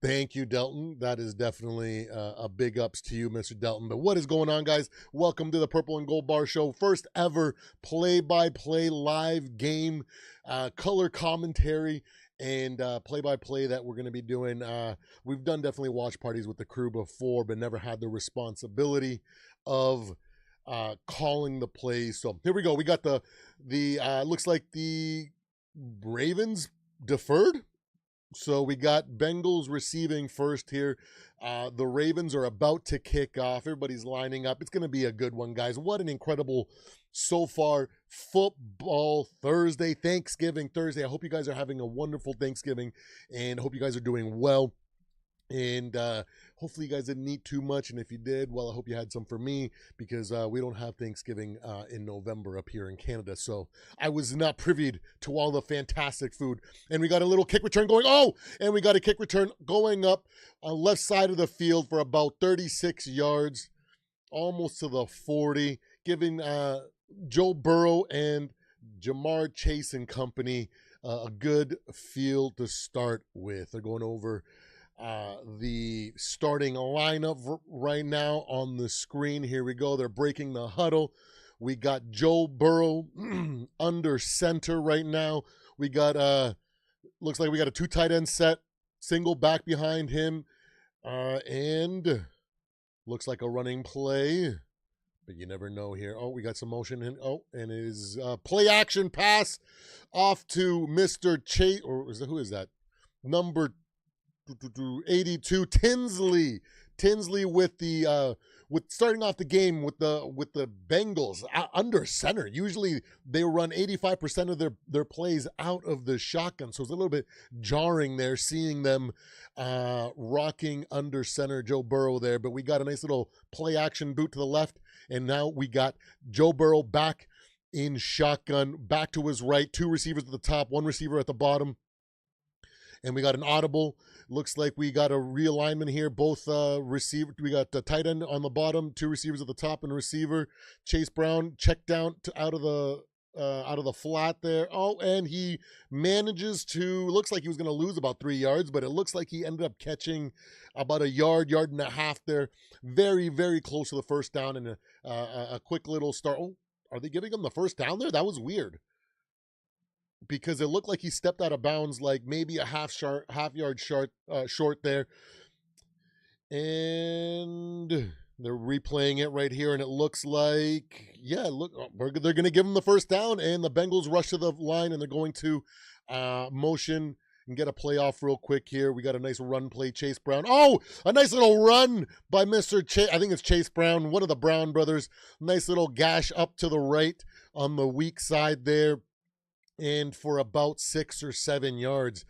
Thank you, Delton. That is definitely a big ups to you, Mr. Delton. But what is going on, guys? Welcome to the Purple and Gold Bar Show. First ever play-by-play live game, color commentary, and play-by-play that we're going to be doing. We've done definitely watch parties with the crew before, but never had the responsibility of calling the plays. So here we go. We got the looks like the Ravens deferred. So we got Bengals receiving first here. The Ravens are about to kick off. Everybody's lining up. It's going to be a good one, guys. What an incredible so far football Thursday, Thanksgiving Thursday. I hope you guys are having a wonderful Thanksgiving and hope you guys are doing well. And hopefully you guys didn't eat too much. And if you did, well, I hope you had some for me because we don't have Thanksgiving in November up here in Canada. So I was not privy to all the fantastic food. And we got a little kick return going. Oh, and we got a kick return going up on left side of the field for about 36 yards, almost to the 40, giving Joe Burrow and Jamar Chase and company a good field to start with. They're going over the starting lineup right now on the screen. Here we go. They're breaking the huddle. We got Joe Burrow under center right now. We got looks like we got a two tight end set, single back behind him, and looks like a running play, but you never know here. Oh, we got some motion in. Oh, and his play action pass off to Mr. Chase, or who is that? Number 82, Tinsley with the with starting off the game with the Bengals under center. Usually they run 85% of their plays out of the shotgun, so it's a little bit jarring there seeing them rocking under center Joe Burrow there. But we got a nice little play action boot to the left, and now we got Joe Burrow back in shotgun, back to his right, two receivers at the top, one receiver at the bottom. And we got an audible. Looks like we got a realignment here. Both receiver. We got the tight end on the bottom, two receivers at the top, and a receiver. Chase Brown checked down out of the flat there. Oh, and he manages to. Looks like he was going to lose about 3 yards, but it looks like he ended up catching about a yard and a half there. Very, very close to the first down, and a quick little start. Oh, are they giving him the first down there? That was weird, because it looked like he stepped out of bounds, like maybe a half yard short there. And they're replaying it right here, and it looks like, yeah, look, they're going to give him the first down, and the Bengals rush to the line, and they're going to motion and get a playoff real quick here. We got a nice run play, Chase Brown. Oh, a nice little run by Mr. Chase. I think it's Chase Brown, one of the Brown brothers. Nice little gash up to the right on the weak side there, and for about 6 or 7 yards.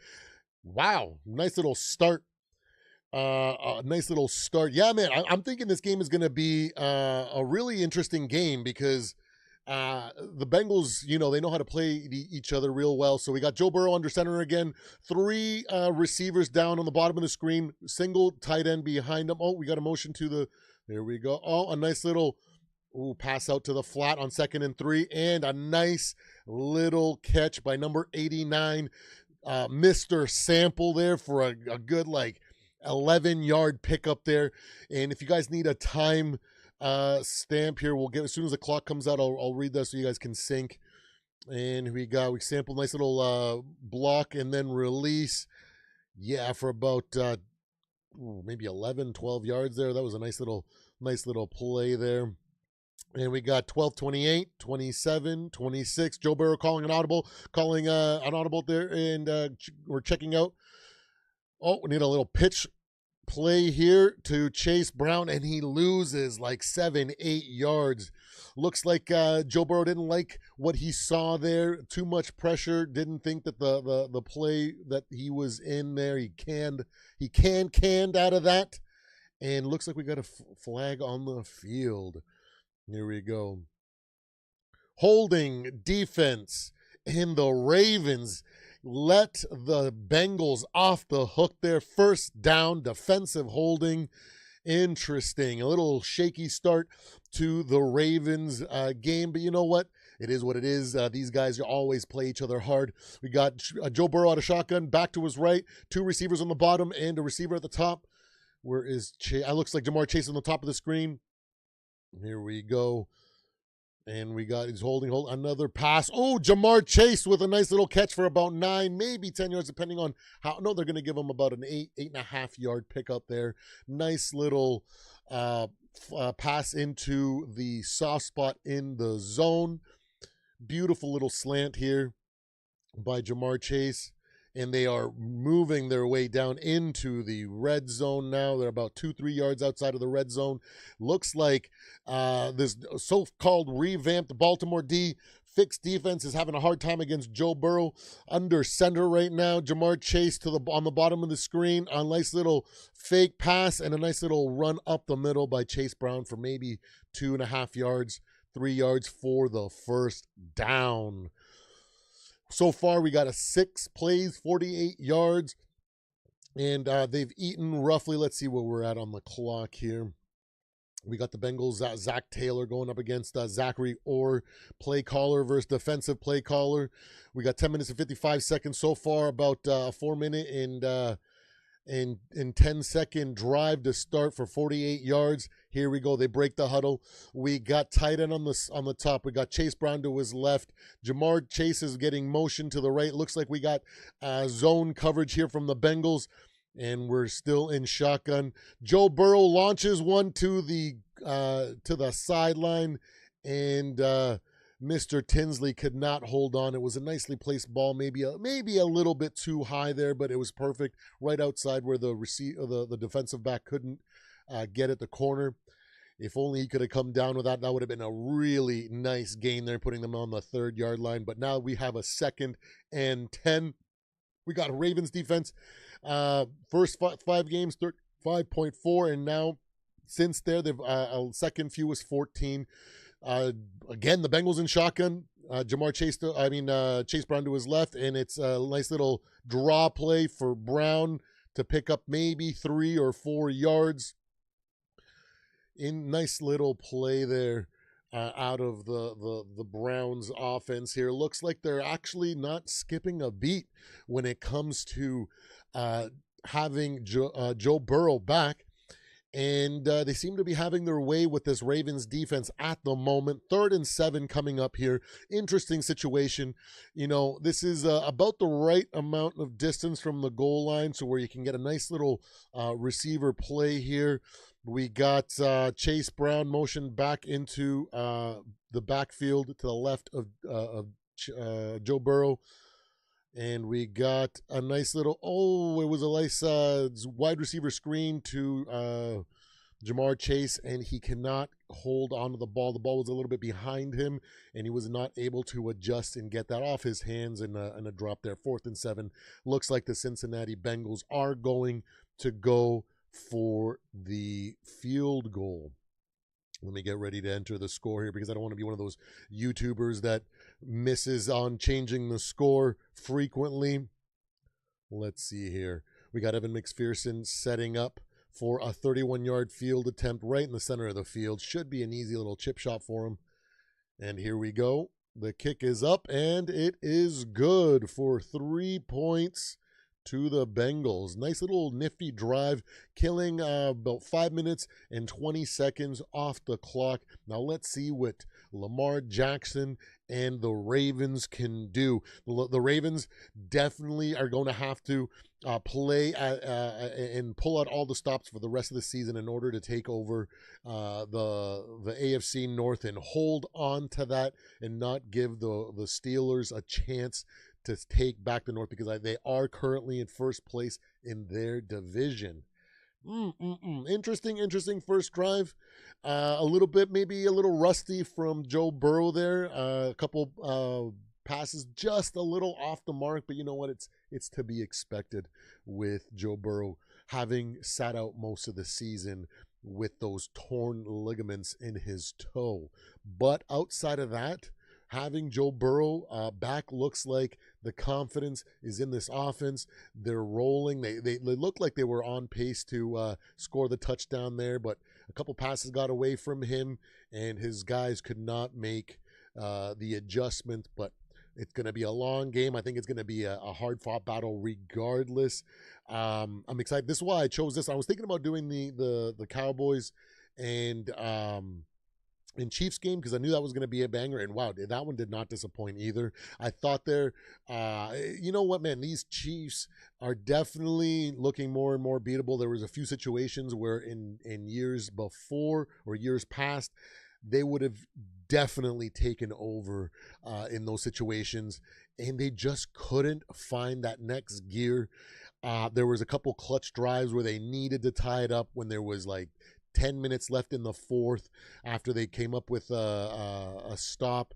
Wow, nice little start. Nice little start. Yeah, man, I'm thinking this game is going to be a really interesting game because the Bengals, they know how to play each other real well. So we got Joe Burrow under center again. 3 receivers down on the bottom of the screen. Single tight end behind them. Oh, we got a motion to the. There we go. Oh, a nice little. Ooh, pass out to the flat on 2nd and 3, and a nice little catch by number 89, Mr. Sample there for a good 11-yard pickup there. And if you guys need a time stamp here, we'll get as soon as the clock comes out. I'll read that so you guys can sync. And we sample, nice little block and then release. Yeah, for about maybe 11, 12 yards there. That was a nice little play there. And we got 12, 28, 27, 26. Joe Burrow calling an audible there, and we're checking out. Oh, we need a little pitch play here to Chase Brown, and he loses 7, 8 yards. Looks like Joe Burrow didn't like what he saw there. Too much pressure. Didn't think that the play that he was in there, he canned out of that. And looks like we got a flag on the field. Here we go. Holding defense, and the Ravens let the Bengals off the hook there. First down, defensive holding, Interesting. A little shaky start to the Ravens game, but you know what? It is what it is. These guys always play each other hard. We got Joe Burrow out of shotgun, back to his right, two receivers on the bottom, and a receiver at the top. Where is Chase? It looks like Jamar Chase on the top of the screen. Here we go. And he's holding another pass. Oh, Jamar Chase with a nice little catch for about 9, maybe 10 yards, depending on how. No, they're going to give him about an 8.5 yard pickup there. Nice little pass into the soft spot in the zone. Beautiful little slant here by Jamar Chase. And they are moving their way down into the red zone now. They're about 2-3 yards outside of the red zone. Looks like this so-called revamped Baltimore fixed defense is having a hard time against Joe Burrow. Under center right now, Jamar Chase on the bottom of the screen. A nice little fake pass and a nice little run up the middle by Chase Brown for maybe 2.5 yards, 3 yards for the first down. So far, we got 6 plays, 48 yards, and they've eaten roughly, let's see where we're at on the clock here. We got the Bengals, Zach Taylor going up against Zachary Orr, play caller versus defensive play caller. We got 10 minutes and 55 seconds so far, about a 4-minute and 10-second drive to start for 48 yards. Here we go. They break the huddle. We got tight end on the top. We got Chase Brown to his left. Jamar Chase is getting motion to the right. Looks like we got zone coverage here from the Bengals, and we're still in shotgun. Joe Burrow launches one to the sideline, and Mr. Tinsley could not hold on. It was a nicely placed ball, maybe a little bit too high there, but it was perfect right outside where the defensive back couldn't get at the corner. If only he could have come down with that, that would have been a really nice gain there, putting them on the 3rd-yard line. But now we have a 2nd and 10. We got a Ravens defense. First 5 games, 5.4, and now since there, they've second fewest 14. Again, the Bengals in shotgun. Jamar Chase, Chase Brown to his left, and it's a nice little draw play for Brown to pick up maybe 3 or 4 yards. Nice little play there out of the Browns offense here. Looks like they're actually not skipping a beat when it comes to having Joe Burrow back. And they seem to be having their way with this Ravens defense at the moment. 3rd and 7 coming up here. Interesting situation. You know, this is about the right amount of distance from the goal line, so where you can get a nice little receiver play here. We got Chase Brown motion back into the backfield to the left of Joe Burrow. And we got a nice little, it was a nice wide receiver screen to Jamar Chase, and he cannot hold onto the ball. The ball was a little bit behind him, and he was not able to adjust and get that off his hands, and a drop there. 4th and 7. Looks like the Cincinnati Bengals are going to go for the field goal. Let me get ready to enter the score here, because I don't want to be one of those YouTubers that misses on changing the score frequently. Let's see here. We got Evan McPherson setting up for a 31-yard field attempt right in the center of the field. Should be an easy little chip shot for him. And here we go. The kick is up, and it is good for 3 points to the Bengals. Nice little nifty drive, killing about 5 minutes and 20 seconds off the clock. Now let's see what Lamar Jackson and the Ravens can do. The Ravens definitely are going to have to play and pull out all the stops for the rest of the season in order to take over the AFC North and hold on to that and not give the Steelers a chance to take back the North, because they are currently in first place in their division. Interesting first drive. A little bit, maybe a little rusty from Joe Burrow there. A couple passes just a little off the mark, but you know what? It's to be expected with Joe Burrow having sat out most of the season with those torn ligaments in his toe. But outside of that, having Joe Burrow back looks like the confidence is in this offense. They're rolling. They look like they were on pace to score the touchdown there, but a couple passes got away from him, and his guys could not make the adjustment. But it's going to be a long game. I think it's going to be a hard-fought battle regardless. I'm excited. This is why I chose this. I was thinking about doing the Cowboys and Chiefs game because I knew that was going to be a banger, and wow, that one did not disappoint either. I thought you know what, man, these Chiefs are definitely looking more and more beatable. There was a few situations where in years before or years past, they would have definitely taken over in those situations, and they just couldn't find that next gear. There was a couple clutch drives where they needed to tie it up when there was like 10 minutes left in the fourth after they came up with a stop,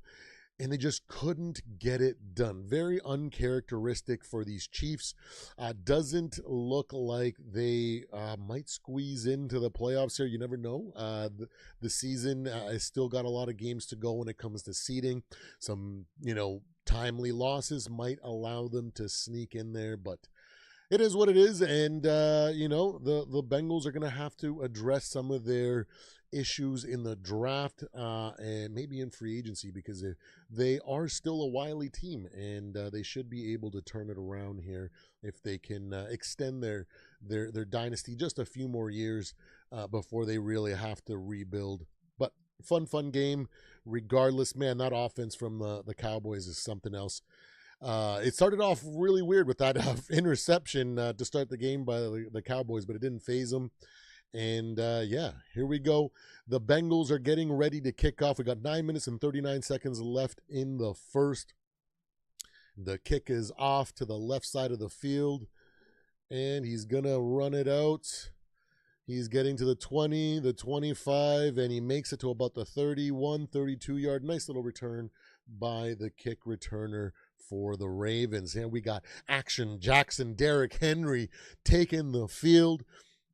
and they just couldn't get it done. Very uncharacteristic for these Chiefs. Doesn't look like they might squeeze into the playoffs here. You never know. The season has still got a lot of games to go when it comes to seeding. Some, timely losses might allow them to sneak in there, but it is what it is, and the Bengals are going to have to address some of their issues in the draft and maybe in free agency because they are still a wily team, and they should be able to turn it around here if they can extend their dynasty just a few more years before they really have to rebuild. But fun game regardless. Man, that offense from the Cowboys is something else. It started off really weird with that interception to start the game by the Cowboys, but it didn't faze them. And here we go. The Bengals are getting ready to kick off. We got 9 minutes and 39 seconds left in the first. The kick is off to the left side of the field, and he's going to run it out. He's getting to the 20, the 25, and he makes it to about the 31, 32-yard. Nice little return by the kick returner for the Ravens. And we got Action Jackson, Derrick Henry taking the field.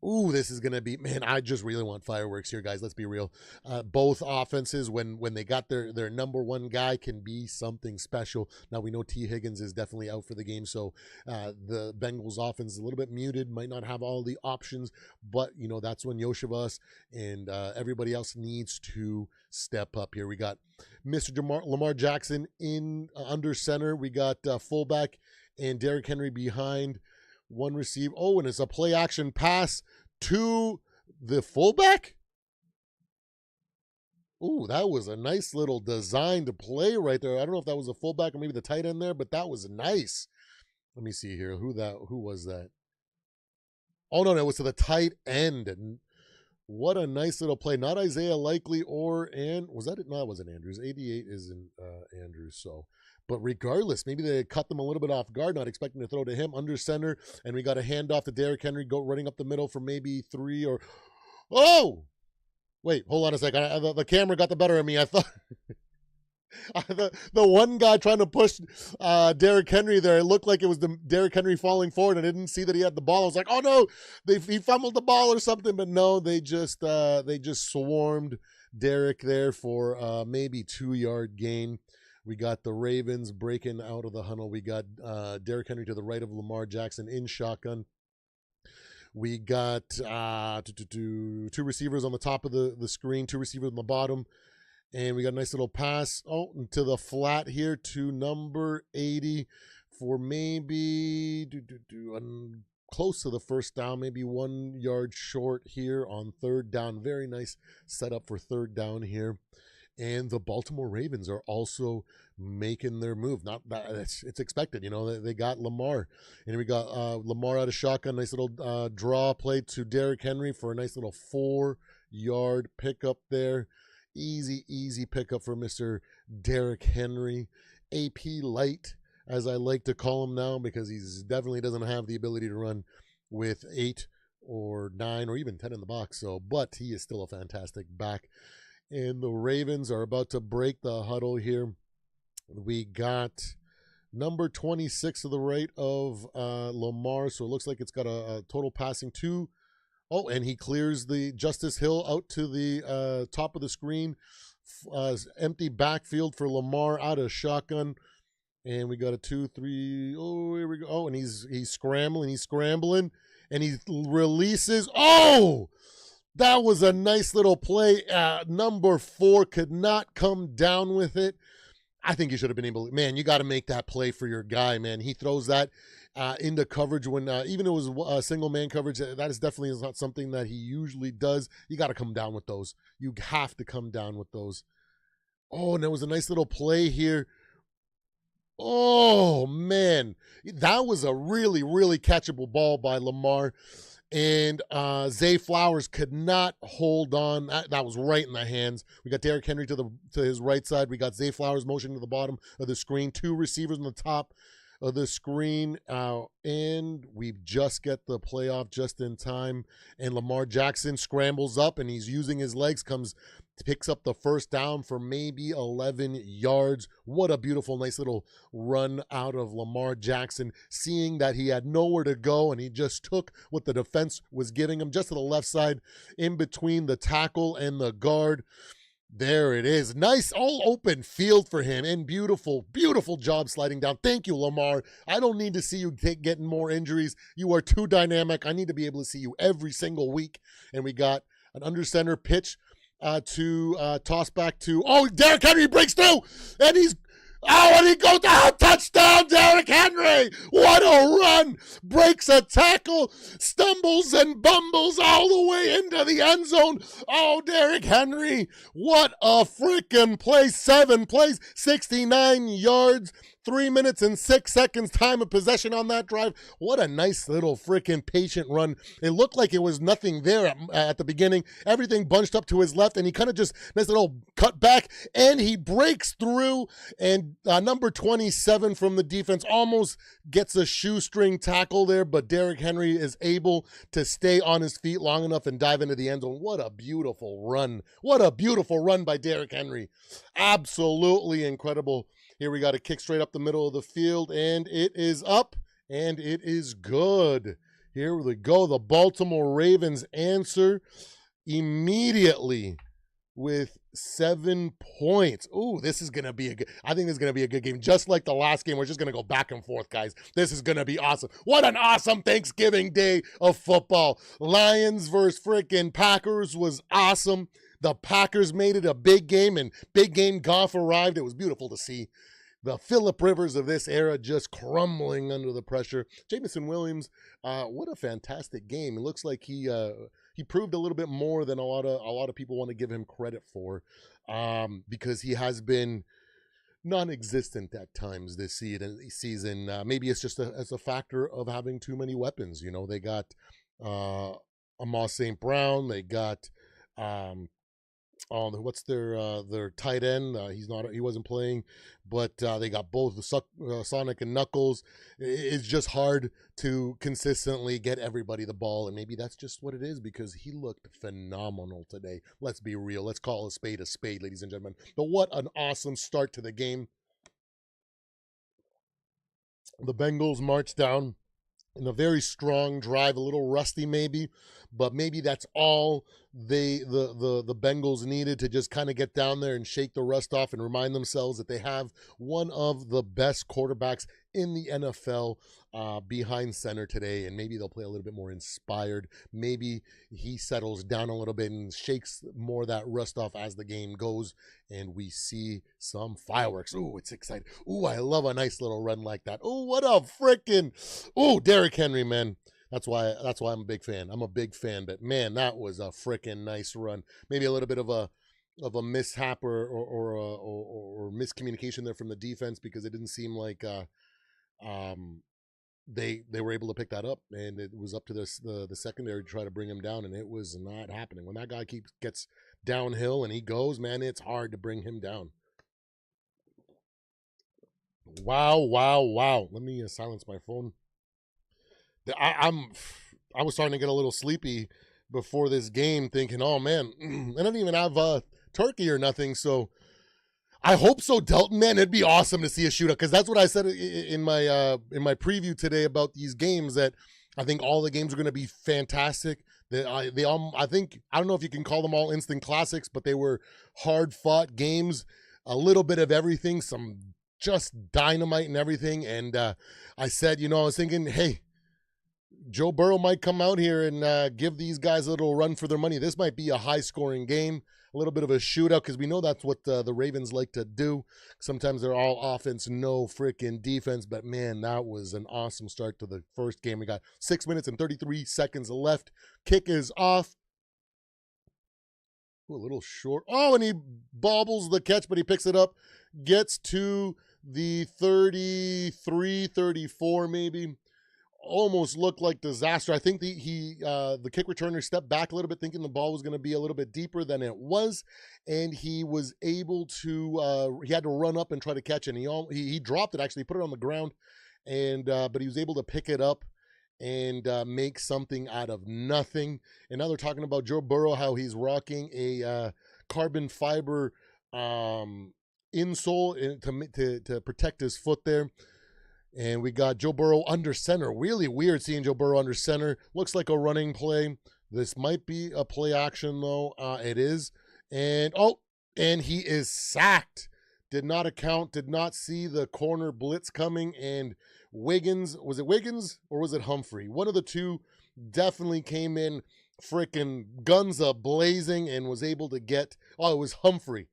Ooh, this is going to be, man, I just really want fireworks here, guys. Let's be real. Both offenses, when they got their number one guy, can be something special. Now, we know T. Higgins is definitely out for the game, so the Bengals offense is a little bit muted, might not have all the options, but, that's when Yoshivas and everybody else needs to step up here. We got Mr. Lamar Jackson in under center. We got fullback and Derrick Henry behind. One receive. Oh, and it's a play action pass to the fullback. Ooh, that was a nice little designed play right there. I don't know if that was a fullback or maybe the tight end there, but that was nice. Let me see here. Who was that? Oh, no, it was to the tight end. And what a nice little play. Not Isaiah Likely was that it? No, it wasn't Andrews. 88 isn't Andrews, so. But regardless, maybe they cut them a little bit off guard, not expecting to throw to him under center. And we got a handoff to Derrick Henry, running up the middle for maybe 3 or. Oh! Wait, hold on a second. The camera got the better of me. I thought. The one guy trying to push Derrick Henry there, it looked like it was the Derrick Henry falling forward. I didn't see that he had the ball. I was like, oh no, he fumbled the ball or something. But no, they just swarmed Derrick there for maybe 2-yard gain. We got the Ravens breaking out of the huddle. We got Derrick Henry to the right of Lamar Jackson in shotgun. We got two receivers on the top of the screen, 2 receivers on the bottom. And we got a nice little pass to the flat here to number 80 for maybe close to the first down, maybe 1 yard short here on third down. Very nice setup for third down here. And the Baltimore Ravens are also making their move. Not that it's expected, they got Lamar. And we got Lamar out of shotgun. Nice little draw play to Derrick Henry for a nice little 4-yard pickup there. Easy pickup for Mr. Derrick Henry. AP light, as I like to call him now, because he definitely doesn't have the ability to run with 8 or 9 or even 10 in the box. But he is still a fantastic back. And the Ravens are about to break the huddle here. We got number 26 to the right of Lamar. So it looks like it's got a total passing 2. Oh, and he clears the Justice Hill out to the top of the screen empty backfield for Lamar out of shotgun. And we got a 2-3. Oh, here we go. Oh, and he's scrambling, and he releases. Oh, that was a nice little play. Number 4 could not come down with it. I think you should have been able to, man, you got to make that play for your guy, man. He throws that into coverage when, even if it was single man coverage, that is definitely not something that he usually does. You got to come down with those. You have to come down with those. Oh, and there was a nice little play here. Oh, man. That was a really, really catchable ball by Lamar. And Zay Flowers could not hold on. That was right in the hands. We got Derrick Henry to his right side. We got Zay Flowers motioning to the bottom of the screen. 2 receivers on the top of the screen. And we just get the playoff just in time. And Lamar Jackson scrambles up, and he's using his legs, picks up the first down for maybe 11 yards. What a beautiful, nice little run out of Lamar Jackson, seeing that he had nowhere to go, and he just took what the defense was giving him just to the left side in between the tackle and the guard. There it is. Nice, all open field for him, and beautiful, beautiful job sliding down. Thank you, Lamar. I don't need to see you getting more injuries. You are too dynamic. I need to be able to see you every single week. And we got an under center pitch to toss back to, Derrick Henry breaks through, and and he goes down, touchdown, Derrick Henry. What a run. Breaks a tackle, stumbles and bumbles all the way into the end zone. Oh, Derrick Henry, what a freaking play. 7 plays, 69 yards. 3 minutes and 6 seconds time of possession on that drive. What a nice little freaking patient run. It looked like it was nothing there at the beginning. Everything bunched up to his left, and he kind of just, nice little cut back, and he breaks through, and number 27 from the defense almost gets a shoestring tackle there, but Derrick Henry is able to stay on his feet long enough and dive into the end zone. What a beautiful run. What a beautiful run by Derrick Henry. Absolutely incredible. Here we got a kick straight up the middle of the field, and it is up, and it is good. Here we go. The Baltimore Ravens answer immediately with 7 points. Ooh, this is going to be I think this is going to be a good game. Just like the last game, we're just going to go back and forth, guys. This is going to be awesome. What an awesome Thanksgiving day of football. Lions versus freaking Packers was awesome. The Packers made it a big game, and big game golf arrived. It was beautiful to see. The Phillip Rivers of this era just crumbling under the pressure. Jameson Williams, what a fantastic game. It looks like he proved a little bit more than a lot of people want to give him credit for, because he has been non-existent at times this season. Maybe it's just as a factor of having too many weapons. You know, they got Amos St. Brown. They got what's their tight end? He wasn't playing, but they got both Sonic and Knuckles. It's just hard to consistently get everybody the ball, and maybe that's just what it is, because he looked phenomenal today. Let's be real. Let's call a spade, ladies and gentlemen. But what an awesome start to the game. The Bengals march down in a very strong drive, a little rusty maybe, but maybe that's all the Bengals needed to just kind of get down there and shake the rust off and remind themselves that they have one of the best quarterbacks in the NFL behind center today, and maybe they'll play a little bit more inspired. Maybe he settles down a little bit and shakes more of that rust off as the game goes, and we see some fireworks. Ooh, it's exciting. Ooh, I love a nice little run like that. Ooh, what a freaking, Derrick Henry, man. That's why I'm a big fan. I'm a big fan, but man, that was a freaking nice run. Maybe a little bit of a mishap or miscommunication there from the defense, because it didn't seem like they were able to pick that up, and it was up to the secondary to try to bring him down, and it was not happening. When that guy gets downhill and he goes, man, it's hard to bring him down. Wow. Let me silence my phone. I was starting to get a little sleepy before this game, thinking, oh man, I don't even have turkey or nothing, so I hope so, Delton. Man, it'd be awesome to see a shootout, because that's what I said in my preview today about these games, that I think all the games are going to be fantastic. I think, I don't know if you can call them all instant classics, but they were hard fought games, a little bit of everything, some just dynamite and everything. And I said, I was thinking, hey, Joe Burrow might come out here and give these guys a little run for their money. This might be a high-scoring game, a little bit of a shootout, because we know that's what the Ravens like to do. Sometimes they're all offense, no freaking defense. But, man, that was an awesome start to the first game. We got 6 minutes and 33 seconds left. Kick is off. Ooh, a little short. Oh, and he bobbles the catch, but he picks it up. Gets to the 33, 34 maybe. Almost looked like disaster. I think the kick returner stepped back a little bit, thinking the ball was going to be a little bit deeper than it was, and he was able to. He had to run up and try to catch it. And he dropped it, actually, put it on the ground, and but he was able to pick it up and make something out of nothing. And now they're talking about Joe Burrow, how he's rocking a carbon fiber insole to protect his foot there. And we got Joe Burrow under center. Really weird seeing Joe Burrow under center. Looks like a running play. This might be a play action, though. It is. And he is sacked. Did not account, did not see the corner blitz coming. And Wiggins, was it Wiggins or was it Humphrey? One of the two definitely came in freaking guns a-blazing and was able to get, it was Humphrey.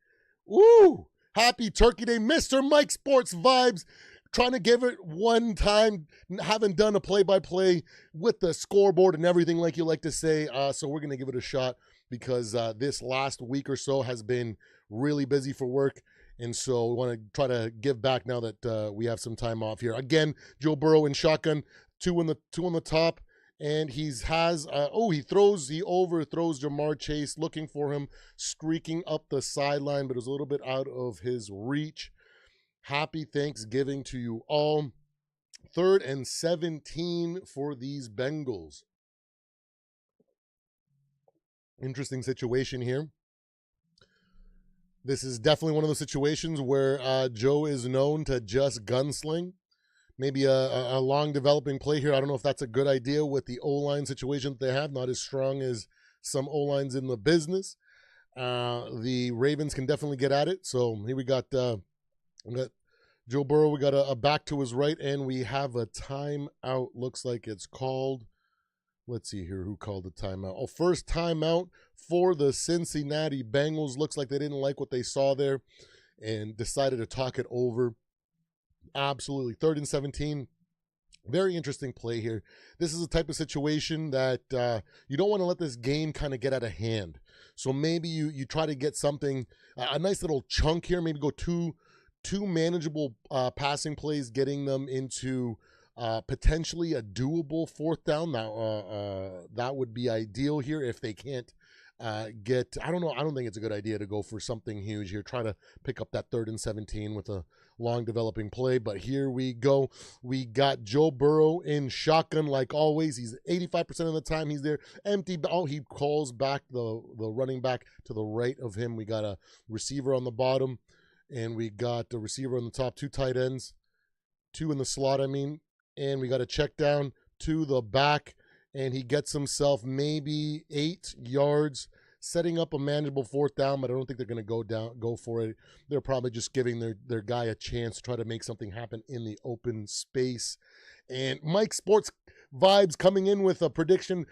Woo! Happy Turkey Day, Mr. Mike Sports vibes. Trying to give it one time, haven't done a play-by-play with the scoreboard and everything like you like to say, so we're going to give it a shot because this last week or so has been really busy for work, and so we want to try to give back now that we have some time off here. Again, Joe Burrow in shotgun, two on the top, and he overthrows Jamar Chase, looking for him, streaking up the sideline, but it was a little bit out of his reach. Happy Thanksgiving to you all. 3rd and 17 for these Bengals. Interesting situation here. This is definitely one of those situations where Joe is known to just gunsling. Maybe a long developing play here. I don't know if that's a good idea with the O-line situation that they have. Not as strong as some O-lines in the business. The Ravens can definitely get at it. So here we got Joe Burrow. We got a back to his right, and we have a timeout. Looks like it's called. Let's see here who called the timeout. First timeout for the Cincinnati Bengals. Looks like they didn't like what they saw there and decided to talk it over. Absolutely. 3rd and 17. Very interesting play here. This is a type of situation that you don't want to let this game kind of get out of hand. So maybe you try to get something, a nice little chunk here, maybe go two manageable passing plays, getting them into potentially a doable 4th down. Now, that would be ideal here if they can't I don't know. I don't think it's a good idea to go for something huge here. Try to pick up that 3rd and 17 with a long developing play. But here we go. We got Joe Burrow in shotgun like always. He's 85% of the time he's there. Empty. He calls back the running back to the right of him. We got a receiver on the bottom. And we got a receiver on the top, 2 tight ends, 2 in the slot, and we got a check down to the back, and he gets himself maybe 8 yards, setting up a manageable 4th down, but I don't think they're going to go for it. They're probably just giving their guy a chance to try to make something happen in the open space. And Mike Sports vibes coming in with a prediction: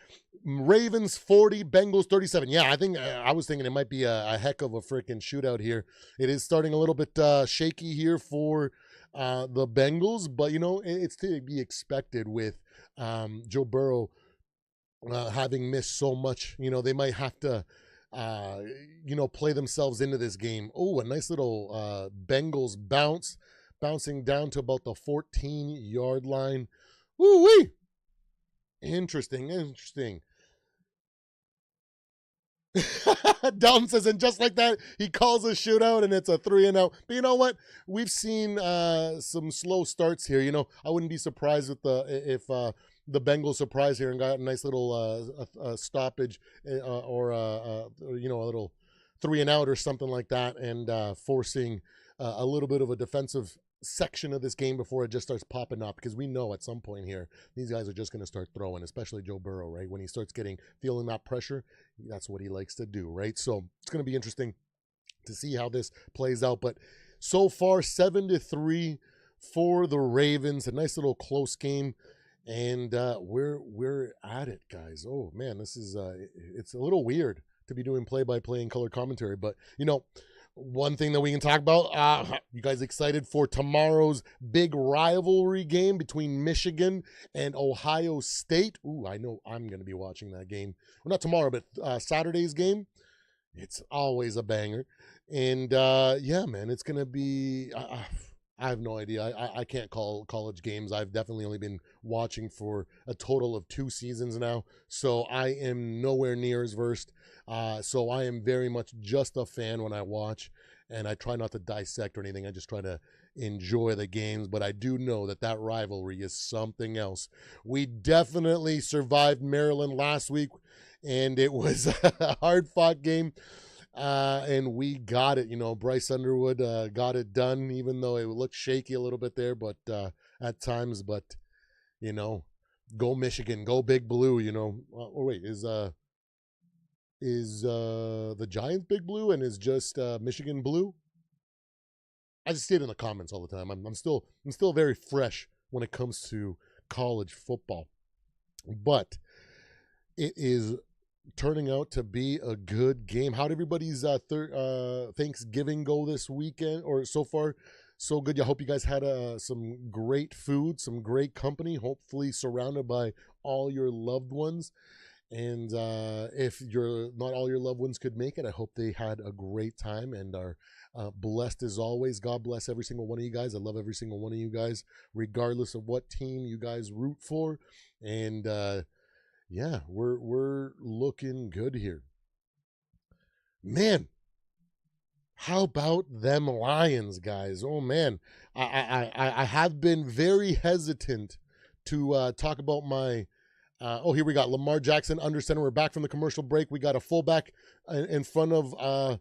Ravens 40, Bengals 37. Yeah, I think I was thinking it might be a heck of a freaking shootout here. It is starting a little bit shaky here for the Bengals, but it's to be expected with Joe Burrow having missed so much. They might have to play themselves into this game. Oh, a nice little Bengals bouncing down to about the 14-yard line. Woo-wee! Interesting. Dalton says, and just like that, he calls a shootout, and it's a 3-and-out. But you know what? We've seen some slow starts here. I wouldn't be surprised if the Bengals surprise here and got a nice little stoppage or a little 3-and-out or something like that, and forcing a little bit of a defensive section of this game before it just starts popping up, because we know at some point here these guys are just going to start throwing, especially Joe Burrow, right? When he starts feeling that pressure, that's what he likes to do, right? So it's going to be interesting to see how this plays out. But so far, 7-3 for the Ravens. A nice little close game, and we're at it, guys. Oh man, this is it's a little weird to be doing play-by-play and color commentary, but one thing that we can talk about, you guys excited for tomorrow's big rivalry game between Michigan and Ohio State? Ooh, I know I'm going to be watching that game. Well, not tomorrow, but Saturday's game. It's always a banger. And, yeah, man, it's going to be I have no idea. I can't call college games. I've definitely only been watching for a total of 2 seasons now, so I am nowhere near as versed. So I am very much just a fan when I watch, and I try not to dissect or anything. I just try to enjoy the games, but I do know that rivalry is something else. We definitely survived Maryland last week, and it was a hard-fought game. And we got it, Bryce Underwood got it done, even though it looked shaky a little bit there, but at times, but, go Michigan, go Big Blue, oh, wait, is the Giants Big Blue and is just Michigan Blue? I just see it in the comments all the time. I'm still very fresh when it comes to college football, but it is turning out to be a good game. How did everybody's Thanksgiving go this weekend, or so far? So good. I hope you guys had some great food, some great company, hopefully surrounded by all your loved ones. And if not all your loved ones could make it, I hope they had a great time and are blessed as always. God bless every single one of you guys. I love every single one of you guys, regardless of what team you guys root for. And yeah, we're looking good here. Man, how about them Lions, guys? Oh man, I have been very hesitant to talk about my. Here we got Lamar Jackson under center. We're back from the commercial break. We got a fullback in front of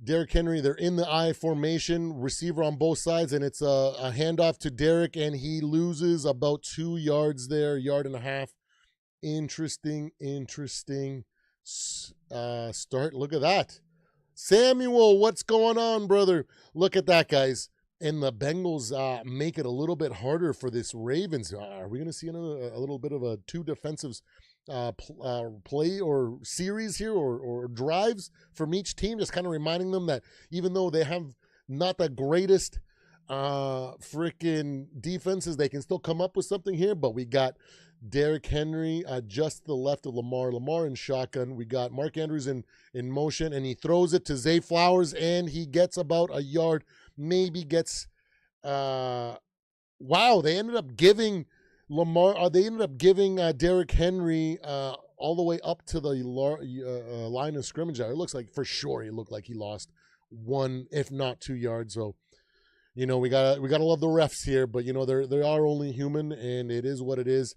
Derrick Henry. They're in the I formation, receiver on both sides, and it's a handoff to Derrick, and he loses about 2 yards there, 1.5 yards. Interesting start. Look at that. Samuel, what's going on, brother? Look at that, guys. And the Bengals make it a little bit harder for this Ravens. Are we going to see a little bit of a 2 defensive play or series here or drives from each team? Just kind of reminding them that even though they have not the greatest freaking defenses, they can still come up with something here. But we got Derrick Henry just to the left of Lamar. Lamar in shotgun. We got Mark Andrews in motion, and he throws it to Zay Flowers, and he gets about 1 yard. Maybe gets. Wow, they ended up giving Lamar. They ended up giving Derrick Henry all the way up to the line of scrimmage. It looks like for sure he looked like he lost 1, if not 2 yards. So, we gotta love the refs here, but they are only human, and it is what it is.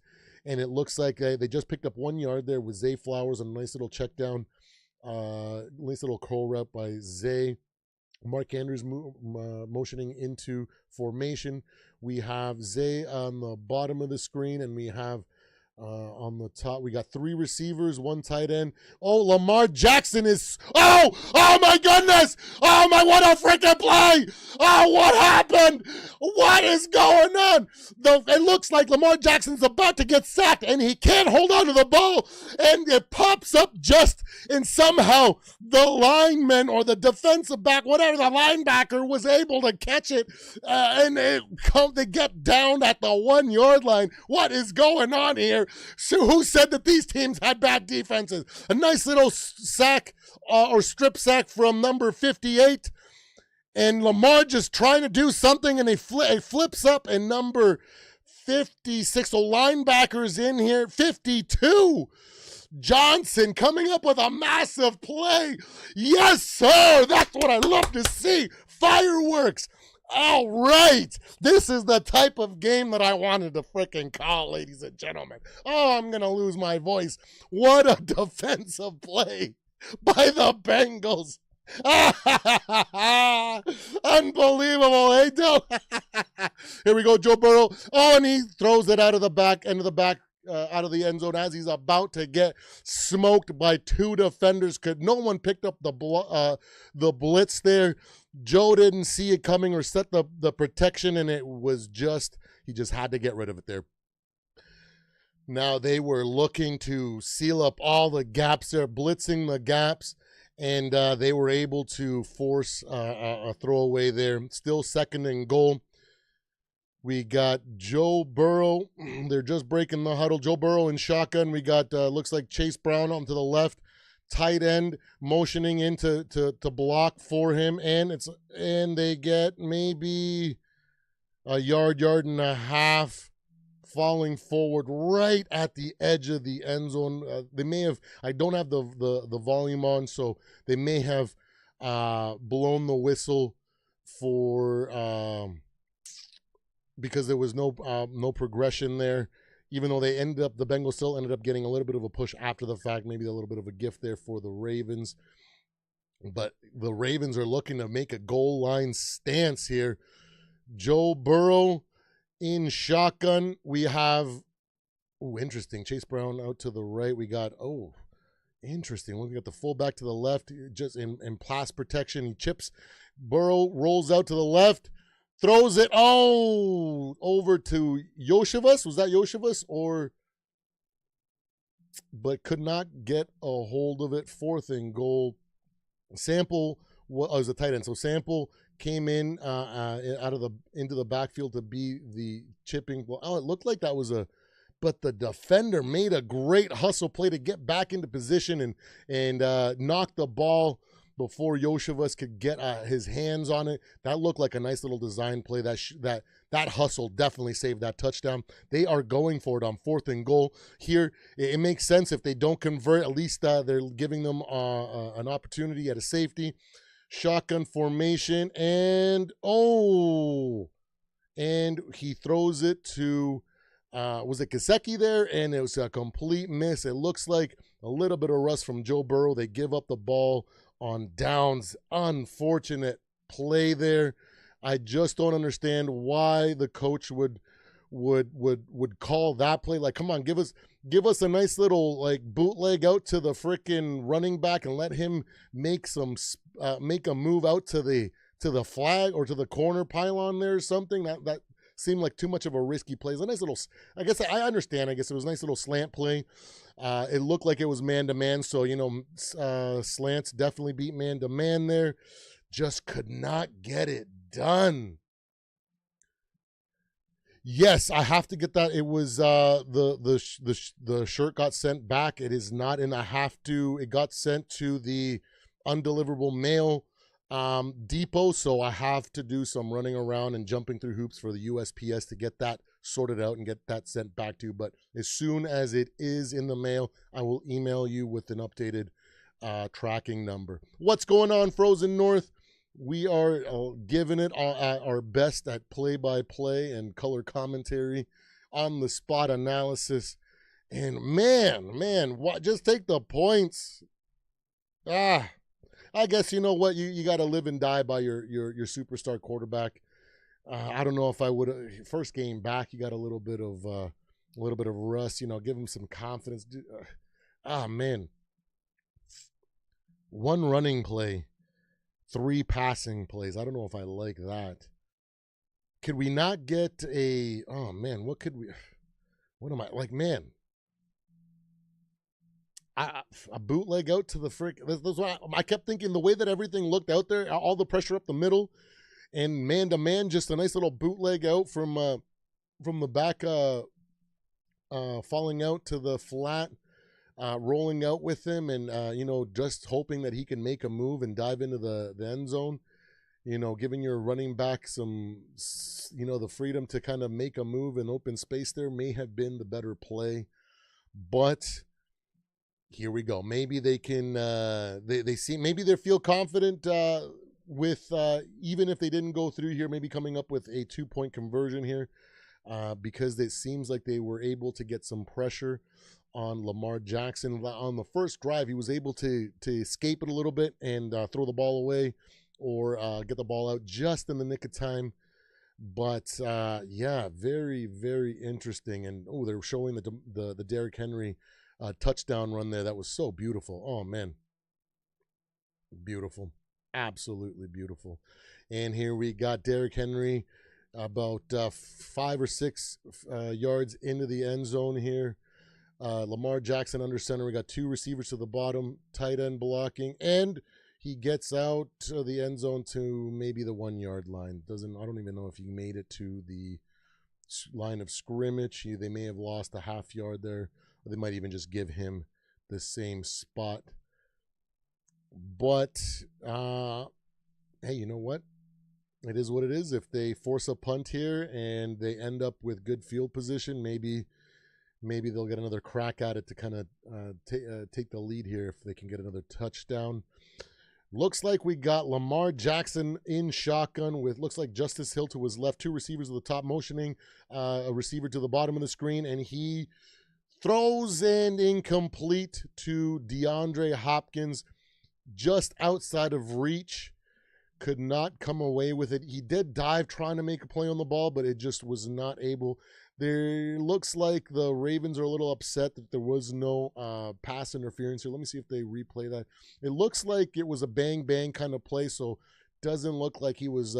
And it looks like they just picked up 1 yard there with Zay Flowers, a nice little check down, nice little curl route by Zay. Mark Andrews motioning into formation. We have Zay on the bottom of the screen, and we have on the top, we got 3 receivers, 1 tight end. Oh, Lamar Jackson is. Oh my goodness! Oh my, what a freaking play! Oh, what happened? What is going on? It looks like Lamar Jackson's about to get sacked, and he can't hold on to the ball, and it pops up just, and somehow the lineman or the defensive back, whatever, the linebacker was able to catch it, and they get down at the 1 yard line. What is going on here? So who said that these teams had bad defenses? A nice little sack or strip sack from number 58. And Lamar just trying to do something, and he flips up, and number 56. So linebackers in here. 52. Johnson coming up with a massive play. Yes, sir. That's what I love to see. Fireworks. All right. This is the type of game that I wanted to freaking call, ladies and gentlemen. Oh, I'm going to lose my voice. What a defensive play by the Bengals. Unbelievable, hey, Del. Here we go, Joe Burrow. Oh, and he throws it out of the back, end of the back, out of the end zone as he's about to get smoked by two defenders. Could no one picked up the blitz there? Joe didn't see it coming or set the protection, and it was just, he just had to get rid of it there. Now they were looking to seal up all the gaps there, blitzing the gaps, and they were able to force a throwaway there. Still second and goal. We got Joe Burrow. They're just breaking the huddle. Joe Burrow in shotgun. We got, looks like Chase Brown onto the left. Tight end motioning into to block for him. And they get maybe a yard and a half, falling forward right at the edge of the end zone. They may have, I don't have the volume on, so they may have blown the whistle for because there was no progression there, even though the Bengals still ended up getting a little bit of a push after the fact, maybe a little bit of a gift there for the Ravens. But the Ravens are looking to make a goal line stance here. Joe Burrow in shotgun. We have, interesting, Chase Brown out to the right. We got, interesting. We got the fullback to the left, just in pass protection. He chips. Burrow rolls out to the left. Throws it, over to Yoshivas. Was that Yoshivas? But could not get a hold of it. Fourth and goal. Sample was a tight end. So Sample came in into the backfield to be the chipping. Well, it looked like that was but the defender made a great hustle play to get back into position and knock the ball before Yoshivas could get his hands on it. That looked like a nice little design play. That hustle definitely saved that touchdown. They are going for it on fourth and goal. Here, it makes sense if they don't convert. At least they're giving them an opportunity at a safety. Shotgun formation, and he throws it to, was it Gesicki there? And it was a complete miss. It looks like a little bit of rust from Joe Burrow. They give up the ball on downs. Unfortunate play there. I just don't understand why the coach would call that play. Like, come on, give us a nice little like bootleg out to the freaking running back and let him make a move out to the flag or to the corner pylon there or something. That seemed like too much of a risky play. It's a nice little, I guess I understand. I guess it was a nice little slant play. It looked like it was man-to-man, so, slants definitely beat man-to-man there. Just could not get it done. Yes, I have to get that. It was the shirt got sent back. It is not in. I have to. It got sent to the undeliverable mail depot, so I have to do some running around and jumping through hoops for the USPS to get that sorted out and get that sent back to you. But as soon as it is in the mail, I will email you with an updated tracking number. What's going on, Frozen North? We are giving it our best at play-by-play and color commentary, on the spot analysis, and man, what? Just take the points. I guess you know what, you got to live and die by your superstar quarterback. I don't know if I would. First game back, you got a little bit of rust. Give him some confidence. Man, one running play, 3 passing plays. I don't know if I like that. Could we not get a? Oh man, what could we? What am I like, man? A bootleg out to the frick. That's what I kept thinking. The way that everything looked out there, all the pressure up the middle, and man to man, just a nice little bootleg out from the back, falling out to the flat, rolling out with him, and just hoping that he can make a move and dive into the end zone. Giving your running back some, the freedom to kind of make a move in open space there may have been the better play, but. Here we go. Maybe they can. Maybe they feel confident with even if they didn't go through here. Maybe coming up with a 2-point conversion here, because it seems like they were able to get some pressure on Lamar Jackson. On the first drive, he was able to escape it a little bit and throw the ball away or get the ball out just in the nick of time. But yeah, very, very interesting. And oh, they're showing the Derrick Henry touchdown run there. That was so beautiful. Oh man, beautiful, absolutely beautiful. And here we got Derrick Henry about 5 or 6 yards into the end zone here. Lamar Jackson under center. We got 2 receivers to the bottom, tight end blocking, and he gets out of the end zone to maybe the 1 yard line. I don't even know if he made it to the line of scrimmage. They may have lost a half yard there, or they might even just give him the same spot. But hey, you know what? It is what it is. If they force a punt here and they end up with good field position, maybe they'll get another crack at it to kind of take the lead here if they can get another touchdown. Looks like we got Lamar Jackson in shotgun with, looks like Justice Hill to his left, 2 receivers at the top motioning, a receiver to the bottom of the screen, and he throws in incomplete to DeAndre Hopkins, just outside of reach. Could not come away with it. He did dive trying to make a play on the ball, but it just was not able. There looks like the Ravens are a little upset that there was no pass interference here. Let me see if they replay that. It looks like it was a bang kind of play, so doesn't look like he was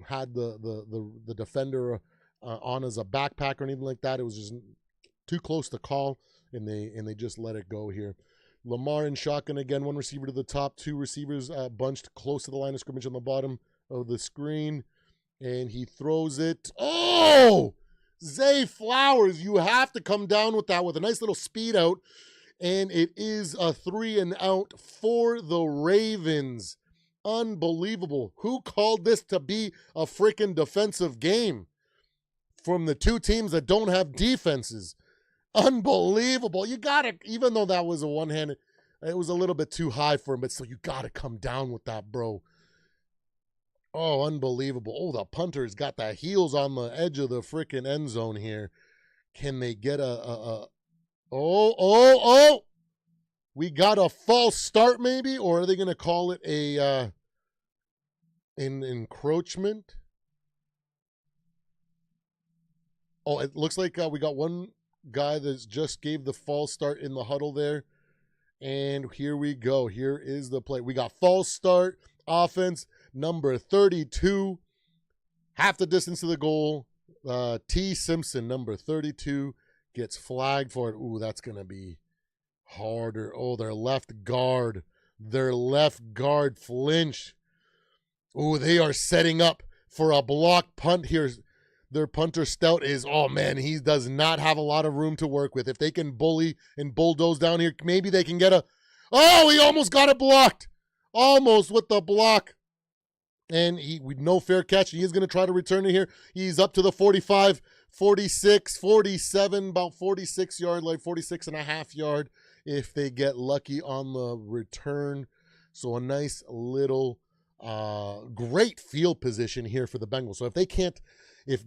had the defender on as a backpack or anything like that. It was just too close to call, and they just let it go here. Lamar in shotgun again, 1 receiver to the top, 2 receivers bunched close to the line of scrimmage on the bottom of the screen, and he throws it. Oh! Zay Flowers, you have to come down with that with a nice little speed out, and it is a 3 and out for the Ravens. Unbelievable. Who called this to be a freaking defensive game from the 2 teams that don't have defenses? Unbelievable. You got to, even though that was a one-handed, it was a little bit too high for him, but still, you got to come down with that, bro. Oh, unbelievable. Oh, the punter's got the heels on the edge of the freaking end zone here. Can they get Oh. We got a false start maybe, or are they going to call it a an encroachment? Oh, it looks like we got one guy that just gave the false start in the huddle there. And here we go. Here is the play. We got false start, offense, number 32, half the distance to the goal. T. Simpson, number 32, gets flagged for it. Ooh, that's going to be harder. Oh, their left guard flinch. Ooh, they are setting up for a block punt here. Their punter Stout is, oh man, he does not have a lot of room to work with. If they can bully and bulldoze down here, maybe they can get oh, he almost got it blocked. Almost with the block. And with no fair catch. He is going to try to return it here. He's up to the 45, 46, 47, about 46 yard, like 46 and a half yard if they get lucky on the return. So a nice little great field position here for the Bengals. So if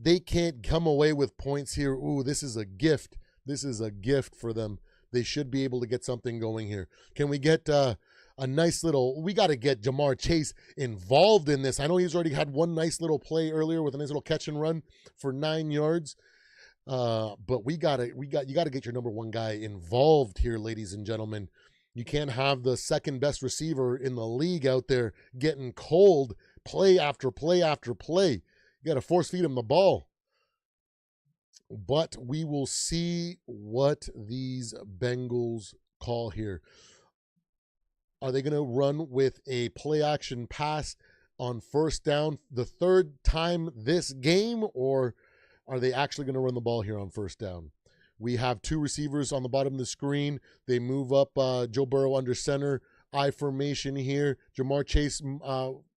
they can't come away with points here, ooh, this is a gift. This is a gift for them. They should be able to get something going here. Can we get a nice little, we got to get Jamar Chase involved in this. I know he's already had one nice little play earlier with a nice little catch and run for 9 yards. But you got to get your number 1 guy involved here, ladies and gentlemen. You can't have the second best receiver in the league out there getting cold play after play after play. You got to force feed him the ball. But we will see what these Bengals call here. Are they going to run with a play action pass on first down the 3rd time this game, or are they actually going to run the ball here on first down? We have 2 receivers on the bottom of the screen. They move up Joe Burrow under center, I formation here. Jamar Chase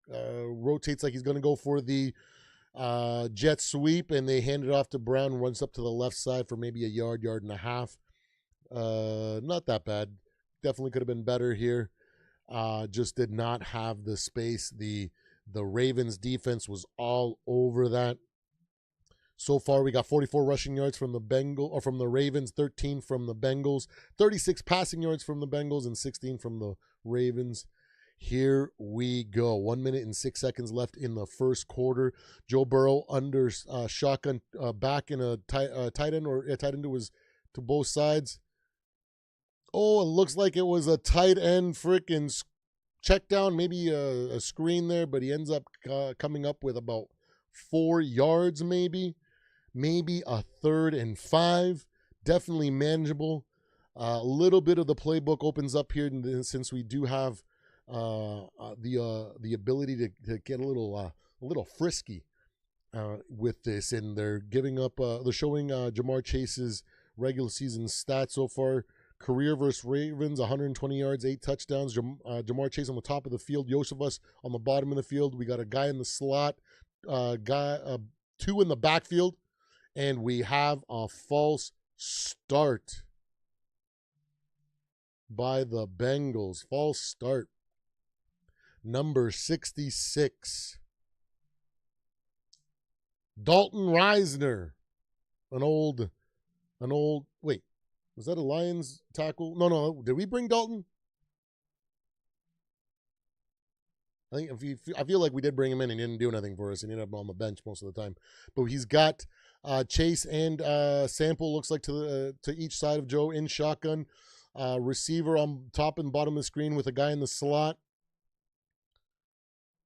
rotates like he's going to go for the jet sweep, and they hand it off to Brown, runs up to the left side for maybe a yard and a half. Not that bad. Definitely could have been better here. Just did not have the space. The Ravens defense was all over that. So far, we got 44 rushing yards from the Ravens, 13 from the Bengals, 36 passing yards from the Bengals, and 16 from the Ravens. Here we go. 1 minute and 6 seconds left in the first quarter. Joe Burrow under shotgun back in a tight end, or tight end was to both sides. Oh, it looks like it was a tight end freaking check down, maybe a screen there, but he ends up coming up with about 4 yards, maybe a 3rd and 5. Definitely manageable. A little bit of the playbook opens up here since we do have the ability to get a little frisky with this, and they're showing Jamar Chase's regular season stats so far. Career versus Ravens, 120 yards, 8 touchdowns. Jamar Chase on the top of the field, Josephus on the bottom of the field. We got a guy in the slot, 2 in the backfield, and we have a false start by the Bengals. False start. Number 66. Dalton Reisner. Wait, was that a Lions tackle? No. Did we bring Dalton? I feel like we did bring him in and he didn't do anything for us. He ended up on the bench most of the time. But he's got Chase and Sample, looks like to each side of Joe in shotgun. Receiver on top and bottom of the screen with a guy in the slot.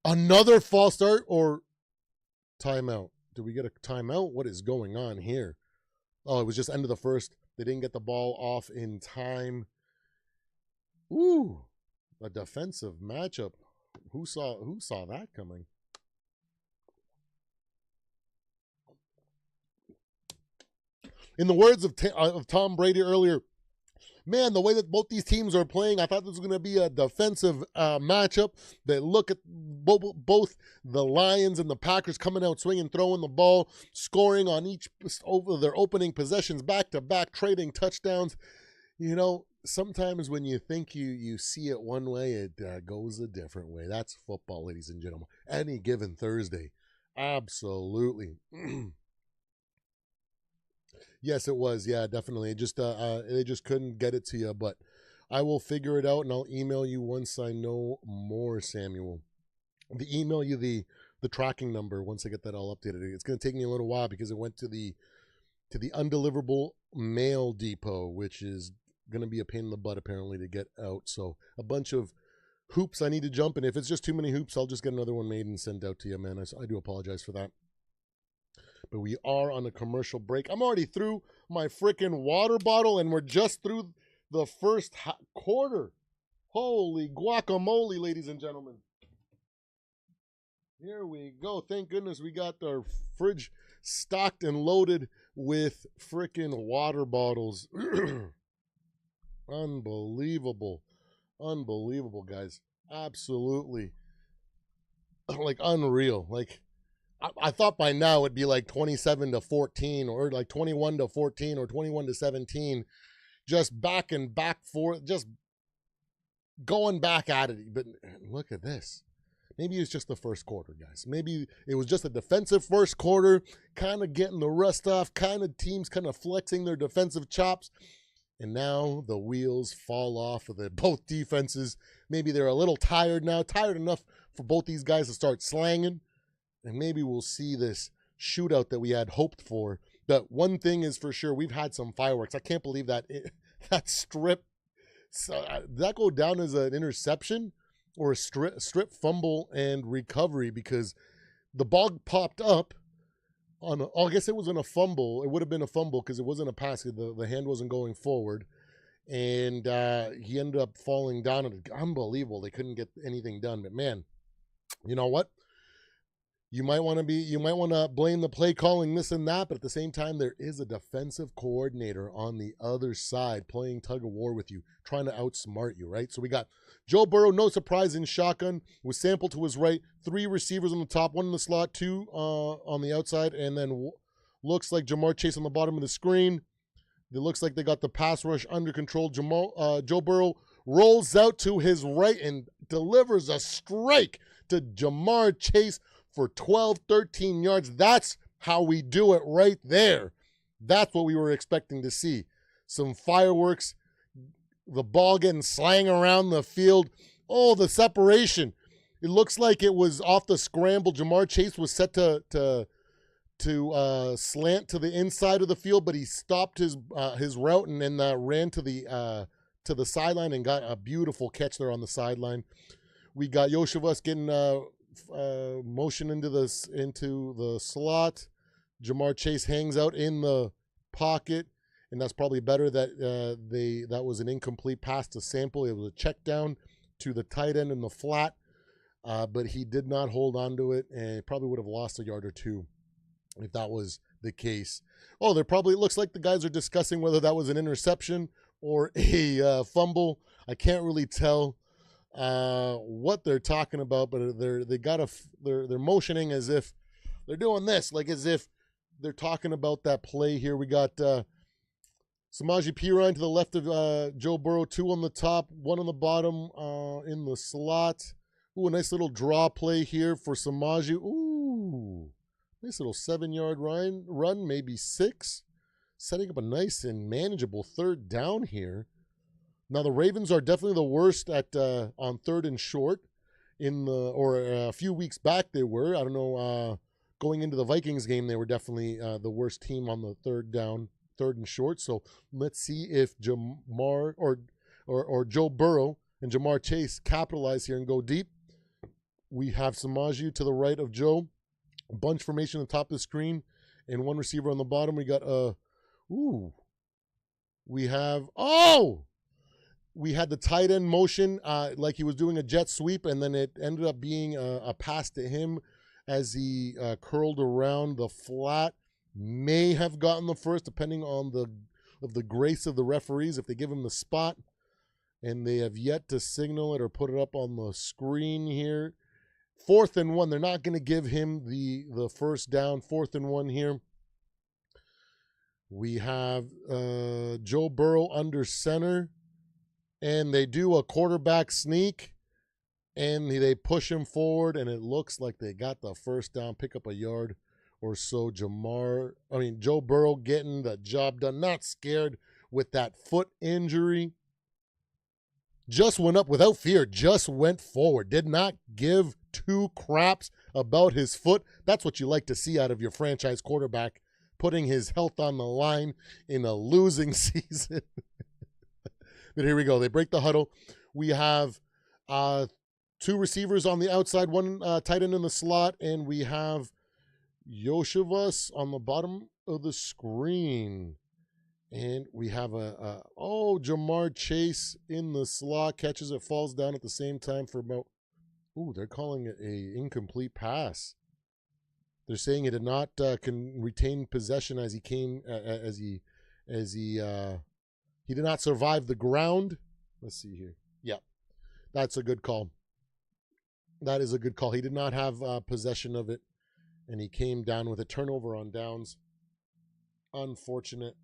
Another false start or timeout? Did we get a timeout? What is going on here? Oh, it was just end of the first. They didn't get the ball off in time. Ooh, a defensive matchup. Who saw that coming? In the words of Tom Brady earlier, man, the way that both these teams are playing, I thought this was going to be a defensive matchup. That look at both the Lions and the Packers coming out swinging, throwing the ball, scoring on each over their opening possessions, back-to-back, trading touchdowns. You know, sometimes when you think you see it one way, it goes a different way. That's football, ladies and gentlemen. Any given Thursday. Absolutely. Yes, it was. Yeah, definitely. It just they just couldn't get it to you, but I will figure it out and I'll email you once I know more, Samuel. I'll email you the tracking number once I get that all updated. It's going to take me a little while because it went to the undeliverable mail depot, which is going to be a pain in the butt apparently to get out. So a bunch of hoops I need to jump, and if it's just too many hoops, I'll just get another one made and send out to you, man. I do apologize for that. But we are on a commercial break. I'm already through my freaking water bottle, and we're just through the first quarter. Holy guacamole, ladies and gentlemen. Here we go. Thank goodness we got our fridge stocked and loaded with freaking water bottles. Unbelievable. Unbelievable, guys. Absolutely. Like, unreal. Like, I thought by now it'd be like 27-14 or like 21-14 or 21-17, just back and back forth, just going back at it. But look at this. Maybe it's just the first quarter, guys. Maybe it was just a defensive first quarter, kind of getting the rust off, kind of teams kind of flexing their defensive chops. And now the wheels fall off of both defenses. Maybe they're a little tired now, tired enough for both these guys to start slanging. And maybe we'll see this shootout that we had hoped for. But one thing is for sure, we've had some fireworks. I can't believe that strip. Did that go down as an interception or a strip fumble and recovery? Because the ball popped up on I guess it wasn't a fumble. It would have been a fumble because it wasn't a pass. The hand wasn't going forward. And he ended up falling down. Unbelievable. They couldn't get anything done. But, man, you know what? You might want to blame the play calling, this and that, but at the same time, there is a defensive coordinator on the other side playing tug of war with you, trying to outsmart you, right? So we got Joe Burrow, no surprise, in shotgun with Sample to his right, 3 receivers on the top, 1 in the slot, 2 on the outside, and then looks like Jamar Chase on the bottom of the screen. It looks like they got the pass rush under control. Joe Burrow rolls out to his right and delivers a strike to Jamar Chase for 12, 13 yards. That's how we do it right there. That's what we were expecting to see. Some fireworks, the ball getting slang around the field. Oh, the separation. It looks like it was off the scramble. Jamar Chase was set to slant to the inside of the field, but he stopped his route and then ran to the sideline and got a beautiful catch there on the sideline. We got Yoshivas getting motion into the slot. Jamar Chase hangs out in the pocket, and that's probably better that that was an incomplete pass to Sample. It was a check down to the tight end in the flat, but he did not hold on to it, and probably would have lost a yard or two if that was the case. Oh, it looks like the guys are discussing whether that was an interception or a fumble. I can't really tell what they're talking about, but they're motioning as if they're doing this, like as if they're talking about that play here. We got Samaje Perine to the left of Joe Burrow, 2 on the top, 1 on the bottom in the slot. Ooh, a nice little draw play here for Samaje. Ooh, nice little 7-yard run, maybe 6. Setting up a nice and manageable third down here. Now, the Ravens are definitely the worst at on third and short. A few weeks back they were. I don't know, going into the Vikings game, they were definitely the worst team on the third and short. So let's see if Jamar or Joe Burrow and Jamar Chase capitalize here and go deep. We have Samaje to the right of Joe. A bunch formation on the top of the screen and 1 receiver on the bottom. We got we had the tight end motion like he was doing a jet sweep, and then it ended up being a pass to him as he curled around the flat. May have gotten the first, depending on the grace of the referees, if they give him the spot. And they have yet to signal it or put it up on the screen here. 4th and 1. They're not going to give him the first down. 4th and 1 here. We have Joe Burrow under center. And they do a quarterback sneak. And they push him forward. And it looks like they got the first down. Pick up a yard or so. Joe Burrow getting the job done. Not scared with that foot injury. Just went up without fear. Just went forward. Did not give 2 craps about his foot. That's what you like to see out of your franchise quarterback, putting his health on the line in a losing season. But here we go. They break the huddle. We have 2 receivers on the outside, 1 tight end in the slot, and we have Yoshivas on the bottom of the screen. And we have Jamar Chase in the slot, catches it, falls down at the same time for about, they're calling it a incomplete pass. They're saying it did not can retain possession as he came, he did not survive the ground. Let's see here. Yeah, that's a good call. That is a good call. He did not have possession of it, and he came down with a turnover on downs. Unfortunate.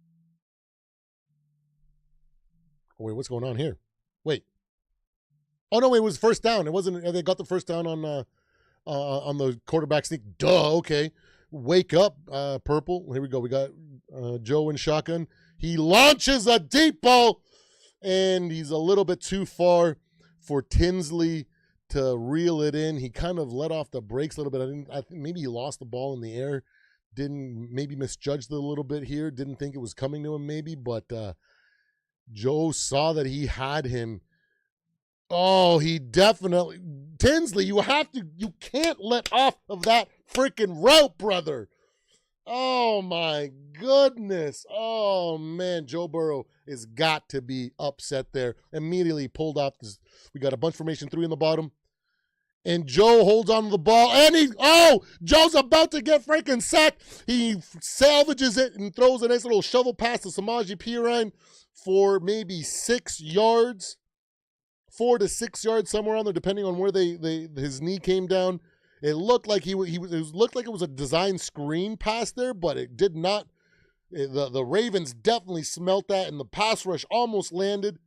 Oh, wait, what's going on here? Wait. Oh, no, it was first down. It wasn't. They got the first down on the quarterback sneak. Duh, okay. Wake up, Purple. Here we go. We got Joe in shotgun. He launches a deep ball, and he's a little bit too far for Tinsley to reel it in. He kind of let off the brakes a little bit. I think maybe he lost the ball in the air. Maybe misjudged it a little bit here. Didn't think it was coming to him maybe, but Joe saw that he had him. Oh, he definitely. Tinsley, you can't let off of that freaking route, brother. Oh, my goodness. Oh, man. Joe Burrow has got to be upset there. Immediately pulled off. We got a bunch formation, 3 in the bottom. And Joe holds on to the ball. And Joe's about to get freaking sacked. He salvages it and throws a nice little shovel pass to Samaje Perine for maybe 6 yards. 4 to 6 yards, somewhere on there, depending on where his knee came down. It looked like it was a design screen pass there, but it did not. The Ravens definitely smelt that, and the pass rush almost landed.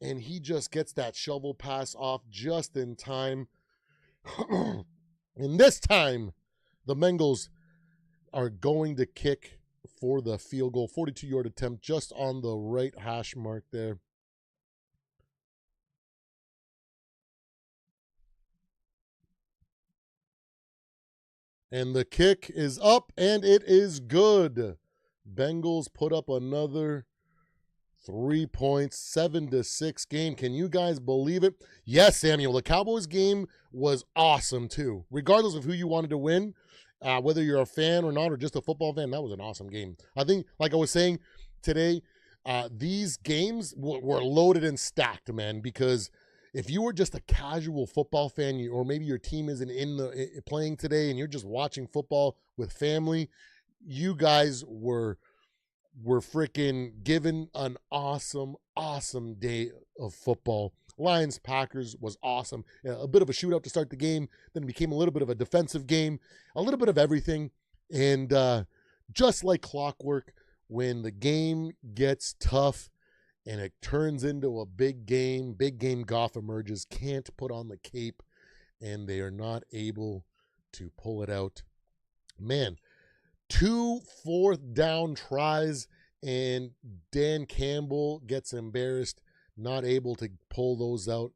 And he just gets that shovel pass off just in time. And this time, the Bengals are going to kick for the field goal, 42-yard attempt just on the right hash mark there. And the kick is up, and it is good. Bengals put up another 3 points, 7-6 game. Can you guys believe it? Yes, Samuel, the Cowboys game was awesome too. Regardless of who you wanted to win, whether you're a fan or not, or just a football fan, that was an awesome game. I think, like I was saying today, these games were loaded and stacked, man, because if you were just a casual football fan, or maybe your team isn't playing today and you're just watching football with family, you guys were freaking given an awesome day of football. Lions Packers was awesome. A bit of a shootout to start the game, then it became a little bit of a defensive game, a little bit of everything. And just like clockwork, when the game gets tough and it turns into a big game Goff emerges, can't put on the cape, and they are not able to pull it out. Man, 2 fourth-down tries, and Dan Campbell gets embarrassed, not able to pull those out.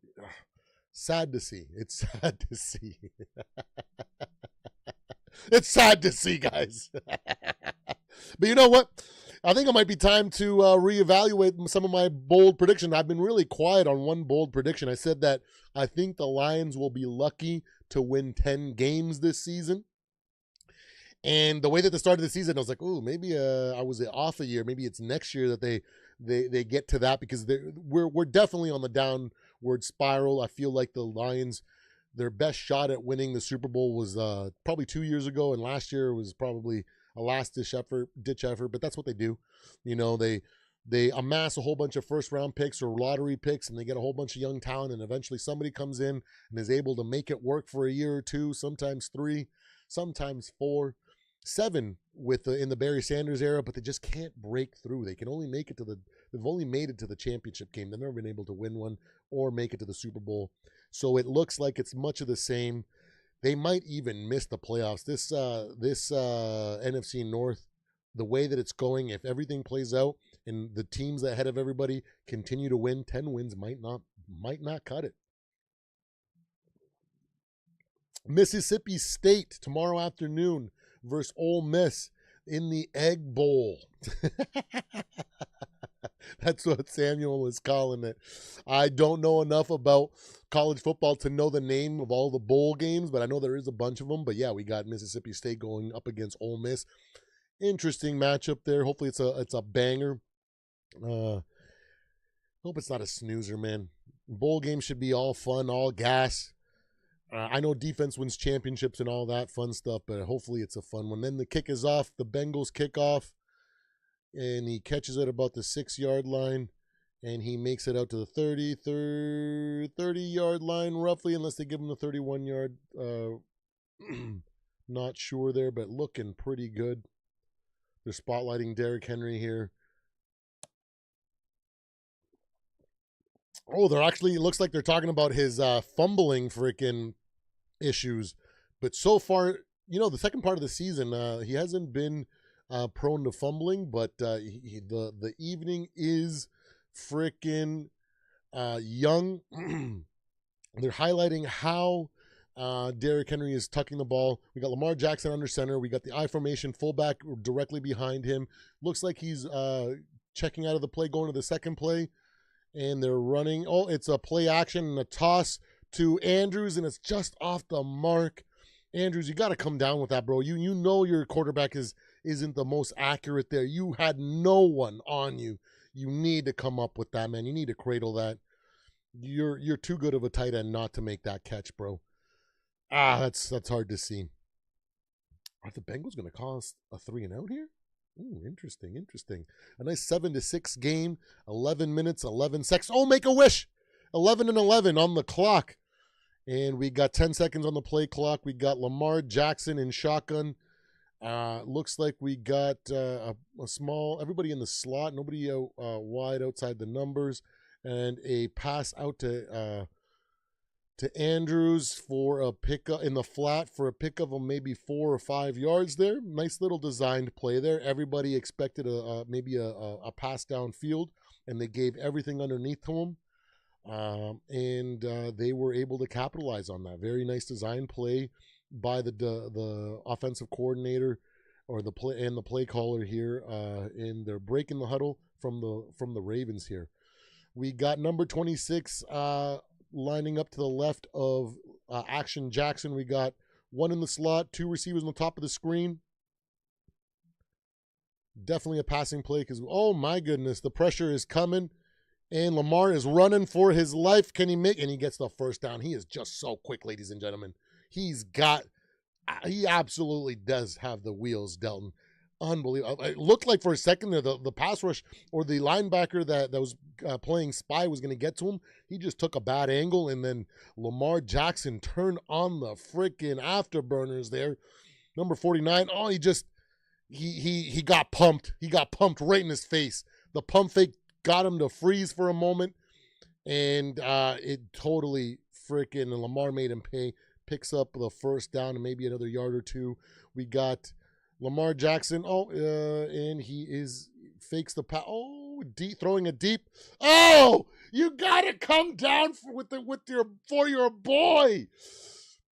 Sad to see. It's sad to see. It's sad to see, guys. But you know what? I think it might be time to reevaluate some of my bold prediction. I've been really quiet on one bold prediction. I said that I think the Lions will be lucky to win 10 games this season. And the way that they started the season, I was like, "Oh, maybe I was off a year. Maybe it's next year that they get to that, because we're definitely on the downward spiral." I feel like the Lions, their best shot at winning the Super Bowl was probably 2 years ago, and last year was probably a last-ditch effort. But that's what they do, you know. They amass a whole bunch of first-round picks or lottery picks, and they get a whole bunch of young talent, and eventually somebody comes in and is able to make it work for a year or two, sometimes 3, sometimes 4. 7 in the Barry Sanders era, but they just can't break through. They can only make it they've only made it to the championship game. They've never been able to win one or make it to the Super Bowl. So it looks like it's much of the same. They might even miss the playoffs. This NFC North, the way that it's going, if everything plays out and the teams ahead of everybody continue to win, 10 wins might not cut it. Mississippi State tomorrow afternoon versus Ole Miss in the Egg Bowl. That's what Samuel is calling it. I don't know enough about college football to know the name of all the bowl games, but I know there is a bunch of them. But yeah, we got Mississippi State going up against Ole Miss. Interesting matchup there. Hopefully it's a banger. Hope it's not a snoozer, man. Bowl game should be all fun, all gas. I know defense wins championships and all that fun stuff, but hopefully it's a fun one. Then the kick is off. The Bengals kick off, and he catches it about the 6-yard line, and he makes it out to the 30-yard line roughly, unless they give him the 31-yard. Not sure there, but looking pretty good. They're spotlighting Derrick Henry here. Oh, they're actually, it looks like they're talking about his fumbling freaking issues. But so far, you know, the second part of the season, he hasn't been prone to fumbling, but the evening is freaking young. They're highlighting how Derrick Henry is tucking the ball. We got Lamar Jackson under center. We got the I formation fullback directly behind him. Looks like he's checking out of the play, going to the second play. And they're running. Oh, it's a play action and a toss to Andrews, and it's just off the mark. Andrews, you got to come down with that, bro. You know your quarterback isn't the most accurate there. You had no one on you. You need to come up with that, man. You need to cradle that. You're too good of a tight end not to make that catch, bro. That's hard to see. Are the Bengals going to call us a 3-and-out here? Ooh, interesting. A nice 7-6 game, 11 minutes, 11 seconds. Oh, make a wish. 11-11 on the clock. And we got 10 seconds on the play clock. We got Lamar Jackson in shotgun. Looks like we got a small, everybody in the slot, nobody wide outside the numbers. And a pass out to to Andrews for a pickup in the flat for a pickup of maybe 4 or 5 yards there. Nice little designed play there. Everybody expected maybe a pass downfield, and they gave everything underneath to him. And they were able to capitalize on that. Very nice design play by the offensive coordinator or the play caller here. And they're breaking the huddle from the Ravens here. We got number 26 lining up to the left of Action Jackson. We got one in the slot, 2 receivers on the top of the screen. Definitely a passing play because, oh my goodness, the pressure is coming. And Lamar is running for his life. Can he make? And he gets the first down. He is just so quick, ladies and gentlemen. He absolutely does have the wheels, Delton. Unbelievable. It looked like for a second there, the pass rush or the linebacker that was playing spy was going to get to him. He just took a bad angle, and then Lamar Jackson turned on the freaking afterburners there. Number 49. Oh, he got pumped. He got pumped right in his face. The pump fake got him to freeze for a moment, and it totally freaking Lamar made him pay. Picks up the first down and maybe another yard or two. We got Lamar Jackson. And he fakes the pass. Oh, throwing a deep. Oh, you gotta come down for your boy.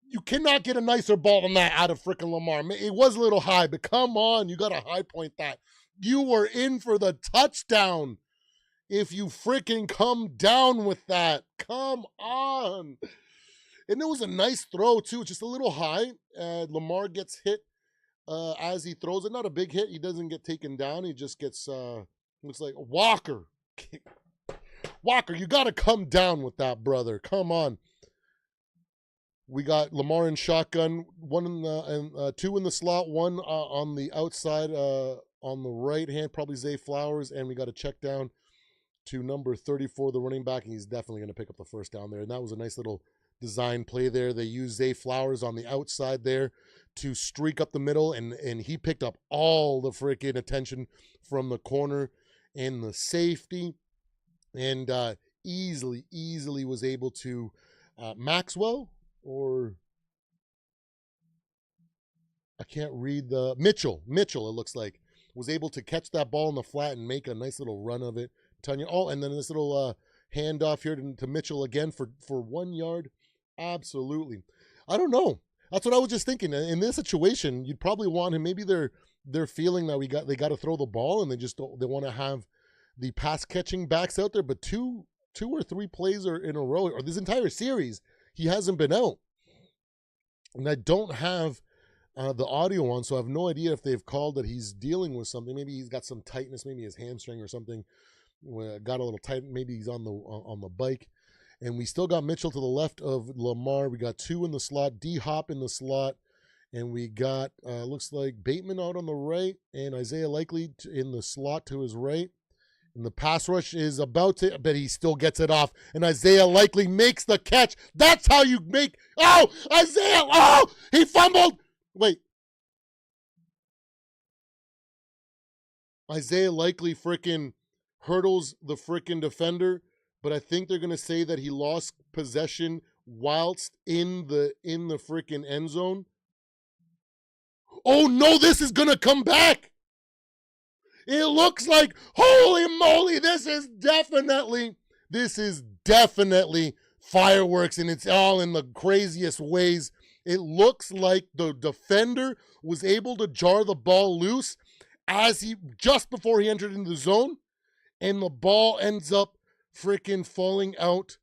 You cannot get a nicer ball than that out of freaking Lamar. It was a little high, but come on, you gotta high point that. You were in for the touchdown. If you freaking come down with that, come on. And it was a nice throw, too, just a little high. Lamar gets hit as he throws it. Not a big hit. He doesn't get taken down. He just gets, looks like Walker. Walker, you got to come down with that, brother. Come on. We got Lamar in shotgun, 2 in the slot, 1 on the outside on the right hand, probably Zay Flowers, and we got a check down to number 34, the running back, and he's definitely going to pick up the first down there. And that was a nice little design play there. They used Zay Flowers on the outside there to streak up the middle, and he picked up all the freaking attention from the corner and the safety, and easily was able to Maxwell, or I can't read the Mitchell, it looks like, was able to catch that ball in the flat and make a nice little run of it. Tanya, and then this little handoff here to Mitchell again for 1 yard. Absolutely. I don't know. That's what I was just thinking. In this situation, you'd probably want him. Maybe they're feeling that they got to throw the ball, and they want to have the pass catching backs out there. But two or 3 plays are in a row, or this entire series, he hasn't been out. And I don't have the audio on, so I have no idea if they've called that he's dealing with something. Maybe he's got some tightness, maybe his hamstring or something got a little tight. Maybe he's on the bike. And we still got Mitchell to the left of Lamar. We got 2 in the slot, D-Hop in the slot, and we got, looks like Bateman out on the right and Isaiah Likely in the slot to his right. And the pass rush is about to, but he still gets it off. And Isaiah Likely makes the catch. That's how you make, Isaiah, he fumbled. Wait. Isaiah Likely freaking hurdles the freaking defender, but I think they're going to say that he lost possession whilst in the freaking end zone. Oh no, this is going to come back. It looks like, holy moly, this is definitely fireworks, and it's all in the craziest ways. It looks like the defender was able to jar the ball loose just before he entered into the zone, and the ball ends up freaking falling out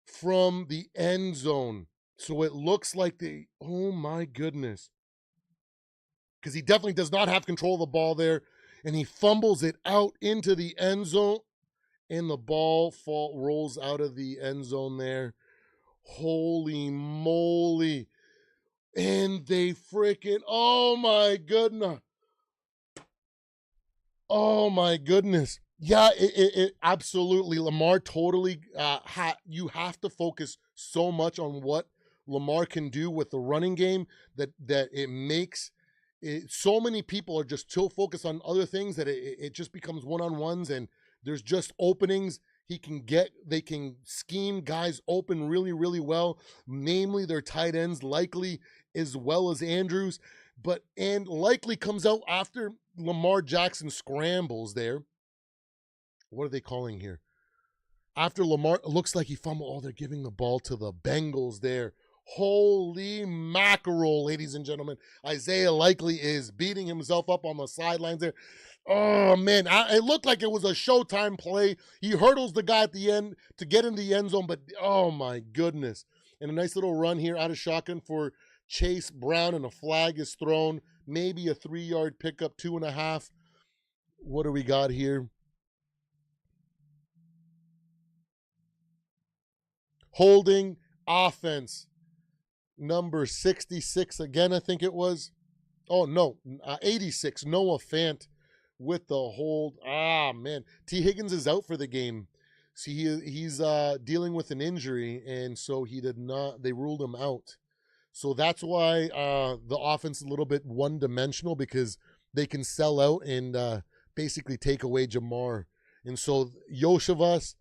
from the end zone. So it looks like oh my goodness. Because he definitely does not have control of the ball there, and he fumbles it out into the end zone, and the ball rolls out of the end zone there. Holy moly. And they freaking, oh my goodness. Oh my goodness. Yeah, it absolutely. Lamar totally, you have to focus so much on what Lamar can do with the running game that it makes it, so many people are just so focused on other things that it just becomes one-on-ones, and there's just openings. They can scheme guys open really, really well, namely their tight ends, Likely as well as Andrews. And Likely comes out after Lamar Jackson scrambles there. What are they calling here? After Lamar, it looks like he fumbled. Oh, they're giving the ball to the Bengals there. Holy mackerel, ladies and gentlemen. Isaiah Likely is beating himself up on the sidelines there. Oh, man. It looked like it was a Showtime play. He hurdles the guy at the end to get in the end zone, but oh, my goodness. And a nice little run here out of shotgun for Chase Brown, and a flag is thrown. Maybe a 3-yard pickup, 2.5. What do we got here? Holding offense. Number 66 again, I think it was. Oh, no, 86. Noah Fant with the hold. Ah, man. T. Higgins is out for the game. See, he's dealing with an injury, and so they ruled him out. So that's why the offense is a little bit one-dimensional, because they can sell out and basically take away Jamar. And so Yoshivas,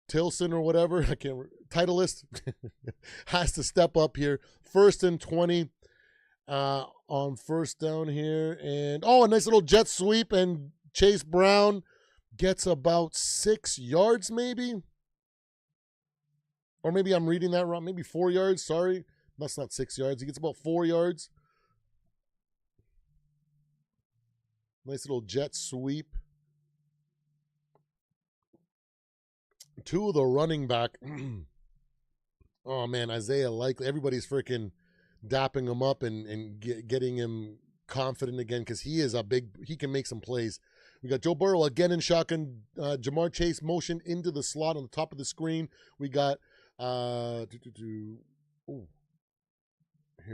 Tilson or whatever, I can't Titleist has to step up here. 1st and 20 on first down here. And a nice little jet sweep, and Chase Brown gets about 6 yards maybe. Or maybe I'm reading that wrong. Maybe 4 yards. Sorry. That's not 6 yards. He gets about 4 yards. Nice little jet sweep. To the running back. Oh, man. Isaiah Likely. Everybody's freaking dapping him up and getting him confident again, because he can make some plays. We got Joe Burrow again in shotgun. Jamar Chase motion into the slot on the top of the screen. We got here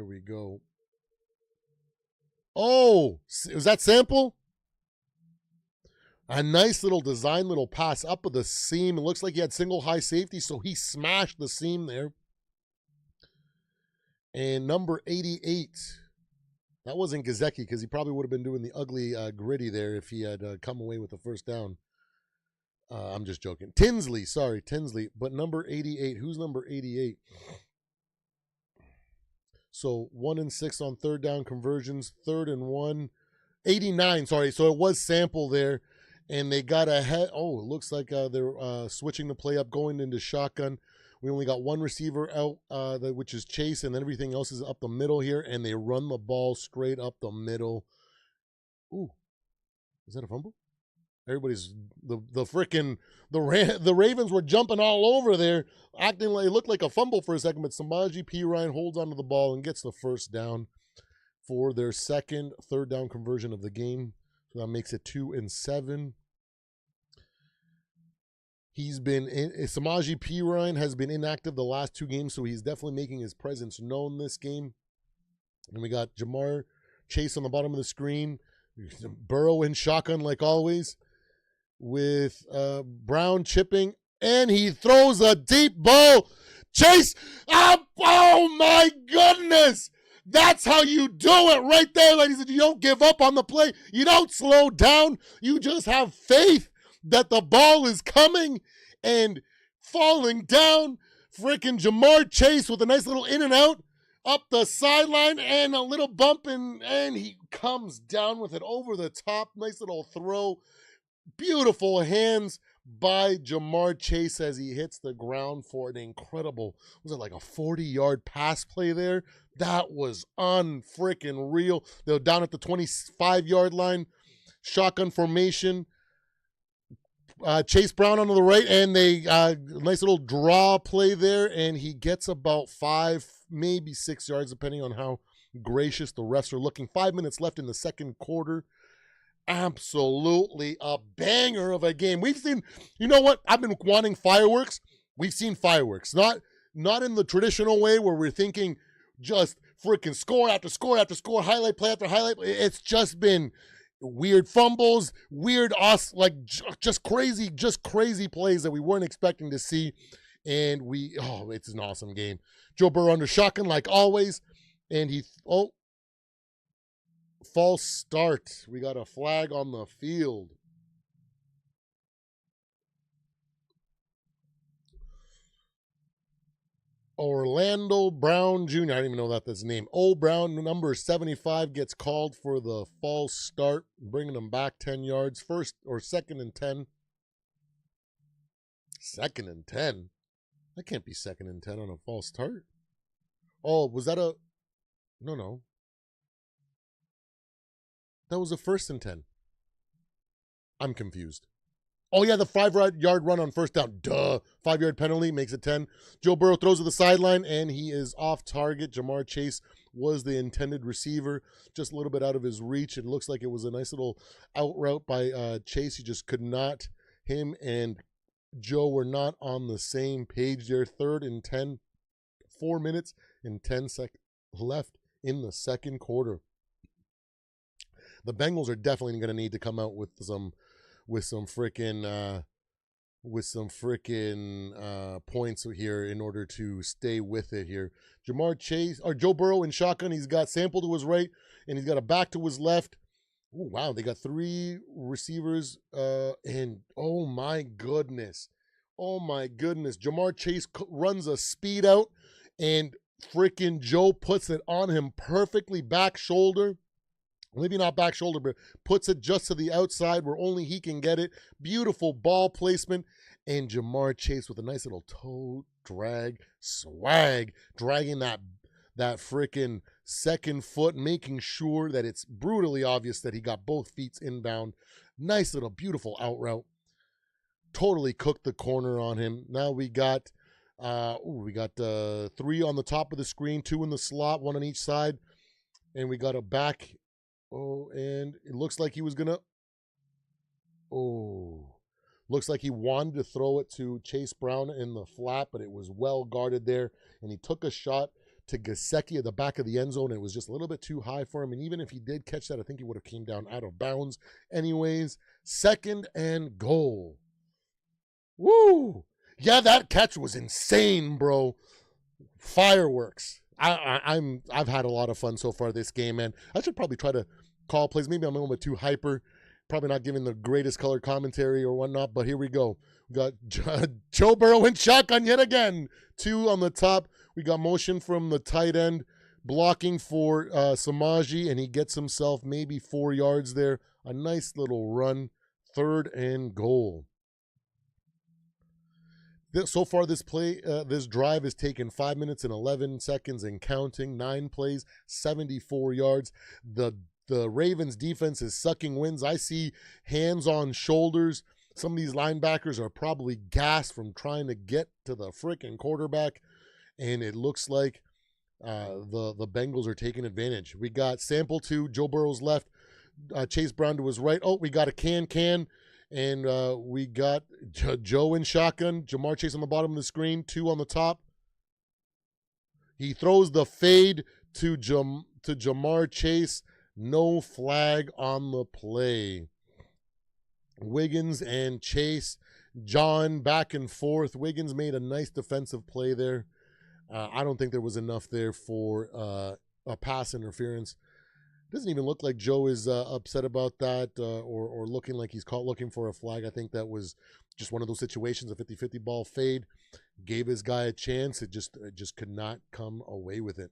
we go. Oh, is that Sample? A nice little design, little pass up of the seam. It looks like he had single high safety, so he smashed the seam there. And number 88. That wasn't Gazeki, because he probably would have been doing the ugly gritty there if he had come away with the first down. I'm just joking. Tinsley. But number 88. Who's number 88? So 1 and 6 on third down conversions. 3rd and 1. 89, sorry. So it was Sample there. And they got ahead. Oh, it looks like they're switching the play up, going into shotgun. We only got one receiver out, which is Chase, and then everything else is up the middle here. And they run the ball straight up the middle. Ooh, is that a fumble? Everybody's the Ravens were jumping all over there, acting like it looked like a fumble for a second. But Samaje Perine holds onto the ball and gets the first down for their second third down conversion of the game. So that makes it 2 and 7. Samaje Perine has been inactive the last 2 games, so he's definitely making his presence known this game. And we got Jamar Chase on the bottom of the screen. Burrow in shotgun like always, with Brown chipping, and he throws a deep ball. Chase, oh my goodness! That's how you do it right there, ladies and gentlemen. You don't give up on the play. You don't slow down. You just have faith that the ball is coming and falling down. Freaking Jamar Chase with a nice little in and out up the sideline and a little bump, and he comes down with it over the top. Nice little throw. Beautiful hands by Jamar Chase as he hits the ground for an incredible, was it like a 40-yard pass play there? That was unfreaking real. They're down at the 25-yard line. Shotgun formation. Chase Brown on the right, and they nice little draw play there, and he gets about 5, maybe 6 yards, depending on how gracious the refs are looking. 5 minutes left in the second quarter. Absolutely a banger of a game. We've seen, you know what? I've been wanting fireworks. We've seen fireworks. Not in the traditional way where we're thinking just freaking score after score after score, highlight play after highlight. It's just been weird fumbles, just crazy plays that we weren't expecting to see. And it's an awesome game. Joe Burrow under shotgun like always. And false start. We got a flag on the field. Orlando Brown Jr. I don't even know that's his name. Old Brown, number 75, gets called for the false start, bringing him back 10 yards. First or second and 10. Second and 10? That can't be second and 10 on a false start. Oh, was that a... No. That was a first and 10. I'm confused. Oh, yeah, the 5-yard run on first down. Duh. 5-yard penalty makes it 10. Joe Burrow throws to the sideline, and he is off target. Jamar Chase was the intended receiver, just a little bit out of his reach. It looks like it was a nice little out route by Chase. He just could not. Him and Joe were not on the same page there. 3rd and 10. 4 minutes and 10 seconds left in the second quarter. The Bengals are definitely going to need to come out with some freaking points here in order to stay with it here. Jamar Chase or Joe Burrow in shotgun. He's got Sample to his right and he's got a back to his left. Oh wow, they got 3 receivers and oh my goodness, Jamar Chase runs a speed out and freaking Joe puts it on him perfectly, back shoulder. Maybe not back shoulder, but puts it just to the outside where only he can get it. Beautiful ball placement. And Jamar Chase with a nice little toe drag swag, dragging that freaking second foot, making sure that it's brutally obvious that he got both feet inbound. Nice little beautiful out route. Totally cooked the corner on him. Now we got 3 on the top of the screen, 2 in the slot, 1 on each side. And we got a back. Oh, and it looks like he was going to... Oh. Looks like he wanted to throw it to Chase Brown in the flat, but it was well guarded there. And he took a shot to Gesicki at the back of the end zone. And it was just a little bit too high for him. And even if he did catch that, I think he would have came down out of bounds. Anyways, 2nd and goal. Woo! Yeah, that catch was insane, bro. Fireworks. I've had a lot of fun so far this game, man. I should probably try to call plays. Maybe I'm a little bit too hyper. Probably not giving the greatest color commentary or whatnot, but here we go. We got Joe Burrow in shotgun yet again. 2 on the top. We got motion from the tight end, blocking for Samaji, and he gets himself maybe 4 yards there. A nice little run. 3rd and goal. So far, this drive has taken 5 minutes and 11 seconds and counting. 9 plays, 74 yards. The Ravens defense is sucking wins. I see hands on shoulders. Some of these linebackers are probably gassed from trying to get to the freaking quarterback, and it looks like the Bengals are taking advantage. We got Sample to Joe Burrow's left, Chase Brown to his right. Oh, we got a can. And we got Joe in shotgun, Jamar Chase on the bottom of the screen, 2 on the top. He throws the fade to Jamar Chase. No flag on the play. Wiggins and Chase, John back and forth. Wiggins made a nice defensive play there. I don't think there was enough there for a pass interference. Doesn't even look like Joe is upset about that or looking like he's looking for a flag. I think that was just one of those situations, a 50-50 ball fade. Gave his guy a chance. It just could not come away with it.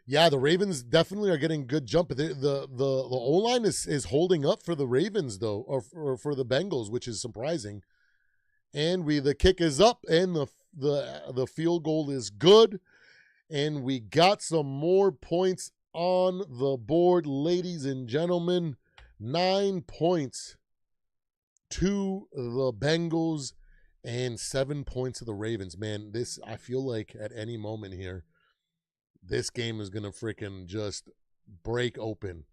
Yeah, the Ravens definitely are getting good jump. The O-line is holding up for the Ravens, though, or for the Bengals, which is surprising. And the kick is up, and the field goal is good. And we got some more points on the board, ladies and gentlemen. 9 points to the Bengals and 7 points to the Ravens. Man, I feel like at any moment here, this game is going to freaking just break open.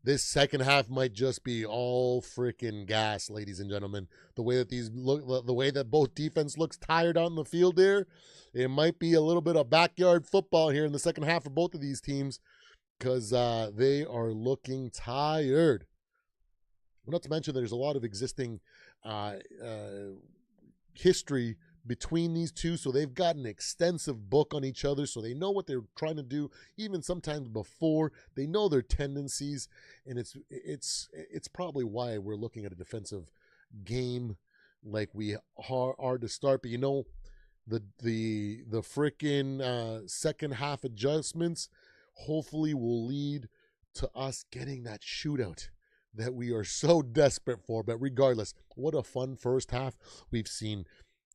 This second half might just be all freaking gas, ladies and gentlemen. The way that both defense looks tired on the field there, it might be a little bit of backyard football here in the second half for both of these teams because they are looking tired. Not to mention there's a lot of existing history between these two, so they've got an extensive book on each other, so they know what they're trying to do even sometimes before. They know their tendencies, and it's probably why we're looking at a defensive game like we are to start. But the freaking second half adjustments hopefully will lead to us getting that shootout that we are so desperate for. But regardless, what a fun first half. We've seen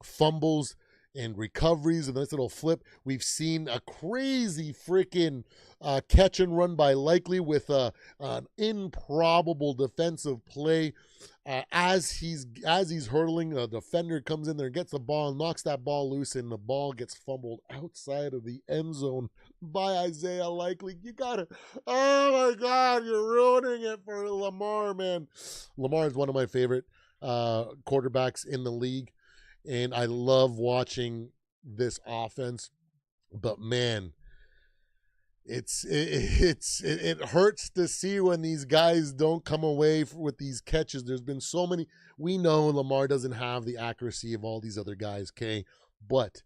fumbles and recoveries and this little flip. We've seen a crazy freaking catch and run by Likely with an improbable defensive play. As he's hurdling, a defender comes in there, gets the ball, knocks that ball loose, and the ball gets fumbled outside of the end zone by Isaiah Likely. You gotta, oh my God, you're ruining it for Lamar, man. Lamar is one of my favorite quarterbacks in the league, and I love watching this offense. But man, it hurts to see when these guys don't come away with these catches. There's been so many. We know Lamar doesn't have the accuracy of all these other guys, okay? But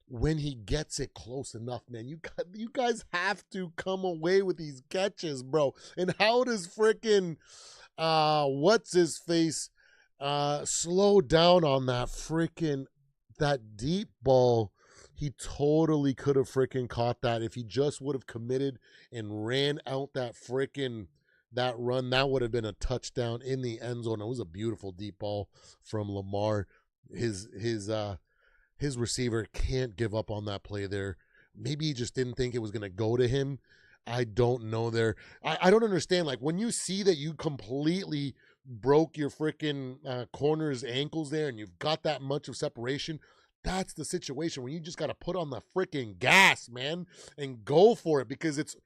when he gets it close enough, man, you guys have to come away with these catches, bro. And how does freaking what's his face slow down on that deep ball? He totally could have freaking caught that if he just would have committed and ran out that run. That would have been a touchdown in the end zone. It was a beautiful deep ball from Lamar. His receiver can't give up on that play there. Maybe he just didn't think it was going to go to him. I don't know there. I don't understand. Like, when you see that you completely broke your freaking corner's ankles there and you've got that much of separation, that's the situation when you just got to put on the freaking gas, man, and go for it, because it's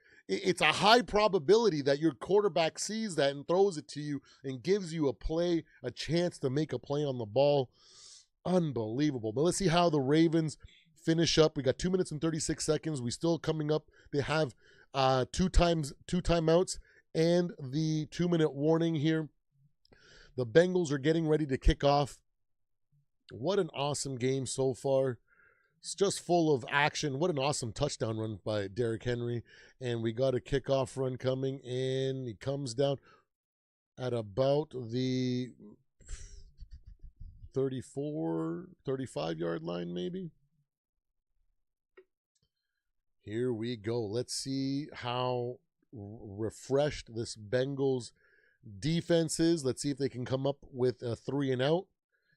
a high probability that your quarterback sees that and throws it to you and gives you a chance to make a play on the ball. Unbelievable. But let's see how the Ravens finish up. We got 2 minutes and 36 seconds. We still coming up. They have two timeouts and the 2-minute warning here. The Bengals are getting ready to kick off. What an awesome game so far. It's just full of action. What an awesome touchdown run by Derrick Henry. And we got a kickoff run coming in. He comes down at about the 34, 35-yard line maybe. Here we go. Let's see how refreshed this Bengals defense is. Let's see if they can come up with a 3-and-out.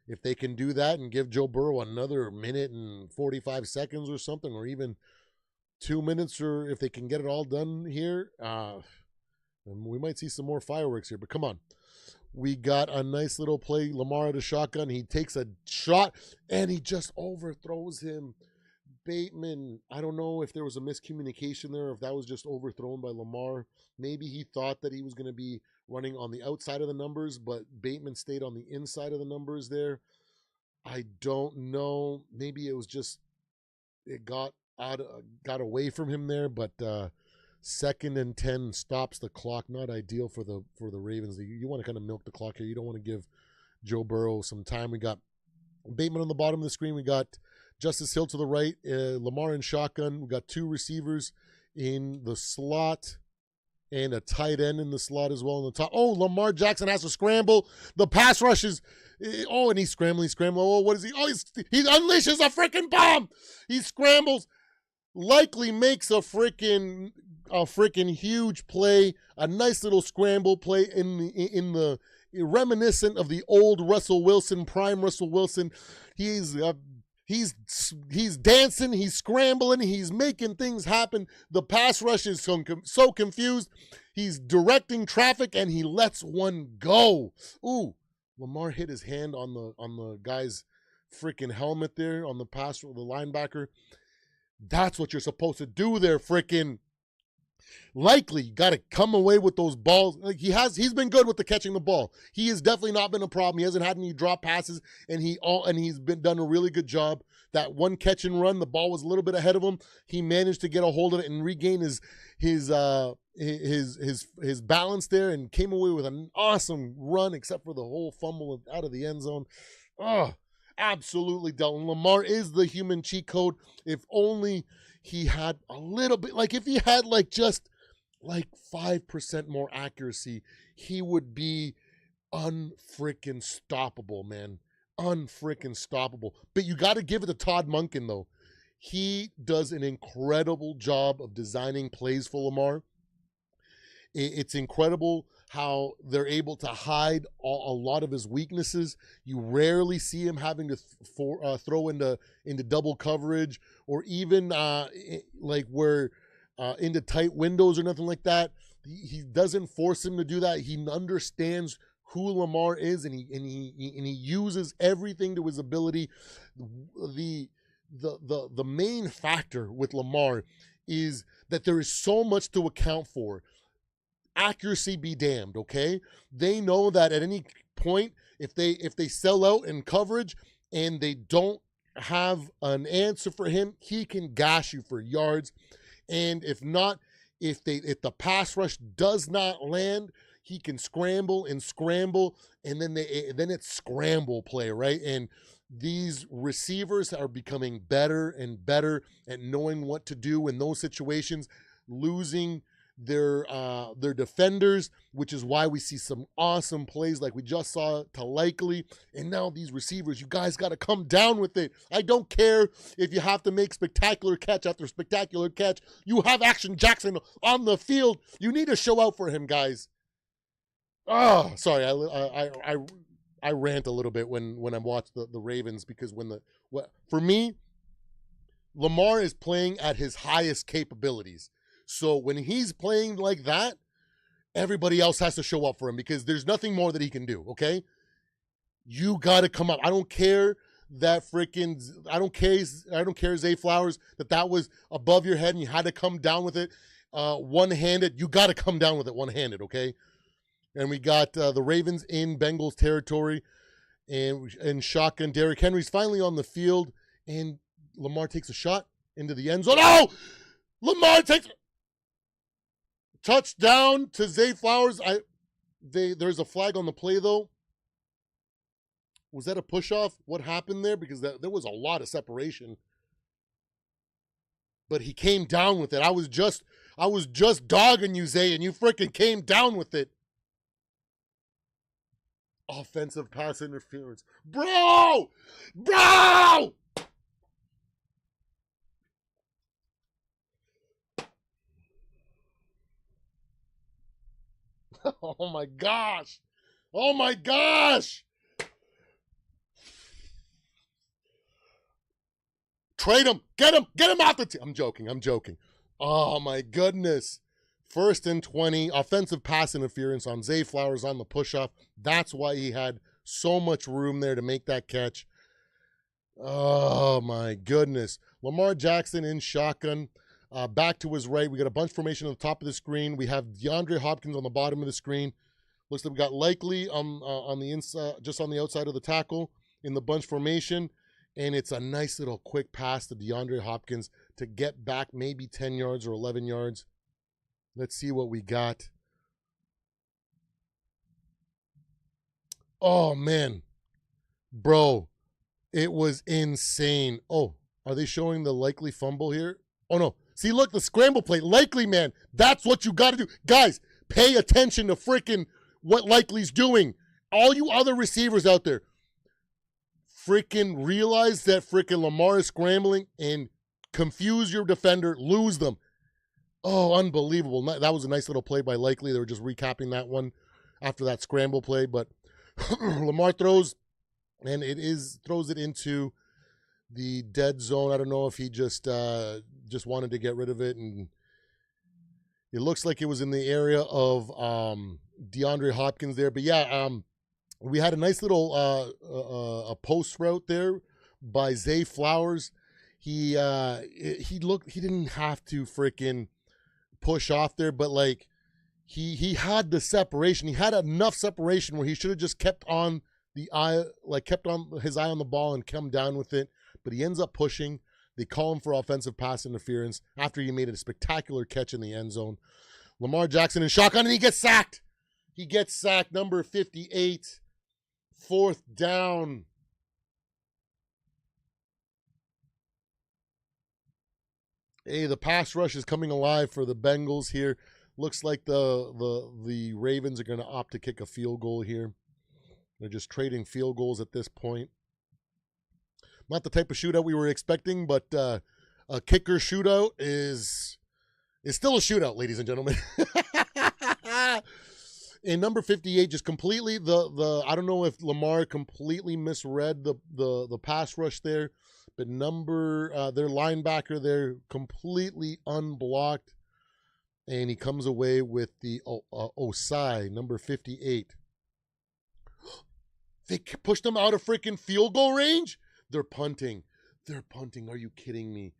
If they can do that and give Joe Burrow another minute and 45 seconds or something, or even 2 minutes, or if they can get it all done here, we might see some more fireworks here. But come on. We got a nice little play. Lamar at a shotgun. He takes a shot, and he just overthrows him. Bateman, I don't know if there was a miscommunication there, if that was just overthrown by Lamar. Maybe he thought that he was going to be running on the outside of the numbers, but Bateman stayed on the inside of the numbers there. I don't know. Maybe it was just it got away from him there, but 2nd and 10 stops the clock. Not ideal for the Ravens. You want to kind of milk the clock here. You don't want to give Joe Burrow some time. We got Bateman on the bottom of the screen. We got Justice Hill to the right. Lamar in shotgun. We got 2 receivers in the slot and a tight end in the slot as well on the top. Oh, Lamar Jackson has to scramble. The pass rush is, and he's scrambling. Oh, what is he? Oh, he unleashes a freaking bomb. He scrambles. Likely makes a freaking huge play. A nice little scramble play in the reminiscent of the old Russell Wilson, prime Russell Wilson. He's dancing, he's scrambling, he's making things happen. The pass rush is so confused. He's directing traffic, and he lets one go. Ooh, Lamar hit his hand on the guy's freaking helmet there on the linebacker. That's what you're supposed to do there, freaking Likely. You got to come away with those balls. Like he's been good with the catching the ball. He has definitely not been a problem. He hasn't had any drop passes, and he's done a really good job. That one catch and run, the ball was a little bit ahead of him. He managed to get a hold of it and regain his balance there, and came away with an awesome run, except for the whole fumble out of the end zone. Oh, absolutely, Delton. Lamar is the human cheat code. If only he had a little bit, like if he had just 5% more accuracy, he would be unfreaking stoppable, man. unfreaking stoppable. But you got to give it to Todd Monken, though. He does an incredible job of designing plays for Lamar. It's incredible how they're able to hide a lot of his weaknesses. You rarely see him having to throw into double coverage, or even like where into tight windows or nothing like that. He doesn't force him to do that. He understands who Lamar is, and he uses everything to his ability. The main factor with Lamar is that there is so much to account for. Accuracy be damned, okay? They know that at any point, if they sell out in coverage and they don't have an answer for him, he can gash you for yards. And if not, if the pass rush does not land, he can scramble, and then it's scramble play, right? And these receivers are becoming better and better at knowing what to do in those situations, losing their defenders, which is why we see some awesome plays like we just saw to Likely. And now these receivers, you guys got to come down with it. I don't care if you have to make spectacular catch after spectacular catch. You have Action Jackson on the field. You need to show out for him, guys. Oh, sorry, I rant a little bit when I watch the Ravens, because for me, Lamar is playing at his highest capabilities. So when he's playing like that, everybody else has to show up for him, because there's nothing more that he can do, okay? You got to come up. I don't care Zay Flowers, that was above your head and you had to come down with it one-handed. You got to come down with it one-handed, okay? And we got the Ravens in Bengals territory, and shotgun. Derrick Henry's finally on the field, and Lamar takes a shot into the end zone. Oh! Lamar takes touchdown to Zay Flowers. There's a flag on the play, though. Was that a push-off? What happened there? Because there was a lot of separation. But he came down with it. I was just dogging you, Zay, and you freaking came down with it. Offensive pass interference. Bro! Oh my gosh. Trade him. Get him out the team. I'm joking. Oh my goodness. 1st and 20, offensive pass interference on Zay Flowers on the push-off. That's why he had so much room there to make that catch. Oh my goodness. Lamar Jackson in shotgun. Back to his right. We got a bunch formation on the top of the screen. We have DeAndre Hopkins on the bottom of the screen. Looks like we got Likely on the inside, just on the outside of the tackle in the bunch formation. And it's a nice little quick pass to DeAndre Hopkins to get back maybe 10 yards or 11 yards. Let's see what we got. Oh, man. Bro, it was insane. Oh, are they showing the Likely fumble here? Oh, no. See, look, the scramble play. Likely, man. That's what you got to do. Guys, pay attention to freaking what Likely's doing. All you other receivers out there, freaking realize that freaking Lamar is scrambling and confuse your defender, lose them. Oh, unbelievable. That was a nice little play by Likely. They were just recapping that one after that scramble play. But Lamar throws, and throws it into the dead zone. I don't know if he just wanted to get rid of it. And it looks like it was in the area of DeAndre Hopkins there. But yeah, we had a nice little a post route there by Zay Flowers. He didn't have to freaking push off there, but like he had the separation. He had enough separation where he should have just kept on his eye on the ball and come down with it. But he ends up pushing. They call him for offensive pass interference after he made a spectacular catch in the end zone. Lamar Jackson in shotgun, and he gets sacked. Number 58. 4th down. Hey, the pass rush is coming alive for the Bengals here. Looks like the Ravens are going to opt to kick a field goal here. They're just trading field goals at this point. Not the type of shootout we were expecting, but a kicker shootout is still a shootout, ladies and gentlemen. In number 58, just completely the I don't know if Lamar completely misread the pass rush there, but their linebacker there completely unblocked, and he comes away with the Osai, number 58. They pushed him out of freaking field goal range? They're punting. Are you kidding me?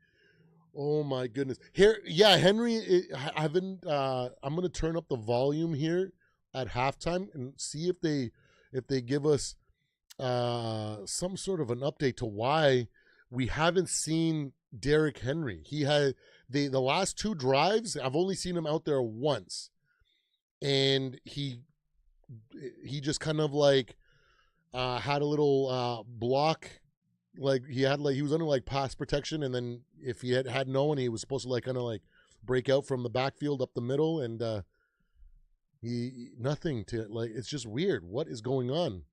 Oh my goodness. Here, yeah, Henry, I'm going to turn up the volume here at halftime and see if they give us some sort of an update to why we haven't seen Derrick Henry. He had the last 2 drives, I've only seen him out there once. And he just kind of like had a little block, like he was under like pass protection, and then if he had no one, he was supposed to like kind of like break out from the backfield up the middle, and he nothing to like. It's just weird. What is going on?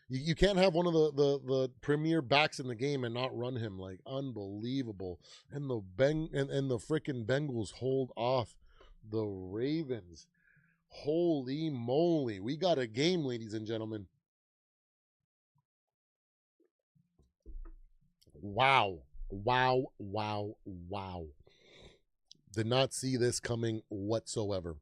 You can't have one of the premier backs in the game and not run him. Like, unbelievable. And the freaking Bengals hold off the Ravens. Holy moly. We got a game, ladies and gentlemen. Wow. Did not see this coming whatsoever.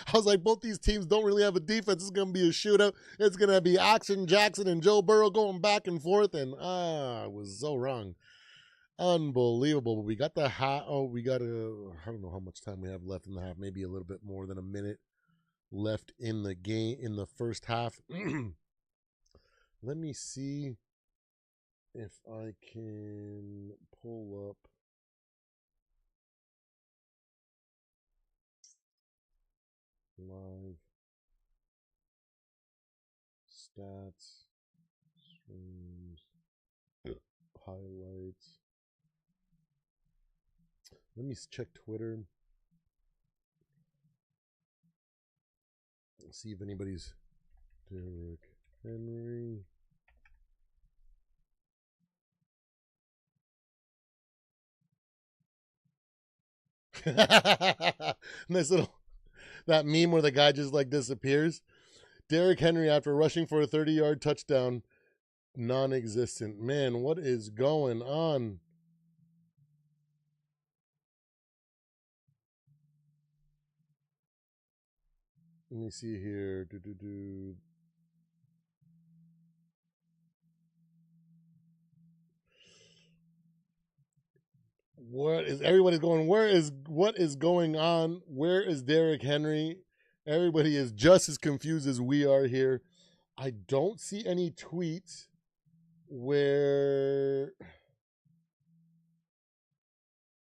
I was like, both these teams don't really have a defense. It's going to be a shootout. It's going to be Action Jackson and Joe Burrow going back and forth. And I was so wrong. Unbelievable. But we got the half. Oh, we got I don't know how much time we have left in the half. Maybe a little bit more than a minute left in the game, in the first half. Let me see if I can pull up. Live stats, streams, highlights. Let me check Twitter. Let's see if anybody's Derrick Henry. Nice little that meme where the guy just like disappears. Derrick Henry, after rushing for a 30-yard touchdown, non-existent. Man, what is going on? Let me see here. What is everybody's going? What is going on? Where is Derrick Henry? Everybody is just as confused as we are here. I don't see any tweets where.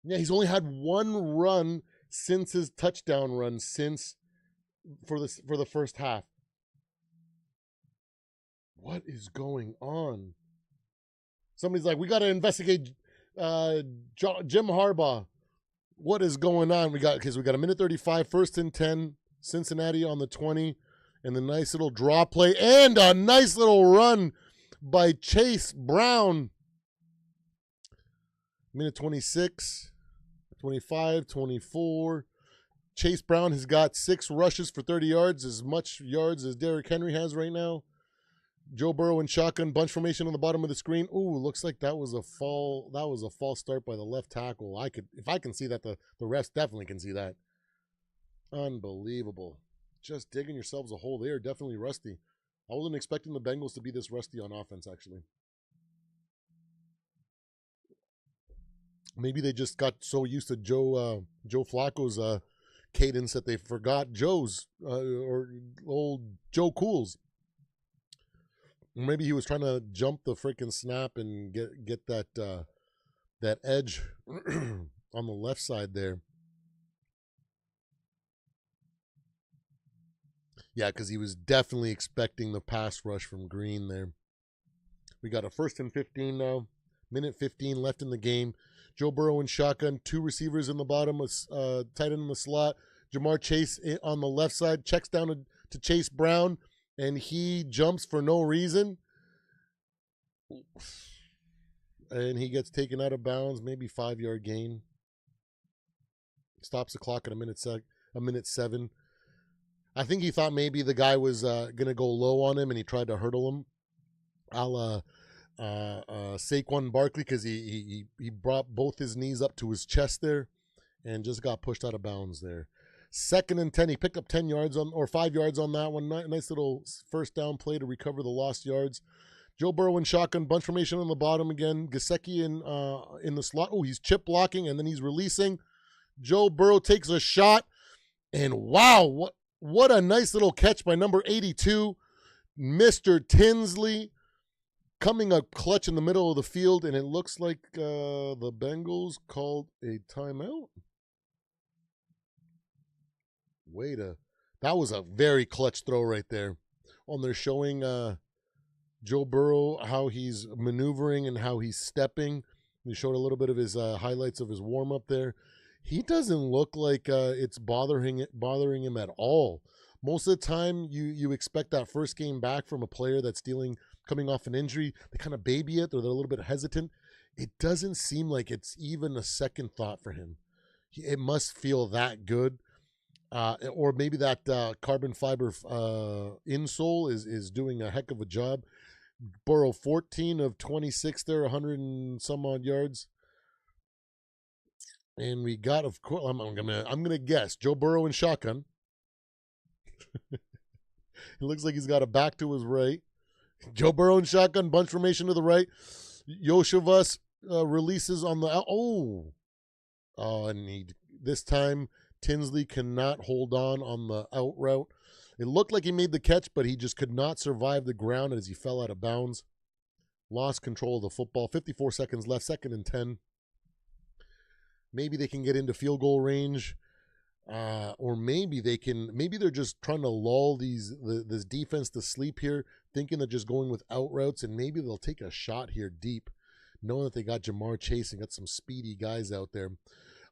Yeah, he's only had one run since his touchdown run for the first half. What is going on? Somebody's like, we got to investigate Jim Harbaugh. What is going on? We got a minute 35, 1st and 10, Cincinnati on the 20, and the nice little draw play and a nice little run by Chase Brown. Minute 26, 25, 24. Chase Brown has got 6 rushes for 30 yards, as much yards as Derrick Henry has right now. Joe Burrow in shotgun, bunch formation on the bottom of the screen. Ooh, looks like that was a false start by the left tackle. If I can see that, the refs definitely can see that. Unbelievable. Just digging yourselves a hole. They are definitely rusty. I wasn't expecting the Bengals to be this rusty on offense, actually. Maybe they just got so used to Joe Flacco's cadence that they forgot Joe's or old Joe Cool's. Maybe he was trying to jump the freaking snap and get that edge on the left side there. Yeah, because he was definitely expecting the pass rush from Green there. We got a 1st and 15 now. Minute 15 left in the game. Joe Burrow in shotgun. 2 receivers in the bottom. Tight end in the slot. Jamar Chase on the left side. Checks down to to Chase Brown, and he jumps for no reason. And he gets taken out of bounds, maybe 5-yard gain. Stops the clock at a minute 7. I think he thought maybe the guy was going to go low on him, and he tried to hurdle him, a la Saquon Barkley, because he brought both his knees up to his chest there and just got pushed out of bounds there. 2nd and 10. He picked up 10 yards or 5 yards on that one. Nice little first down play to recover the lost yards. Joe Burrow in shotgun, bunch formation on the bottom again. Gesicki in the slot. Oh, he's chip blocking, and then he's releasing. Joe Burrow takes a shot, and wow, what a nice little catch by number 82, Mr. Tinsley, coming up clutch in the middle of the field, and it looks like the Bengals called a timeout. That was a very clutch throw right there. They're showing Joe Burrow, how he's maneuvering and how he's stepping. They showed a little bit of his highlights of his warm-up there. He doesn't look like it's bothering him at all. Most of the time, you expect that first game back from a player that's coming off an injury. They kind of baby it, or they're a little bit hesitant. It doesn't seem like it's even a second thought for him. It must feel that good. Or maybe that carbon fiber insole is doing a heck of a job. Burrow 14 of 26 there, 100 and some odd yards. And we got, of course, I'm gonna guess Joe Burrow in shotgun. It looks like he's got a back to his right. Joe Burrow in shotgun, bunch formation to the right. Yoshevus releases on the and this time Tinsley cannot hold on the out route. It looked like he made the catch, but he just could not survive the ground as he fell out of bounds. Lost control of the football. 54 seconds left, 2nd and 10. Maybe they can get into field goal range, or maybe they're just trying to lull this defense to sleep here, thinking they're just going with out routes, and maybe they'll take a shot here deep, knowing that they got Jamar Chase and got some speedy guys out there.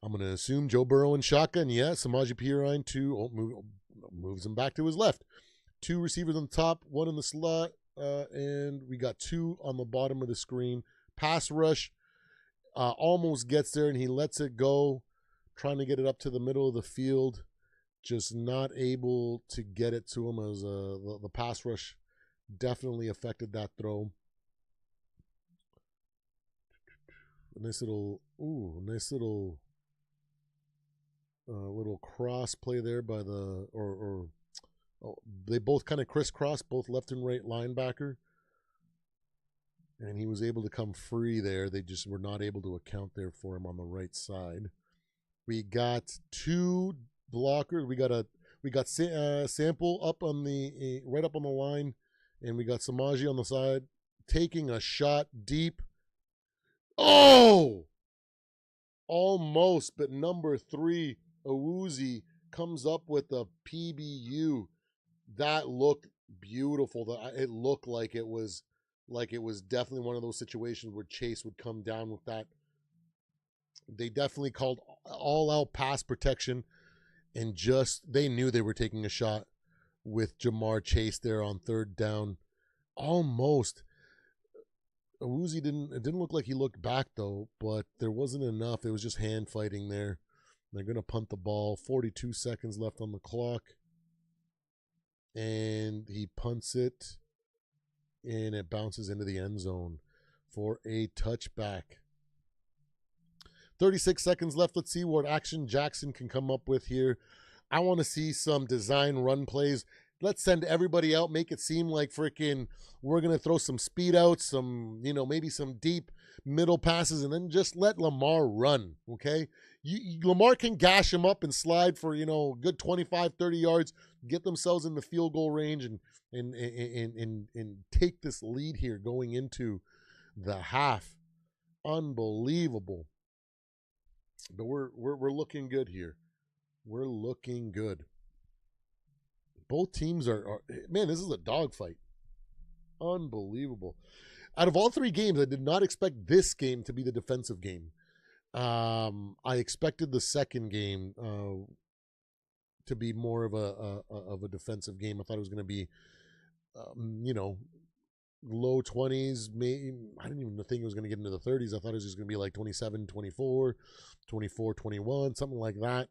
I'm going to assume Joe Burrow in shotgun. Yeah, Samaje Perine moves him back to his left. 2 receivers on the top, 1 in the slot, and we got 2 on the bottom of the screen. Pass rush almost gets there, and he lets it go, trying to get it up to the middle of the field. Just not able to get it to him, as the pass rush definitely affected that throw. Nice little little cross play there by they both kind of crisscross, both left and right linebacker, and he was able to come free there. They just were not able to account there for him on the right side. We got 2 blockers. We got Sample up on the right up on the line, and we got Samaje on the side taking a shot deep. Oh, almost, but number 3. Awuzie comes up with a PBU. That looked beautiful. It looked like it was definitely one of those situations where Chase would come down with that. They definitely called all-out pass protection, and they knew they were taking a shot with Jamar Chase there on 3rd down. Almost. Awuzie it didn't look like he looked back though, but there wasn't enough. It was just hand fighting there. They're going to punt the ball. 42 seconds left on the clock. And he punts it, and it bounces into the end zone for a touchback. 36 seconds left. Let's see what action Jackson can come up with here. I want to see some design run plays. Let's send everybody out, make it seem like freaking we're going to throw some speed outs, maybe some deep middle passes, and then just let Lamar run, okay? Lamar can gash him up and slide for, good 25, 30 yards, get themselves in the field goal range and take this lead here going into the half. Unbelievable. But we're looking good here. We're looking good. Both teams are man, this is a dogfight. Unbelievable. Out of all 3 games, I did not expect this game to be the defensive game. I expected the second game to be more of a defensive game. I thought it was going to be, you know, low 20s. Maybe I didn't even think it was going to get into the 30s. I thought it was just going to be like 27, 24, 24, 21, something like that.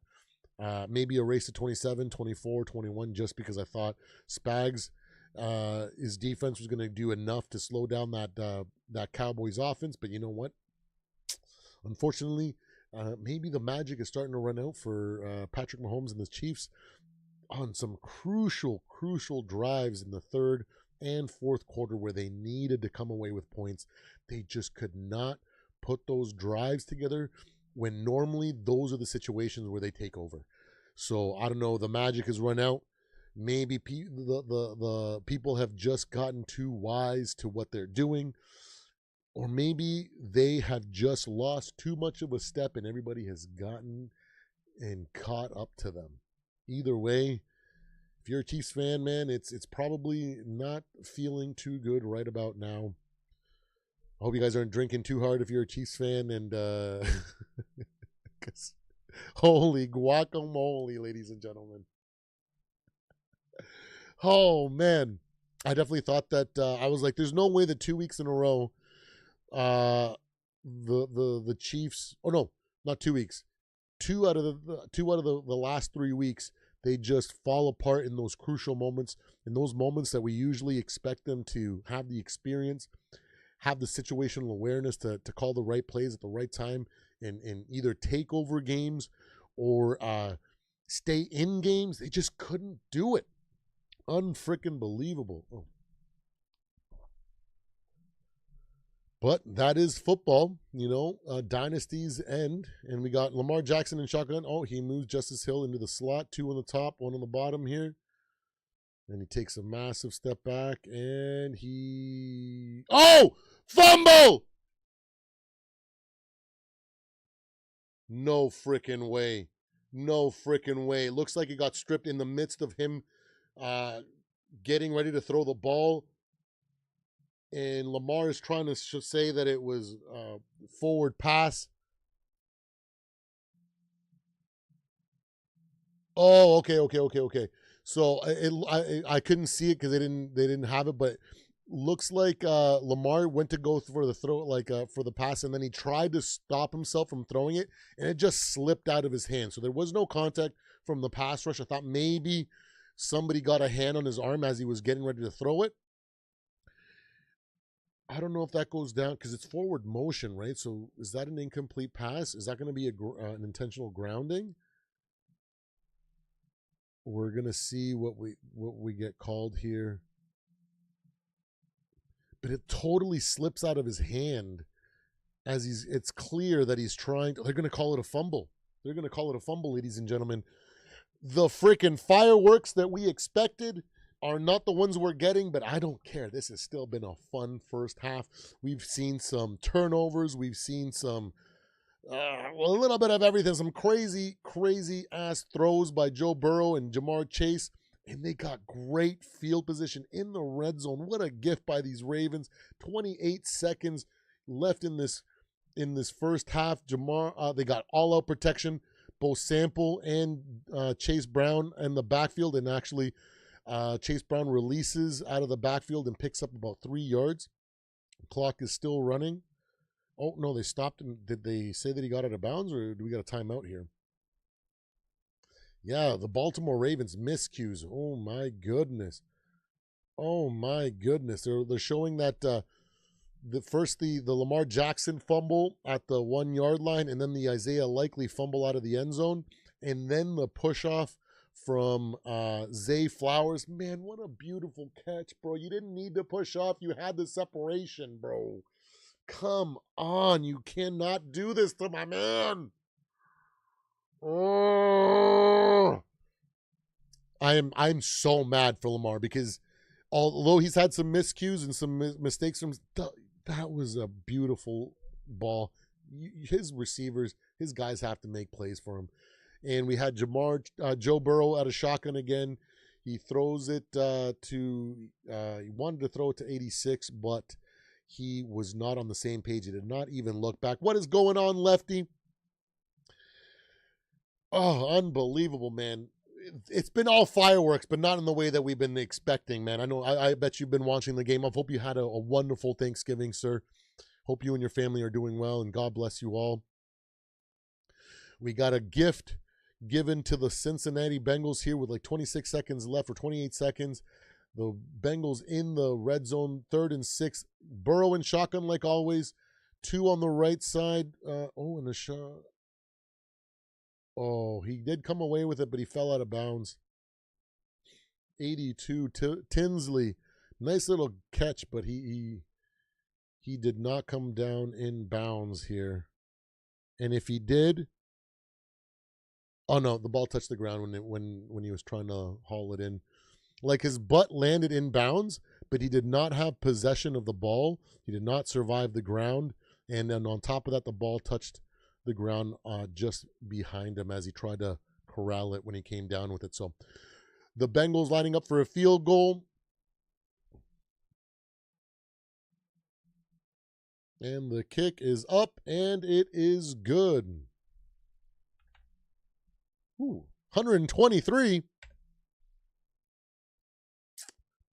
Maybe a race to 27, 24, 21, just because I thought Spags, his defense was going to do enough to slow down that Cowboys offense. But you know what? Unfortunately, maybe the magic is starting to run out for Patrick Mahomes and the Chiefs on some crucial drives in the third and fourth quarter where they needed to come away with points. They just could not put those drives together when normally those are the situations where they take over. So I don't know. The magic has run out. Maybe the people have just gotten too wise to what they're doing. Or maybe they have just lost too much of a step and everybody has gotten and caught up to them. Either way, if you're a Chiefs fan, man, it's probably not feeling too good right about now. I hope you guys aren't drinking too hard if you're a Chiefs fan. And holy guacamole, ladies and gentlemen. Oh, man. I definitely thought that I was like, there's no way that 2 weeks in a row the Chiefs, oh no, not 2 weeks. Two out of the last 3 weeks, they just fall apart in those crucial moments, in those moments that we usually expect them to have the experience, have the situational awareness to call the right plays at the right time and either take over games or stay in games. They just couldn't do it. Unfreaking believable. Oh. But that is football, you know. Dynasties end, and we got Lamar Jackson in shotgun. Oh, he moves Justice Hill into the slot. 2 on the top, 1 on the bottom here. And he takes a massive step back, and he... Oh! Fumble! No freaking way. No freaking way. Looks like he got stripped in the midst of him getting ready to throw the ball. And Lamar is trying to say that it was forward pass. Oh, okay. So I couldn't see it because they didn't have it, but looks like Lamar went to go for the throw, like for the pass, and then he tried to stop himself from throwing it, and it just slipped out of his hand. So there was no contact from the pass rush. I thought maybe somebody got a hand on his arm as he was getting ready to throw it. I don't know if that goes down because it's forward motion, right? So is that an incomplete pass? Is that going to be an intentional grounding? We're going to see what we get called here. But it totally slips out of his hand as it's clear that he's trying to, they're going to call it a fumble. They're going to call it a fumble, ladies and gentlemen. The freaking fireworks that we expected are not the ones we're getting, but I don't care. This has still been a fun first half. We've seen some turnovers. We've seen some, a little bit of everything. Some crazy ass throws by Joe Burrow and Jamar Chase, and they got great field position in the red zone. What a gift by these Ravens. 28 seconds left in this first half. They got all-out protection, both Sample and Chase Brown in the backfield, and actually Chase Brown releases out of the backfield and picks up about 3 yards. The clock is still running. Oh, no, they stopped him. Did they say that he got out of bounds, or do we got a timeout here? Yeah, the Baltimore Ravens miscues. Oh, my goodness. Oh, my goodness. They're showing that the Lamar Jackson fumble at the 1 yard line, and then the Isaiah Likely fumble out of the end zone, and then the push off from Zay Flowers. Man, what a beautiful catch, bro. You didn't need to push off. You had the separation, bro. Come on. You cannot do this to my man. Oh. I'm so mad for Lamar because although he's had some miscues and some mistakes from that was a beautiful ball. His receivers, his guys have to make plays for him. And we had Joe Burrow out of shotgun again. He throws it he wanted to throw it to 86, but he was not on the same page. He did not even look back. What is going on, Lefty? Oh, unbelievable, man. it's been all fireworks, but not in the way that we've been expecting, man. I know. I bet you've been watching the game. I hope you had a wonderful Thanksgiving, sir. Hope you and your family are doing well, and God bless you all. We got a gift given to the Cincinnati Bengals here with like 26 seconds left, or 28 seconds. The Bengals in the red zone, 3rd and 6. Burrow in shotgun like always. 2 on the right side. And a shot. Oh, he did come away with it, but he fell out of bounds. 82, Tinsley. Nice little catch, but he did not come down in bounds here. And if he did, oh no, the ball touched the ground when he was trying to haul it in. Like his butt landed in bounds, but he did not have possession of the ball. He did not survive the ground. And then on top of that, the ball touched the ground just behind him as he tried to corral it when he came down with it. So the Bengals lining up for a field goal. And the kick is up, and it is good. Ooh, 123.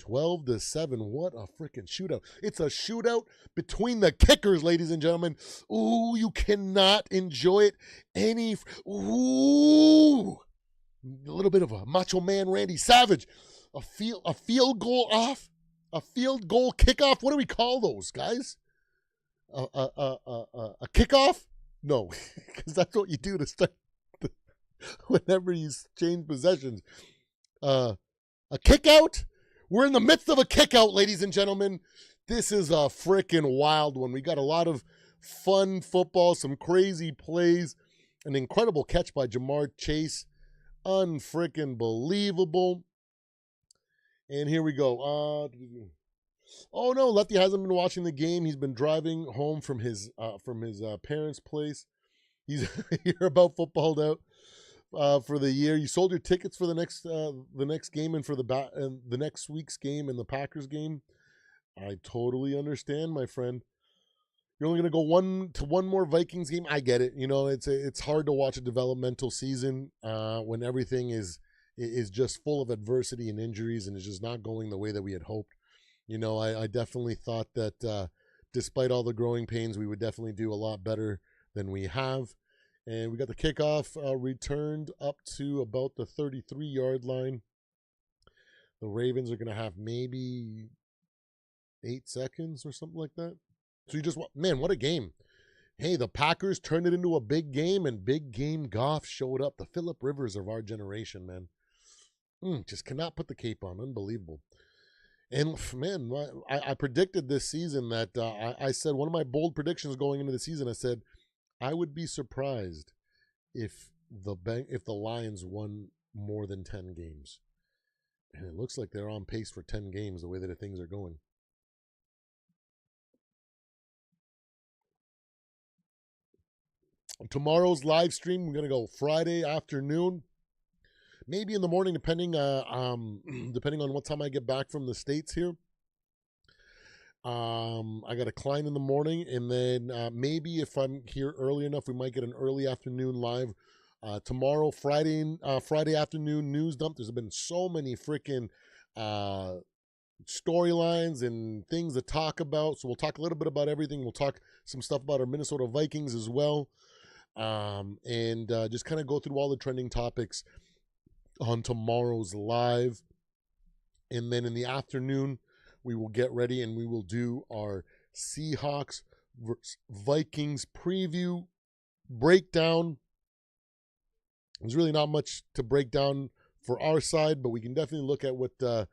12-7. What a freaking shootout. It's a shootout between the kickers, ladies and gentlemen. Ooh, you cannot enjoy it any. Ooh. A little bit of a Macho Man Randy Savage. A field goal off. A field goal kickoff. What do we call those, guys? A kickoff? No, because that's what you do to start whenever you change possessions. A kick out? We're in the midst of a kick out, ladies and gentlemen. This is a freaking wild one. We got a lot of fun football, some crazy plays, an incredible catch by Jamar Chase. Unfreaking believable. And here we go. Oh no, Lefty hasn't been watching the game. He's been driving home from his parents' place. He's you're about footballed out for the year. You sold your tickets for the next game and for the next week's game and the Packers game. I totally understand, my friend. You're only going to go one more Vikings game. I get it. You know, it's hard to watch a developmental season when everything is just full of adversity and injuries and is just not going the way that we had hoped. You know, I definitely thought that despite all the growing pains, we would definitely do a lot better than we have. And we got the kickoff returned up to about the 33-yard line. The Ravens are going to have maybe 8 seconds or something like that. So you just, man, what a game. Hey, the Packers turned it into a big game, and big game Goff showed up. The Phillip Rivers of our generation, man. Just cannot put the cape on. Unbelievable. And, man, I predicted this season that I said one of my bold predictions going into the season, I said, I would be surprised if the Lions won more than 10 games. And it looks like they're on pace for 10 games the way that things are going. Tomorrow's live stream, we're going to go Friday afternoon, maybe in the morning, depending on what time I get back from the States here. I got a client in the morning, and then maybe if I'm here early enough, we might get an early afternoon live. Tomorrow, Friday afternoon news dump. There's been so many freaking storylines and things to talk about. So we'll talk a little bit about everything. We'll talk some stuff about our Minnesota Vikings as well. And just kind of go through all the trending topics on tomorrow's live. And then in the afternoon, we will get ready and we will do our Seahawks versus Vikings preview breakdown. There's really not much to break down for our side, but we can definitely look at what the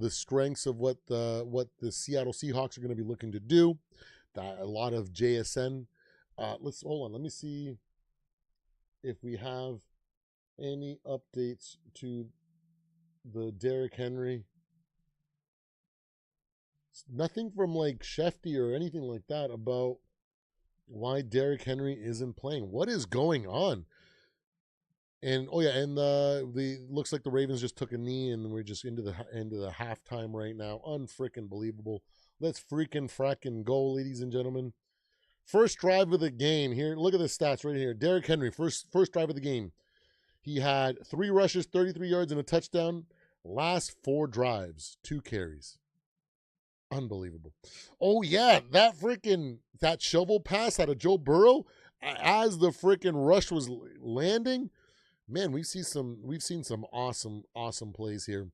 strengths of what the Seattle Seahawks are going to be looking to do. A lot of JSN. Let's hold on. Let me see if we have any updates to the Derrick Henry. Nothing from like Shefty or anything like that about why Derrick Henry isn't playing. What is going on? And the looks like the Ravens just took a knee and we're just into the halftime right now. Unfreaking believable. Let's fracking go, ladies and gentlemen. First drive of the game here. Look at the stats right here. Derrick Henry, first drive of the game. He had 3 rushes, 33 yards, and a touchdown. Last 4 drives, 2 carries. Unbelievable. Oh, yeah, that shovel pass out of Joe Burrow as the freaking rush was landing. Man, we've seen some awesome plays here.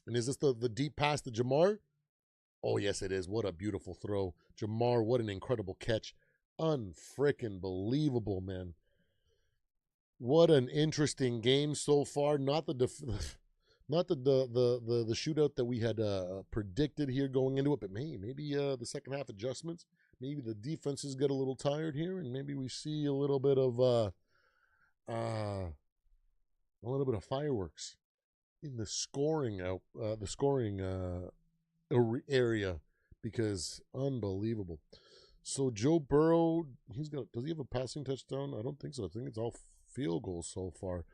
And is this the deep pass to Jamar? Oh, yes, it is. What a beautiful throw. Jamar, what an incredible catch. Unfreaking believable, man. What an interesting game so far. Not the shootout that we had predicted here going into it, but maybe the second half adjustments. Maybe the defenses get a little tired here, and maybe we see a little bit of fireworks in the scoring area, because unbelievable. So Joe Burrow, does he have a passing touchdown? I don't think so. I think it's all field goals so far.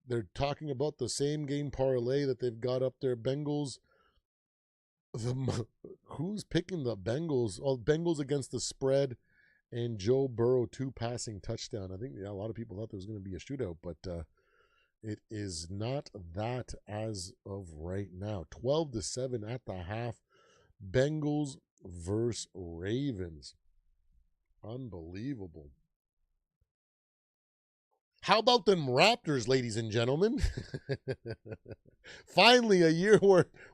They're talking about the same game parlay that they've got up there. Bengals. Who's picking the Bengals? Oh, Bengals against the spread, and Joe Burrow 2 passing touchdown. I think a lot of people thought there was going to be a shootout, but it is not that as of right now. 12-7 at the half. Bengals versus Ravens. Unbelievable. How about them Raptors, ladies and gentlemen? Finally, a year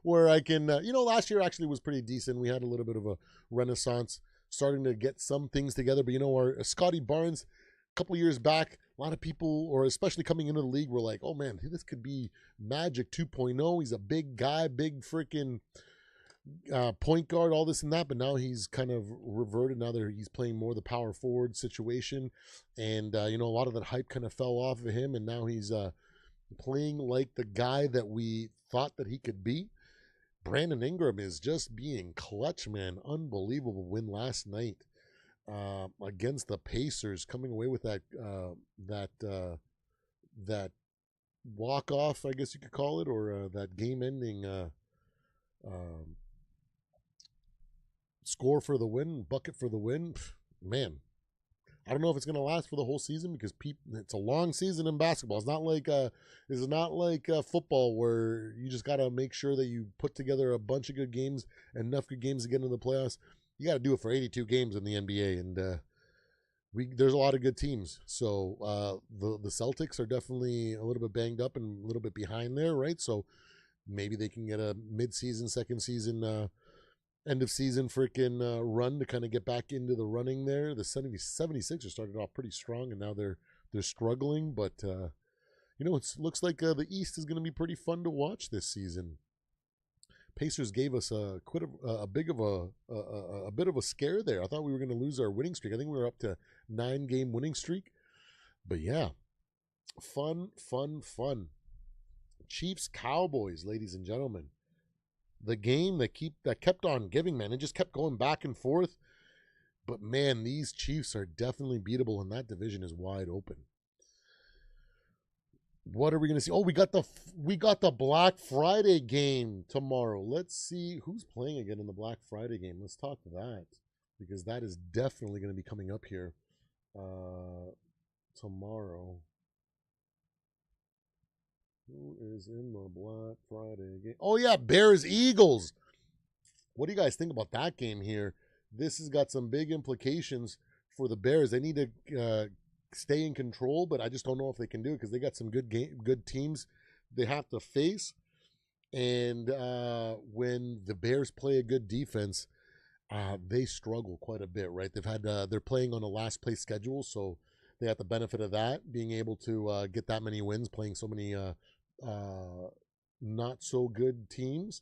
where I can, last year actually was pretty decent. We had a little bit of a renaissance, starting to get some things together. But our Scotty Barnes, a couple years back, a lot of people, or especially coming into the league, were like, oh man, this could be Magic 2.0. He's a big guy, big freaking point guard, all this and that, but now he's kind of reverted. Now he's playing more the power forward situation, and a lot of that hype kind of fell off of him, and now he's playing like the guy that we thought that he could be. Brandon Ingram is just being clutch, man. Unbelievable win last night against the Pacers, coming away with that walk off, I guess you could call it, or that game ending score for the win, bucket for the win. Man, I don't know if it's going to last for the whole season, because it's a long season in basketball. It's not like football, where you just got to make sure that you put together a bunch of good games, enough good games to get into the playoffs. You got to do it for 82 games in the NBA, and there's a lot of good teams. So the Celtics are definitely a little bit banged up and a little bit behind there, right? So maybe they can get a mid-season, second season, end of season freaking run to kind of get back into the running there. The 76ers started off pretty strong, and now they're struggling. But it looks like the East is going to be pretty fun to watch this season. Pacers gave us a bit of a scare there. I thought we were going to lose our winning streak. I think we were up to 9-game winning streak. But yeah, fun. Chiefs Cowboys, ladies and gentlemen. The game that kept on giving, man. It just kept going back and forth. But man, these Chiefs are definitely beatable, and that division is wide open. What are we going to see? Oh, we got the Black Friday game tomorrow. Let's see who's playing again in the Black Friday game. Let's talk that, because that is definitely going to be coming up here tomorrow. Who is in the Black Friday game? Oh, yeah, Bears-Eagles. What do you guys think about that game here? This has got some big implications for the Bears. They need to stay in control, but I just don't know if they can do it, because they got some good teams they have to face. And when the Bears play a good defense, they struggle quite a bit, right? They're playing on a last place schedule, so they have the benefit of that, being able to get that many wins, playing so many not so good teams.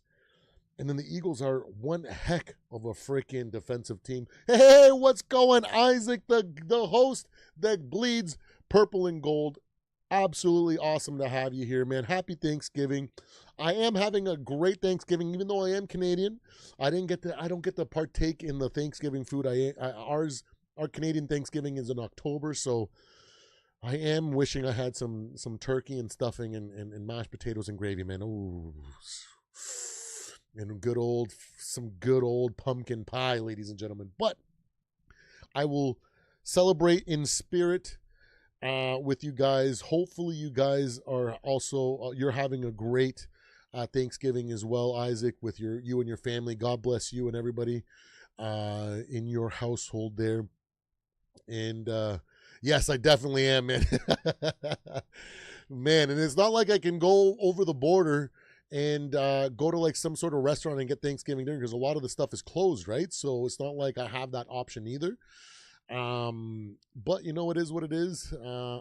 And then the Eagles are one heck of a freaking defensive team. Hey, what's going, Isaac, the host that bleeds purple and gold? Absolutely awesome to have you here, man. Happy Thanksgiving. I am having a great Thanksgiving, even though I am Canadian. I don't get to partake in the Thanksgiving food. Our Canadian Thanksgiving is in October, so I am wishing I had some turkey and stuffing and mashed potatoes and gravy, man. Ooh. And some good old pumpkin pie, ladies and gentlemen. But I will celebrate in spirit with you guys. Hopefully, you guys are also you're having a great Thanksgiving as well, Isaac, with you and your family. God bless you and everybody in your household there. And yes, I definitely am, man. Man, and it's not like I can go over the border and go to like some sort of restaurant and get Thanksgiving dinner because a lot of the stuff is closed, right? So it's not like I have that option either. But you know, it is what it is.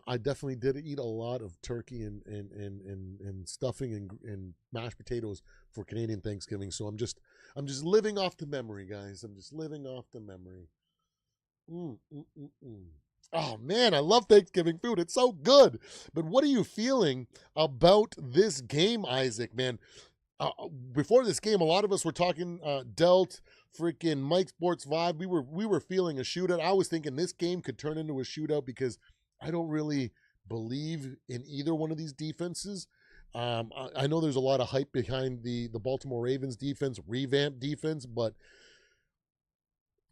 I definitely did eat a lot of turkey and stuffing and mashed potatoes for Canadian Thanksgiving. So I'm just living off the memory, guys. I'm just living off the memory. Mm, mm, mm, mm. Oh man, I love Thanksgiving food. It's so good. But what are you feeling about this game, Isaac? Man, before this game, a lot of us were talking Delt, freaking Mike Sports Vibe. We were feeling a shootout. I was thinking this game could turn into a shootout because I don't really believe in either one of these defenses. I know there's a lot of hype behind the Baltimore Ravens defense, revamped defense, but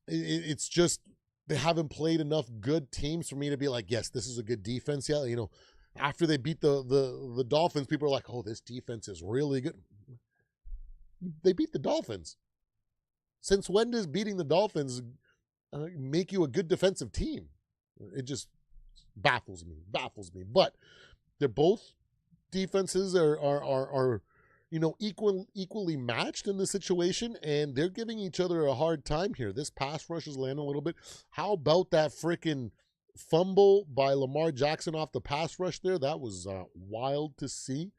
it's just they haven't played enough good teams for me to be like, yes, this is a good defense. Yeah, you know, after they beat the Dolphins, people are like, oh, this defense is really good. They beat the Dolphins. Since when does beating the Dolphins make you a good defensive team? It just baffles me. But they're both defenses are you know equally matched in this situation, and they're giving each other a hard time here. This pass rush is landing a little bit. How about that freaking fumble by Lamar Jackson off the pass rush there? That was wild to see.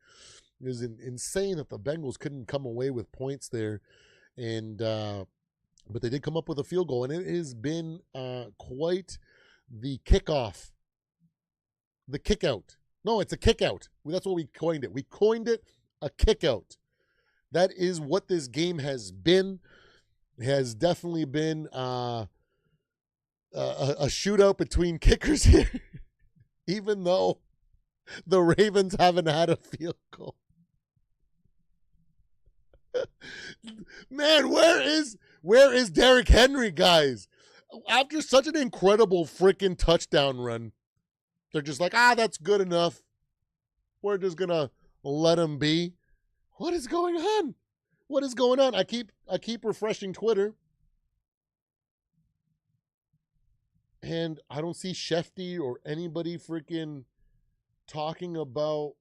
It was insane that the Bengals couldn't come away with points there, and but they did come up with a field goal, and it has been quite the kickoff, the kick out. No, it's a kick out. That's what we coined it. We coined it a kick out. That is what this game has been. It has definitely been a shootout between kickers here, even though the Ravens haven't had a field goal. Man, where is Derrick Henry, guys? After such an incredible freaking touchdown run, they're just like, that's good enough. We're just gonna let him be. What is going on? What is going on? I keep refreshing Twitter, and I don't see Shefty or anybody freaking talking about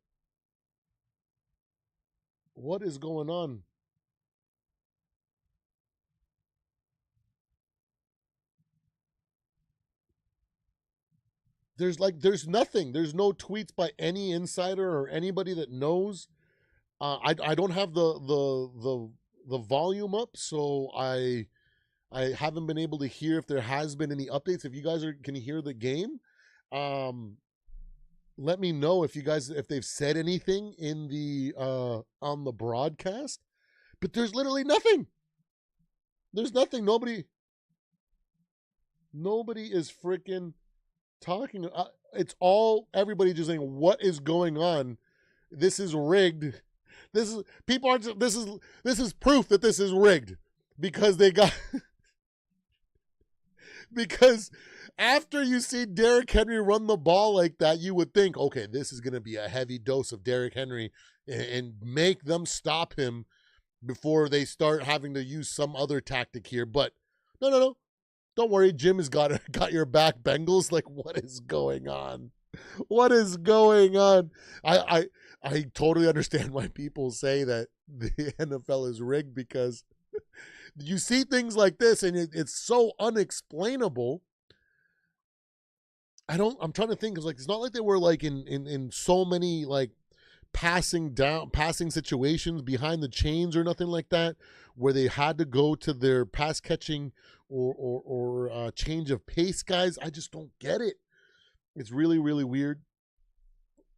what is going on. There's nothing. There's no tweets by any insider or anybody that knows. I don't have the volume up, so I haven't been able to hear if there has been any updates. If you guys can hear the game, let me know if they've said anything in the on the broadcast. But there's literally nothing. There's nothing. Nobody is freaking talking. It's all everybody just saying, what is going on? This is rigged. This is proof that this is rigged because they got because after you see Derrick Henry run the ball like that, you would think, okay, this is going to be a heavy dose of Derrick Henry and make them stop him before they start having to use some other tactic here. But no. Don't worry, Jim has got your back, Bengals. Like, what is going on? What is going on? I totally understand why people say that the NFL is rigged because you see things like this and it's so unexplainable. I'm trying to think. It's like it's not like they were like in so many like passing situations behind the chains or nothing like that, where they had to go to their pass catching or change of pace guys. I just don't get it. It's really, really weird.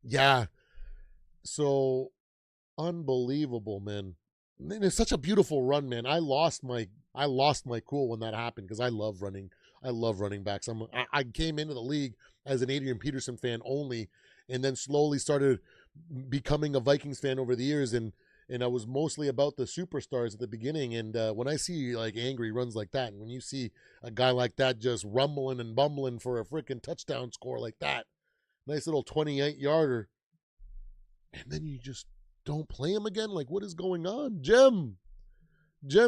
Yeah. So unbelievable, man. And it's such a beautiful run, man. I lost my cool when that happened because I love running. I love running backs. I came into the league as an Adrian Peterson fan only, and then slowly started becoming a Vikings fan over the years, and I was mostly about the superstars at the beginning. And when I see like angry runs like that, and when you see a guy like that just rumbling and bumbling for a freaking touchdown score like that, Nice little 28-yarder. And then you just don't play him again? Like, what is going on? Jim,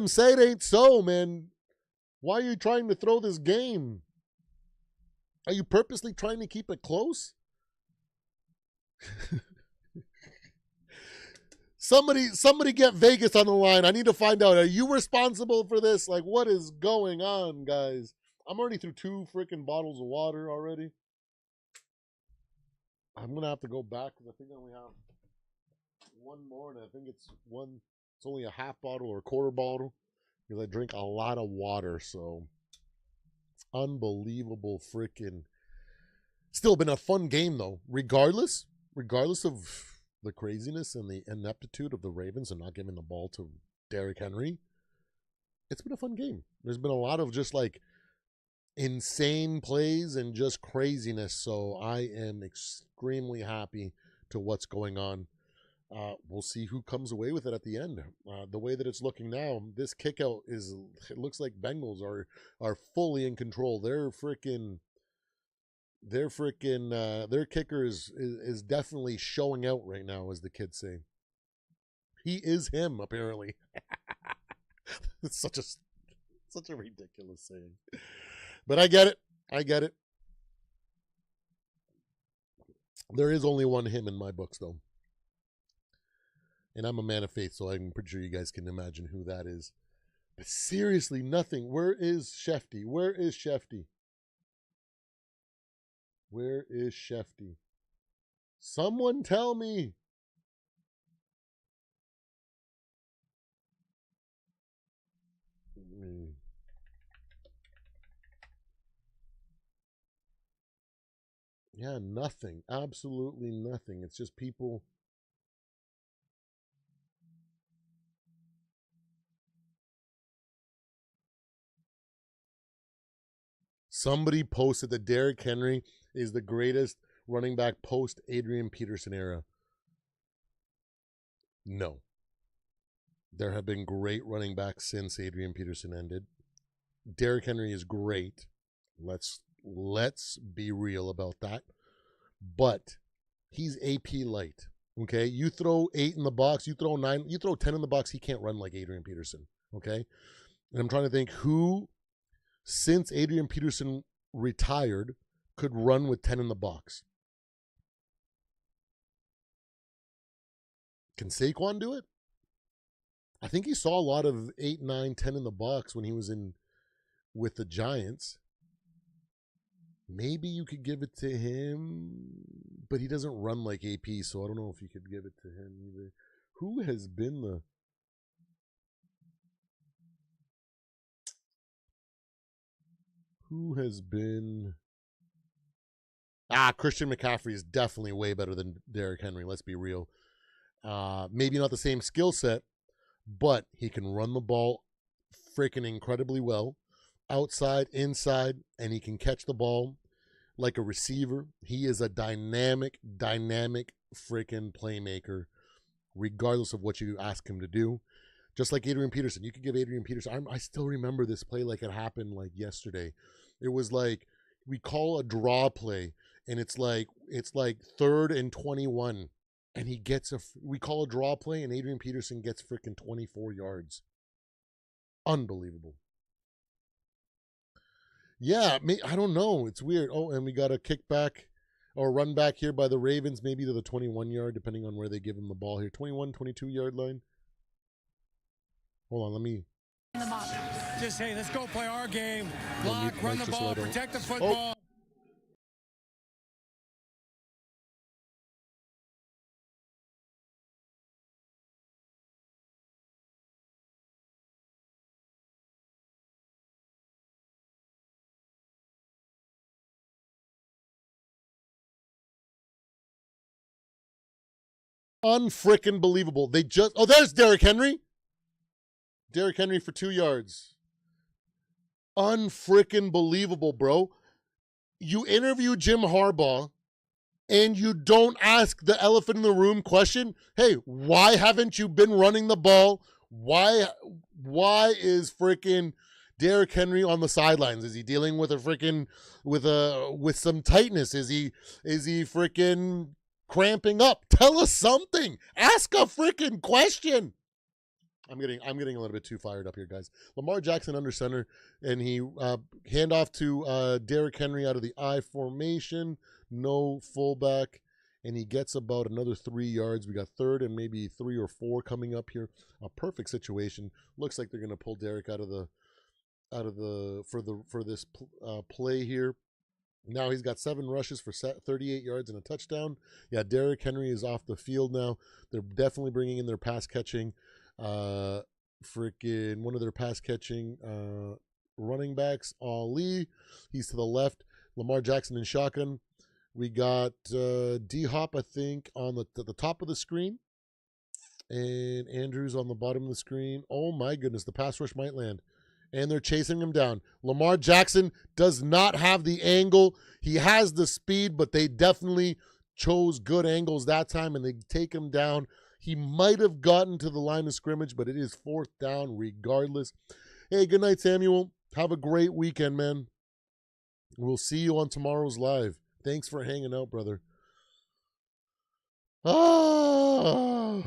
say it ain't so, man. Why are you trying to throw this game? Are you purposely trying to keep it close? Somebody get Vegas on the line. I need to find out. Are you responsible for this? Like, what is going on, guys? I'm already through 2 freaking bottles of water already. I'm going to have to go back because I think I only have one more, and I think it's only a half bottle or a quarter bottle because I drink a lot of water. So, unbelievable freaking. Still been a fun game, though. Regardless of the craziness and the ineptitude of the Ravens and not giving the ball to Derrick Henry, it's been a fun game. There's been a lot of just like insane plays and just craziness. So I am extremely happy to what's going on. We'll see who comes away with it at the end. The way that it's looking now, this kickout it looks like Bengals are fully in control. Their kicker is definitely showing out right now, as the kids say. He is him, apparently. It's such a ridiculous saying. But I get it. There is only one him in my books, though. And I'm a man of faith, so I'm pretty sure you guys can imagine who that is. But seriously, nothing. Where is Shefty? Where is Shefty? Someone tell me. Yeah, nothing. Absolutely nothing. It's just people. Somebody posted that Derrick Henry is the greatest running back post Adrian Peterson era. No. There have been great running backs since Adrian Peterson ended. Derrick Henry is great. Let's be real about that. But he's AP light. Okay? You throw 8 in the box, you throw 9, you throw 10 in the box, he can't run like Adrian Peterson. Okay? And I'm trying to think who, since Adrian Peterson retired, could run with 10 in the box. Can Saquon do it? I think he saw a lot of 8, 9, 10 in the box when he was in with the Giants. Maybe you could give it to him, but he doesn't run like AP, so I don't know if you could give it to him either. Who has been the... Christian McCaffrey is definitely way better than Derrick Henry, let's be real. Maybe not the same skill set, but he can run the ball freaking incredibly well. Outside, inside, and he can catch the ball like a receiver. He is a dynamic freaking playmaker, regardless of what you ask him to do. Just like Adrian Peterson. You could give Adrian Peterson... I still remember this play like it happened like yesterday. It was like, we call a draw play, and it's like 3rd and 21. And we call a draw play, and Adrian Peterson gets freaking 24 yards. Unbelievable. Yeah, I don't know. It's weird. Oh, and we got a kickback or run back here by the Ravens, maybe to the 21-yard, depending on where they give him the ball here. 21, 22-yard line. Hold on, let me... Just say, let's go play our game. Block, run the ball, protect the football. Oh. Unfrickin' believable. There's Derrick Henry. Derrick Henry for 2 yards. Unfrickin' believable, bro. You interview Jim Harbaugh and you don't ask the elephant in the room question. Hey, why haven't you been running the ball? Why is freaking Derrick Henry on the sidelines? Is he dealing with a freaking with some tightness? Is he freaking cramping up? Tell us something. Ask a freaking question. I'm getting a little bit too fired up here, guys. Lamar Jackson under center, and he handoff to Derrick Henry out of the I formation. No fullback, and he gets about another 3 yards. We got third and maybe 3 or 4 coming up here. A perfect situation. Looks like they're going to pull Derrick out of this play here. Now he's got 7 rushes for 38 yards and a touchdown. Yeah, Derrick Henry is off the field now. They're definitely bringing in their pass catching. Freaking one of their pass catching running backs, Ali. He's to the left. Lamar Jackson in shotgun. We got D-Hop, I think, on the top of the screen. And Andrews on the bottom of the screen. Oh, my goodness. The pass rush might land. And they're chasing him down. Lamar Jackson does not have the angle. He has the speed, but they definitely chose good angles that time, and they take him down. He might have gotten to the line of scrimmage, but it is 4th down regardless. Hey, good night, Samuel. Have a great weekend, man. We'll see you on tomorrow's live. Thanks for hanging out, brother. Ah,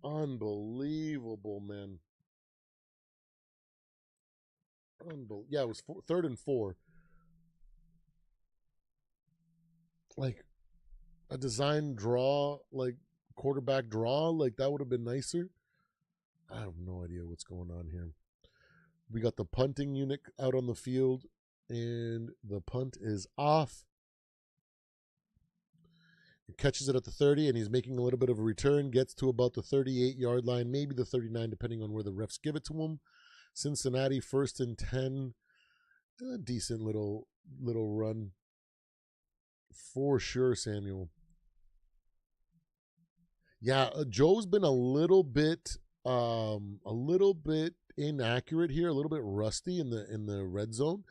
unbelievable, man. Yeah, it was 3rd and 4. Like a design draw, like quarterback draw, like that would have been nicer. I have no idea what's going on here. We got the punting unit out on the field, and the punt is off. He catches it at the 30, and he's making a little bit of a return, gets to about the 38-yard line, maybe the 39, depending on where the refs give it to him. Cincinnati 1st and 10. A decent little run for sure, Samuel. Yeah, Joe's been a little bit inaccurate here, a little bit rusty in the red zone.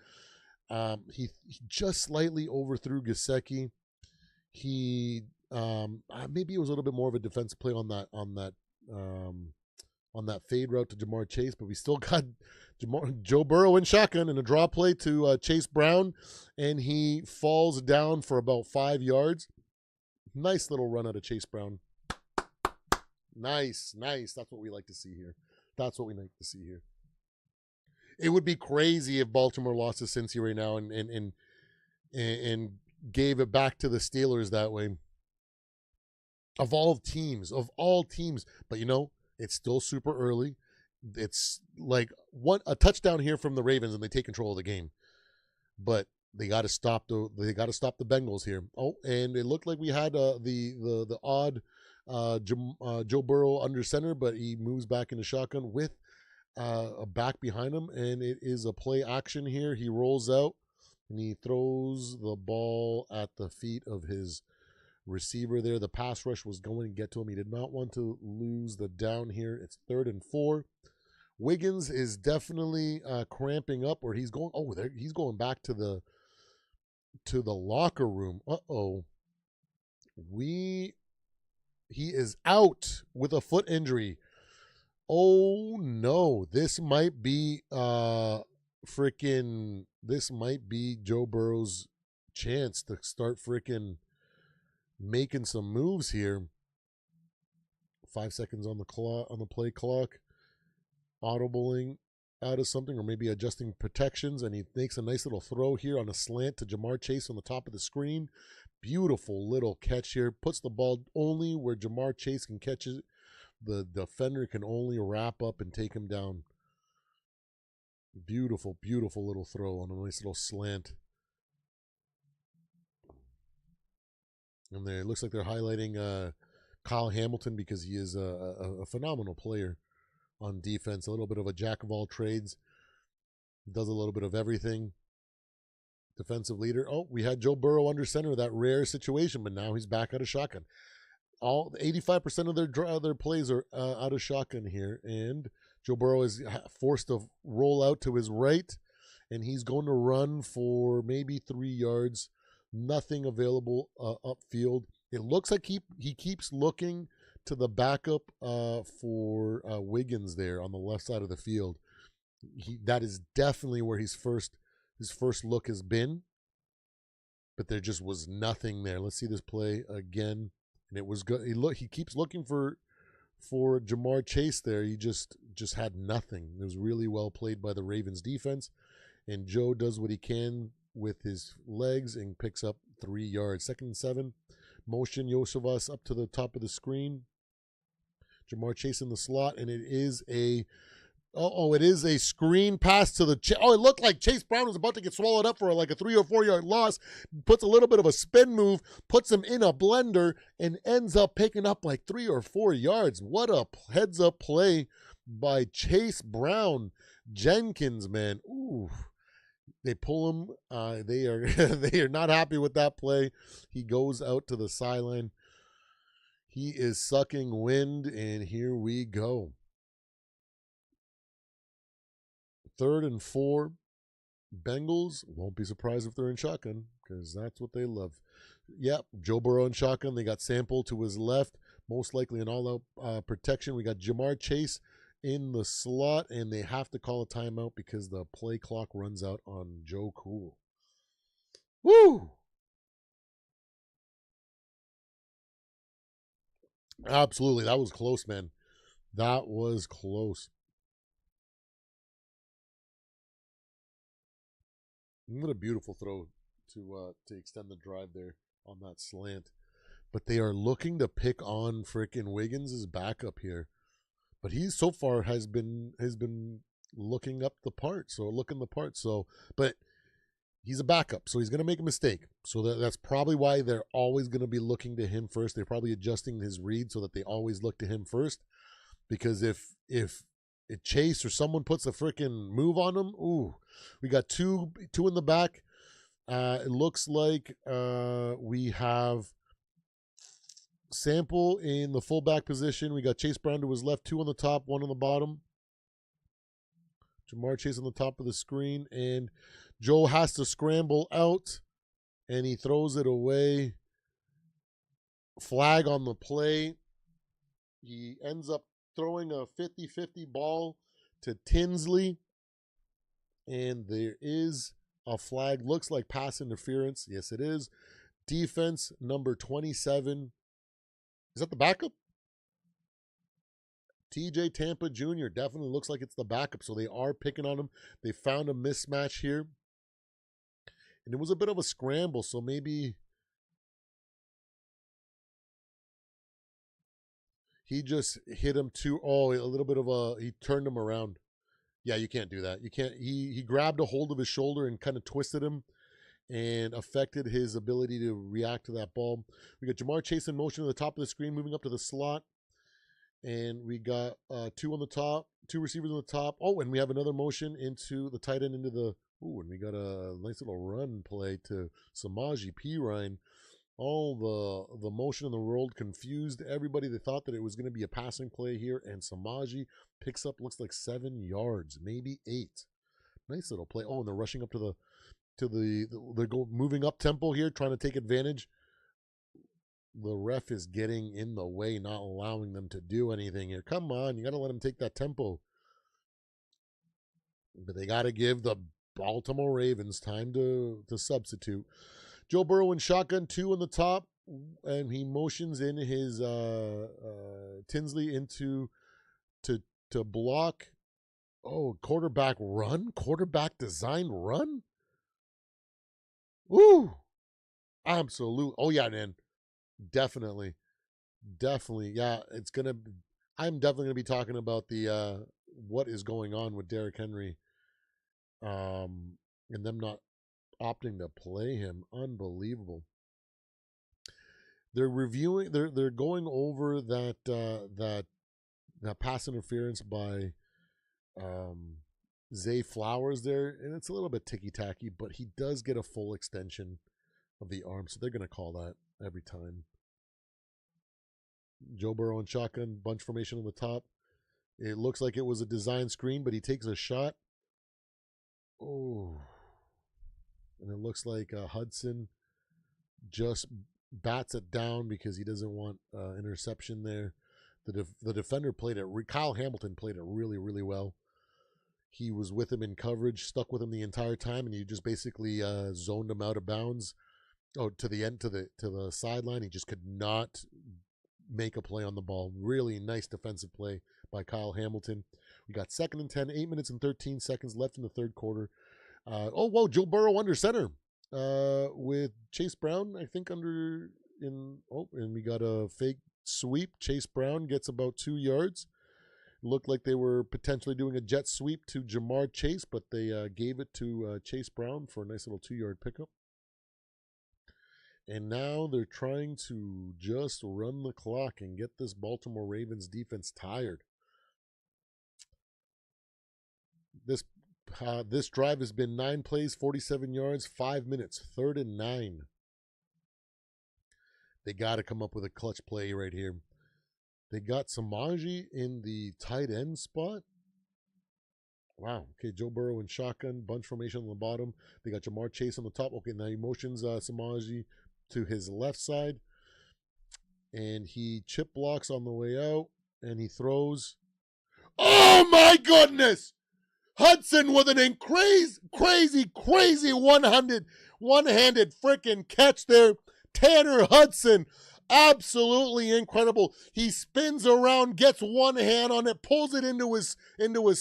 He just slightly overthrew Gesicki. He maybe it was a little bit more of a defensive play on that fade route to Jamar Chase, but we still got Joe Burrow in shotgun and a draw play to Chase Brown, and he falls down for about 5 yards. Nice little run out of Chase Brown. Nice. That's what we like to see here. It would be crazy if Baltimore lost to Cincy right now and gave it back to the Steelers that way. Of all teams. But it's still super early. It's like a touchdown here from the Ravens, and they take control of the game. But they got to stop the Bengals here. Oh, and it looked like we had the odd Joe Burrow under center, but he moves back into shotgun with a back behind him, and it is a play action here. He rolls out and he throws the ball at the feet of his receiver there. The pass rush was going to get to him. He did not want to lose the down here. It's 3rd and 4. Wiggins is definitely cramping up, or he's going. Oh, there he's going back to the locker room. He is out with a foot injury. Oh no, this might be Joe Burrow's chance to start freaking making some moves here. 5 seconds on the play clock. Audibling out of something, or maybe adjusting protections, and he makes a nice little throw here on a slant to Jamar Chase on the top of the screen. Beautiful little catch here. Puts the ball only where Jamar Chase can catch it. The defender can only wrap up and take him down. Beautiful little throw on a nice little slant. And it looks like they're highlighting Kyle Hamilton because he is a phenomenal player on defense. A little bit of a jack of all trades. Does a little bit of everything. Defensive leader. Oh, we had Joe Burrow under center, that rare situation, but now he's back out of shotgun. All 85% of their plays are out of shotgun here, and Joe Burrow is forced to roll out to his right, and he's going to run for maybe 3 yards. Nothing available upfield. It looks like he keeps looking to the backup for Wiggins there on the left side of the field. That is definitely where his first look has been, but there just was nothing there. Let's see this play again, and it was good. He keeps looking for Jamar Chase there. He just had nothing. It was really well played by the Ravens defense, and Joe does what he can with his legs and picks up 3 yards. 2nd and 7. Motion Yosevas up to the top of the screen. Jamar Chase in the slot, and it is a screen pass to the it looked like Chase Brown was about to get swallowed up for like a 3 or 4 yard loss. Puts a little bit of a spin move, puts him in a blender, and ends up picking up like 3 or 4 yards. What a heads up play by Chase Brown. Jenkins, man. Ooh. They pull him. They are not happy with that play. He goes out to the sideline. He is sucking wind, and here we go. 3rd and 4. Bengals, won't be surprised if they're in shotgun because that's what they love. Yep, Joe Burrow in shotgun. They got Sample to his left, most likely an all-out protection. We got Jamar Chase in the slot, and they have to call a timeout because the play clock runs out on Joe Cool. Woo! Absolutely. That was close, man. That was close. What a beautiful throw to extend the drive there on that slant. But they are looking to pick on frickin' Wiggins' backup here. But he so far has been looking the part. But he's a backup, so he's going to make a mistake. So that's probably why they're always going to be looking to him first. They're probably adjusting his read so that they always look to him first. Because if Chase or someone puts a freaking move on him, ooh, we got two in the back. It looks like we have Sample in the fullback position. We got Chase Brown to his left, 2 on the top, 1 on the bottom. Jamar Chase on the top of the screen, and Joe has to scramble out, and he throws it away. Flag on the play. He ends up throwing a 50-50 ball to Tinsley, and there is a flag. Looks like pass interference. Yes, it is. Defense number 27. Is that the backup? TJ Tampa Jr. Definitely looks like it's the backup, so they are picking on him. They found a mismatch here, and it was a bit of a scramble, so maybe he just hit him a little bit of he turned him around. Yeah, you can't do that. You can't. He grabbed a hold of his shoulder and kind of twisted him and affected his ability to react to that ball. We got Jamar Chase in motion at the top of the screen, moving up to the slot. And we got 2 on the top, 2 receivers on the top. Oh, and we have another motion into the tight end into the – and we got a nice little run play to Samaje Perine. All the motion in the world confused everybody. They thought that it was going to be a passing play here, and Samaje picks up, looks like 7 yards, maybe 8. Nice little play. Oh, and they're rushing up to they're moving up tempo here, trying to take advantage. The ref is getting in the way, not allowing them to do anything here. Come on, you got to let them take that tempo. But they got to give the Baltimore Ravens time to substitute. Joe Burrow in shotgun, 2 on the top, and he motions in his Tinsley into to block. Oh, quarterback design run. Woo! Absolute. Oh yeah, man. Definitely. Yeah, I'm definitely gonna be talking about the what is going on with Derrick Henry, and them not opting to play him. Unbelievable. They're reviewing. They're going over that pass interference by Zay Flowers there, and it's a little bit ticky tacky, but he does get a full extension of the arm, so they're gonna call that every time. Joe Burrow in shotgun, bunch formation on the top. It looks like it was a design screen, but he takes a shot. Oh, and it looks like Hudson just bats it down because he doesn't want interception there. The defender played it. Kyle Hamilton played it really, really well. he was with him in coverage, stuck with him the entire time, and he just basically zoned him out of bounds. Oh, to the end, to the sideline. He just could not make a play on the ball. Really nice defensive play by Kyle Hamilton. We got 2nd and 10, 8 minutes and 13 seconds left in the third quarter. Oh, whoa, Joe Burrow under center with Chase Brown, I think, and we got a fake sweep. Chase Brown gets about 2 yards. Looked like they were potentially doing a jet sweep to Jamar Chase, but they gave it to Chase Brown for a nice little 2-yard pickup. And now they're trying to just run the clock and get this Baltimore Ravens defense tired. This drive has been 9 plays, 47 yards, 5 minutes, 3rd and 9. They got to come up with a clutch play right here. They got Samaji in the tight end spot. Wow. Okay, Joe Burrow in shotgun, bunch formation on the bottom. They got Jamar Chase on the top. Okay, now he motions Samaji to his left side. And he chip blocks on the way out. And he throws. Oh, my goodness! Hudson with an crazy one-handed freaking catch there. Tanner Hudson, absolutely incredible. He spins around, gets one hand on it, pulls it into his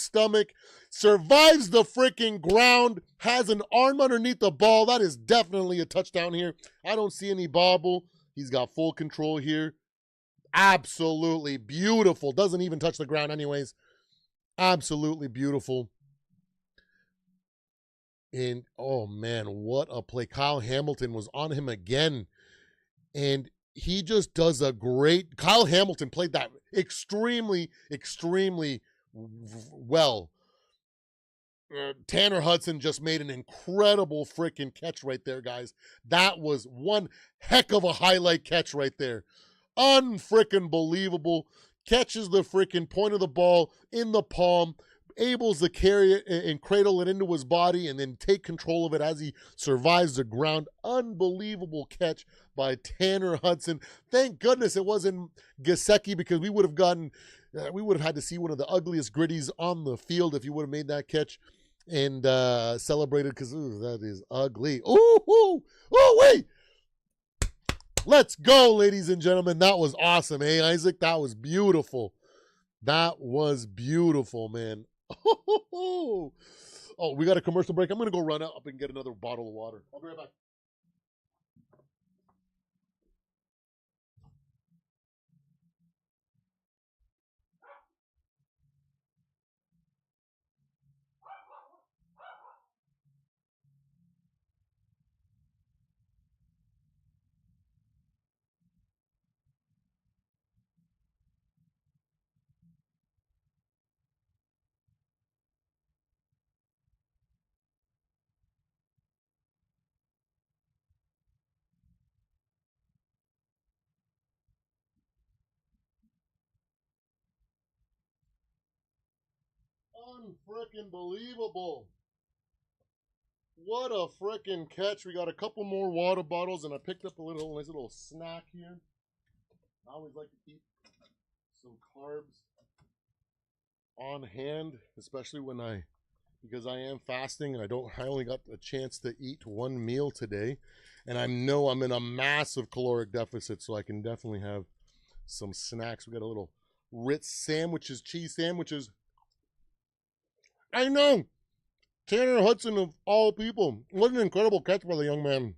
stomach, survives the freaking ground, has an arm underneath the ball. That is definitely a touchdown here. I don't see any bobble. He's got full control here. Absolutely beautiful. Doesn't even touch the ground anyways. Absolutely beautiful. And, oh, man, what a play. Kyle Hamilton was on him again. And he just does a great – Kyle Hamilton played that extremely well. Tanner Hudson just made an incredible freaking catch right there, guys. That was one heck of a highlight catch right there. Unfreaking believable. Catches the freaking point of the ball in the palm, able to carry it and cradle it into his body and then take control of it as he survives the ground. Unbelievable catch by Tanner Hudson. Thank goodness it wasn't Gesicki, because we would have had to see one of the ugliest gritties on the field if he would have made that catch and celebrated, because that is ugly. Ooh, wait. Let's go, ladies and gentlemen. That was awesome, eh, Isaac? That was beautiful. That was beautiful, man. Oh, we got a commercial break. I'm going to go run up and get another bottle of water. I'll be right back. Unfreaking believable. What a freaking catch. We got a couple more water bottles, and I picked up a nice little snack here. I always like to keep some carbs on hand, especially because I am fasting and I only got a chance to eat one meal today, and I know I'm in a massive caloric deficit, so I can definitely have some snacks. We got a little Ritz sandwiches, cheese sandwiches. I know. Tanner Hudson, of all people. What an incredible catch by the young man.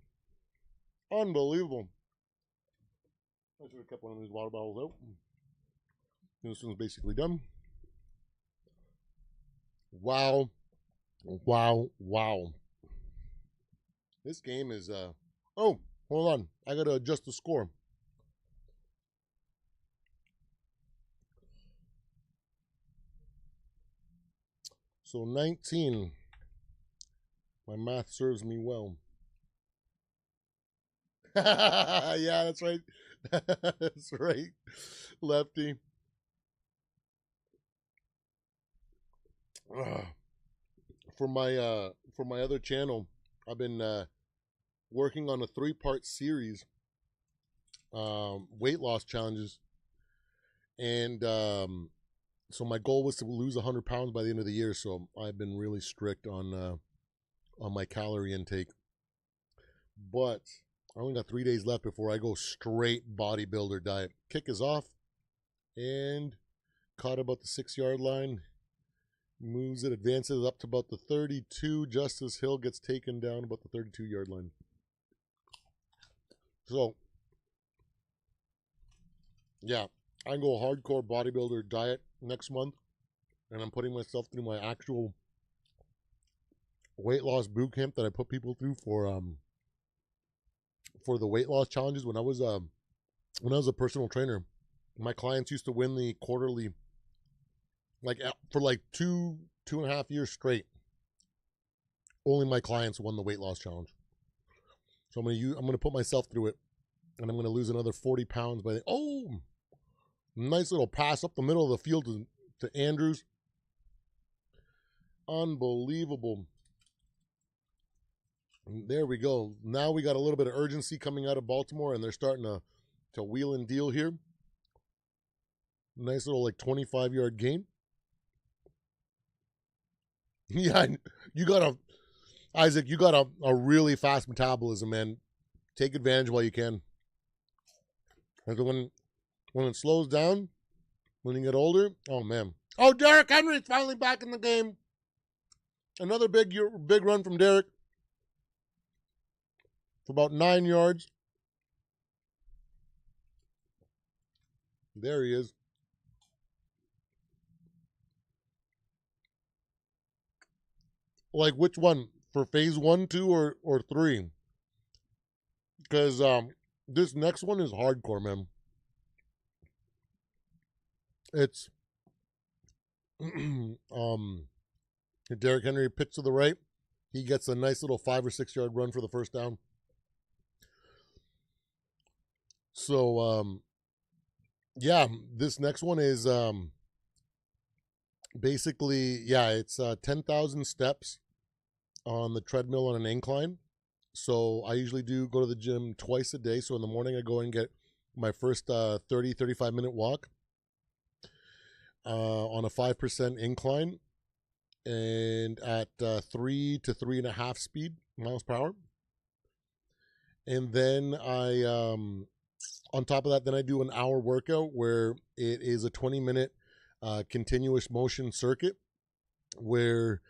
Unbelievable. I should have kept one of these water bottles out. This one's basically done. Wow. This game is, oh, hold on. I got to adjust the score. So 19. My math serves me well. Yeah, that's right. That's right, Lefty. For my other channel, I've been working on a 3-part series, weight loss challenges, and So my goal was to lose 100 pounds by the end of the year. So I've been really strict on my calorie intake. But I only got 3 days left before I go straight bodybuilder diet. Kick is off and caught about the 6-yard line. Moves it, advances up to about the 32. Justice Hill gets taken down about the 32-yard line. So, yeah, I go hardcore bodybuilder diet next month, and I'm putting myself through my actual weight loss boot camp that I put people through for the weight loss challenges. When I was a personal trainer, my clients used to win the quarterly, like for like 2.5 years straight. Only my clients won the weight loss challenge. So I'm gonna put myself through it, and I'm gonna lose another 40 pounds by the nice little pass up the middle of the field to Andrews. Unbelievable. There we go. Now we got a little bit of urgency coming out of Baltimore, and they're starting to wheel and deal here. Nice little like 25-yard gain. Yeah, Isaac, you got a really fast metabolism, man. Take advantage while you can. And when it slows down, when you get older, oh man. Oh, Derrick Henry's finally back in the game. Another big run from Derrick for about 9 yards. There he is. Like which one? For phase 1, 2, or 3? Because this next one is hardcore, man. It's Derrick Henry pitch to the right. He gets a nice little 5 or 6 yard run for the first down. So yeah, this next one is basically, yeah, it's 10,000 steps on the treadmill on an incline. So I usually go to the gym twice a day. So in the morning I go and get my first 35 minute walk on a 5% incline and at 3 to 3.5 speed miles per hour. And then on top of that, then I do an hour workout where it is a 20-minute continuous motion circuit where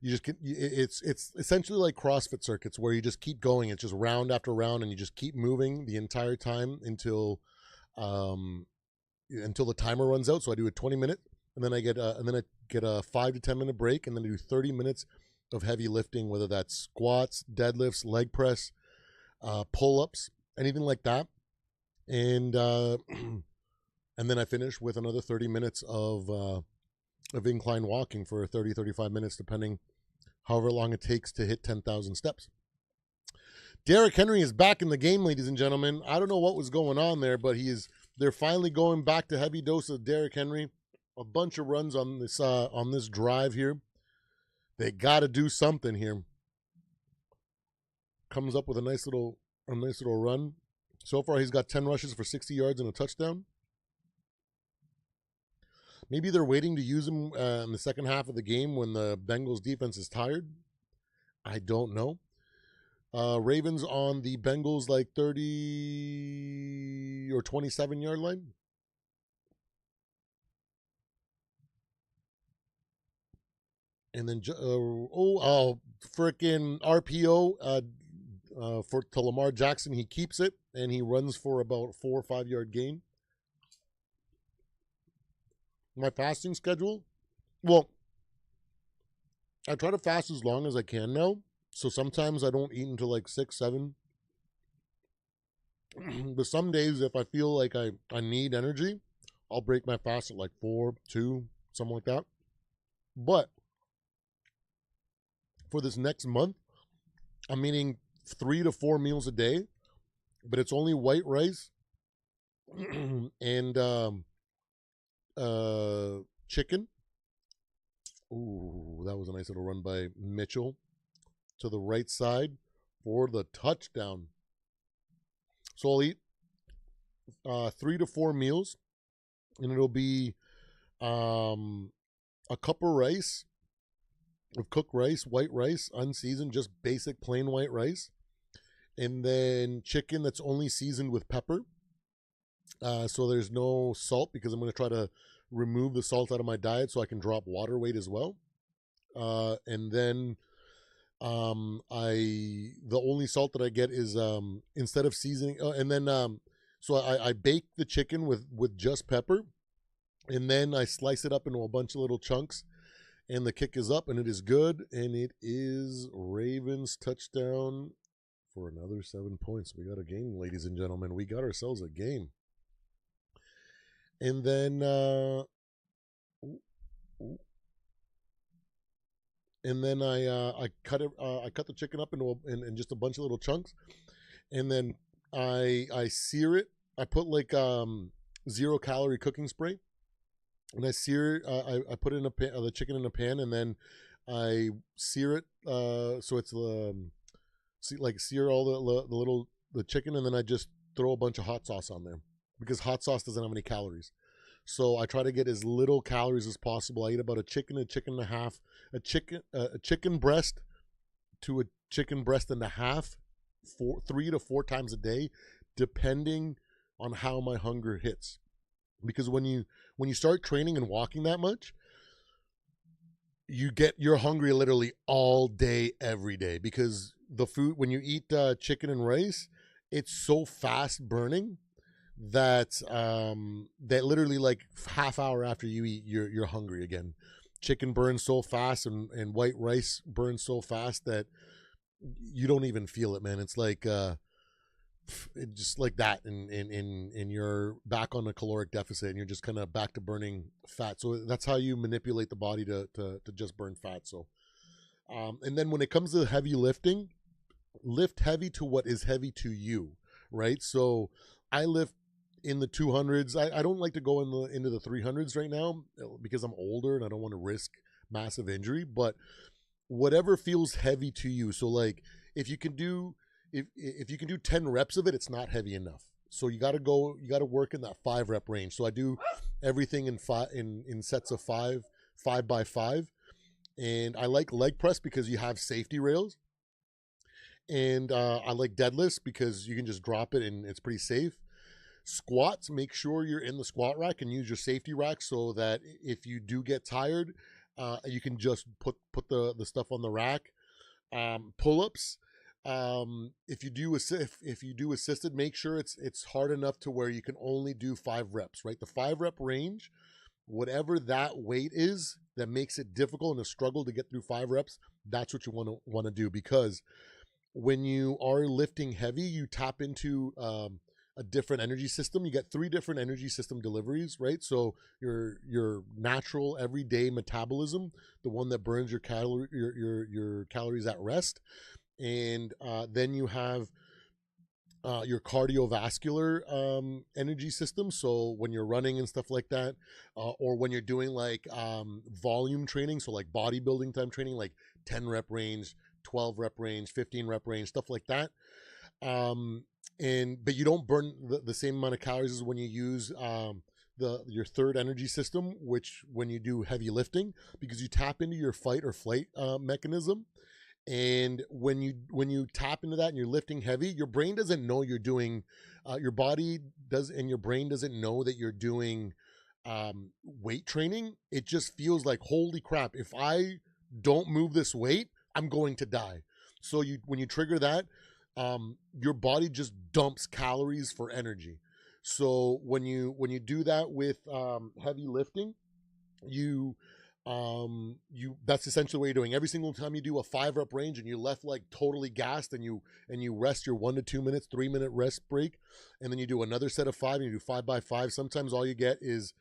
you just it's essentially like CrossFit circuits where you just keep going. It's just round after round, and you just keep moving the entire time until the timer runs out. So I do a 20-minute, and then I get a 5 to 10 minute break, and then I do 30 minutes of heavy lifting, whether that's squats, deadlifts, leg press, pull-ups, anything like that, and then I finish with another 30 minutes of incline walking for 35 minutes, depending however long it takes to hit 10,000 steps. Derrick Henry is back in the game, ladies and gentlemen. I don't know what was going on there, but they're finally going back to heavy dose of Derrick Henry. A bunch of runs on this drive here. They got to do something here. Comes up with a nice little run. So far, he's got 10 rushes for 60 yards and a touchdown. Maybe they're waiting to use him in the second half of the game when the Bengals defense is tired. I don't know. Ravens on the Bengals like 30 or 27-yard line. And then freaking RPO to Lamar Jackson. He keeps it, and he runs for about 4 or 5 yard gain. My fasting schedule, well, I try to fast as long as I can now. So sometimes I don't eat until like 6, 7. But some days, if I feel like I need energy, I'll break my fast at like 4, 2, something like that. But for this next month, I'm eating 3 to 4 meals a day, but it's only white rice and chicken. Ooh, that was a nice little run by Mitchell to the right side for the touchdown. So I'll eat 3 to 4 meals, and it'll be A cup of rice, of cooked rice, white rice, unseasoned, just basic plain white rice, and then chicken that's only seasoned with pepper. So there's no salt because I'm going to try to remove the salt out of my diet so I can drop water weight as well. And then the only salt that I get is instead of seasoning, and then so I bake the chicken with just pepper, and then I slice it up into a bunch of little chunks, and the kick is up, and it is good, and it is Ravens touchdown for another 7 points. We got a game, ladies and gentlemen. We got ourselves a game. And then I cut it. I cut the chicken up in just a bunch of little chunks, and then I sear it. I put like 0-calorie cooking spray, and I sear it. I put it in the chicken in a pan, and then I sear it. So it's sear all the chicken, and then I just throw a bunch of hot sauce on there because hot sauce doesn't have any calories. So I try to get as little calories as possible. I eat about a chicken and a half, a chicken breast to a chicken breast and a half, 3 to 4 times a day, depending on how my hunger hits. Because when you start training and walking that much, you're hungry literally all day, every day. Because the food, when you eat chicken and rice, it's so fast burning that that literally like half hour after you eat, you're hungry again. Chicken burns so fast, and white rice burns so fast that you don't even feel it, man. It's like just like that, and you're back on a caloric deficit, and you're just kind of back to burning fat. So that's how you manipulate the body to just burn fat. So and then when it comes to heavy lifting, lift heavy to what is heavy to you, right? So I lift in the 200s. I don't like to go into the 300s right now because I'm older and I don't want to risk massive injury, but whatever feels heavy to you. So like if you can do 10 reps of it, it's not heavy enough. So you got to work in that 5 rep range. So I do everything in sets of 5 by 5. And I like leg press because you have safety rails. And I like deadlifts because you can just drop it and it's pretty safe. Squats, make sure you're in the squat rack and use your safety rack so that if you do get tired, you can just put the stuff on the rack. Pull-ups, if you do assisted, make sure it's hard enough to where you can only do 5 reps, right? The 5 rep range, whatever that weight is that makes it difficult and a struggle to get through 5 reps, that's what you want to do, because when you are lifting heavy, you tap into a different energy system. You get 3 different energy system deliveries, right? So your natural everyday metabolism, the one that burns your calories at rest, and then you have your cardiovascular energy system. So when you're running and stuff like that, or when you're doing like volume training, so like bodybuilding time training, like 10 rep range, 12 rep range, 15 rep range, stuff like that. But you don't burn the same amount of calories as when you use your third energy system, which when you do heavy lifting, because you tap into your fight or flight mechanism. And when you tap into that and you're lifting heavy, your brain doesn't know you're doing, your body does, and your brain doesn't know that you're doing weight training. It just feels like, holy crap, if I don't move this weight, I'm going to die. So when you trigger that, your body just dumps calories for energy. So when you do that with heavy lifting, that's essentially what you're doing. Every single time you do a 5 rep range and you're left like totally gassed, and you rest your 1 to 2 minutes, 3-minute rest break, and then you do another set of 5 and you do 5 by 5. Sometimes all you get is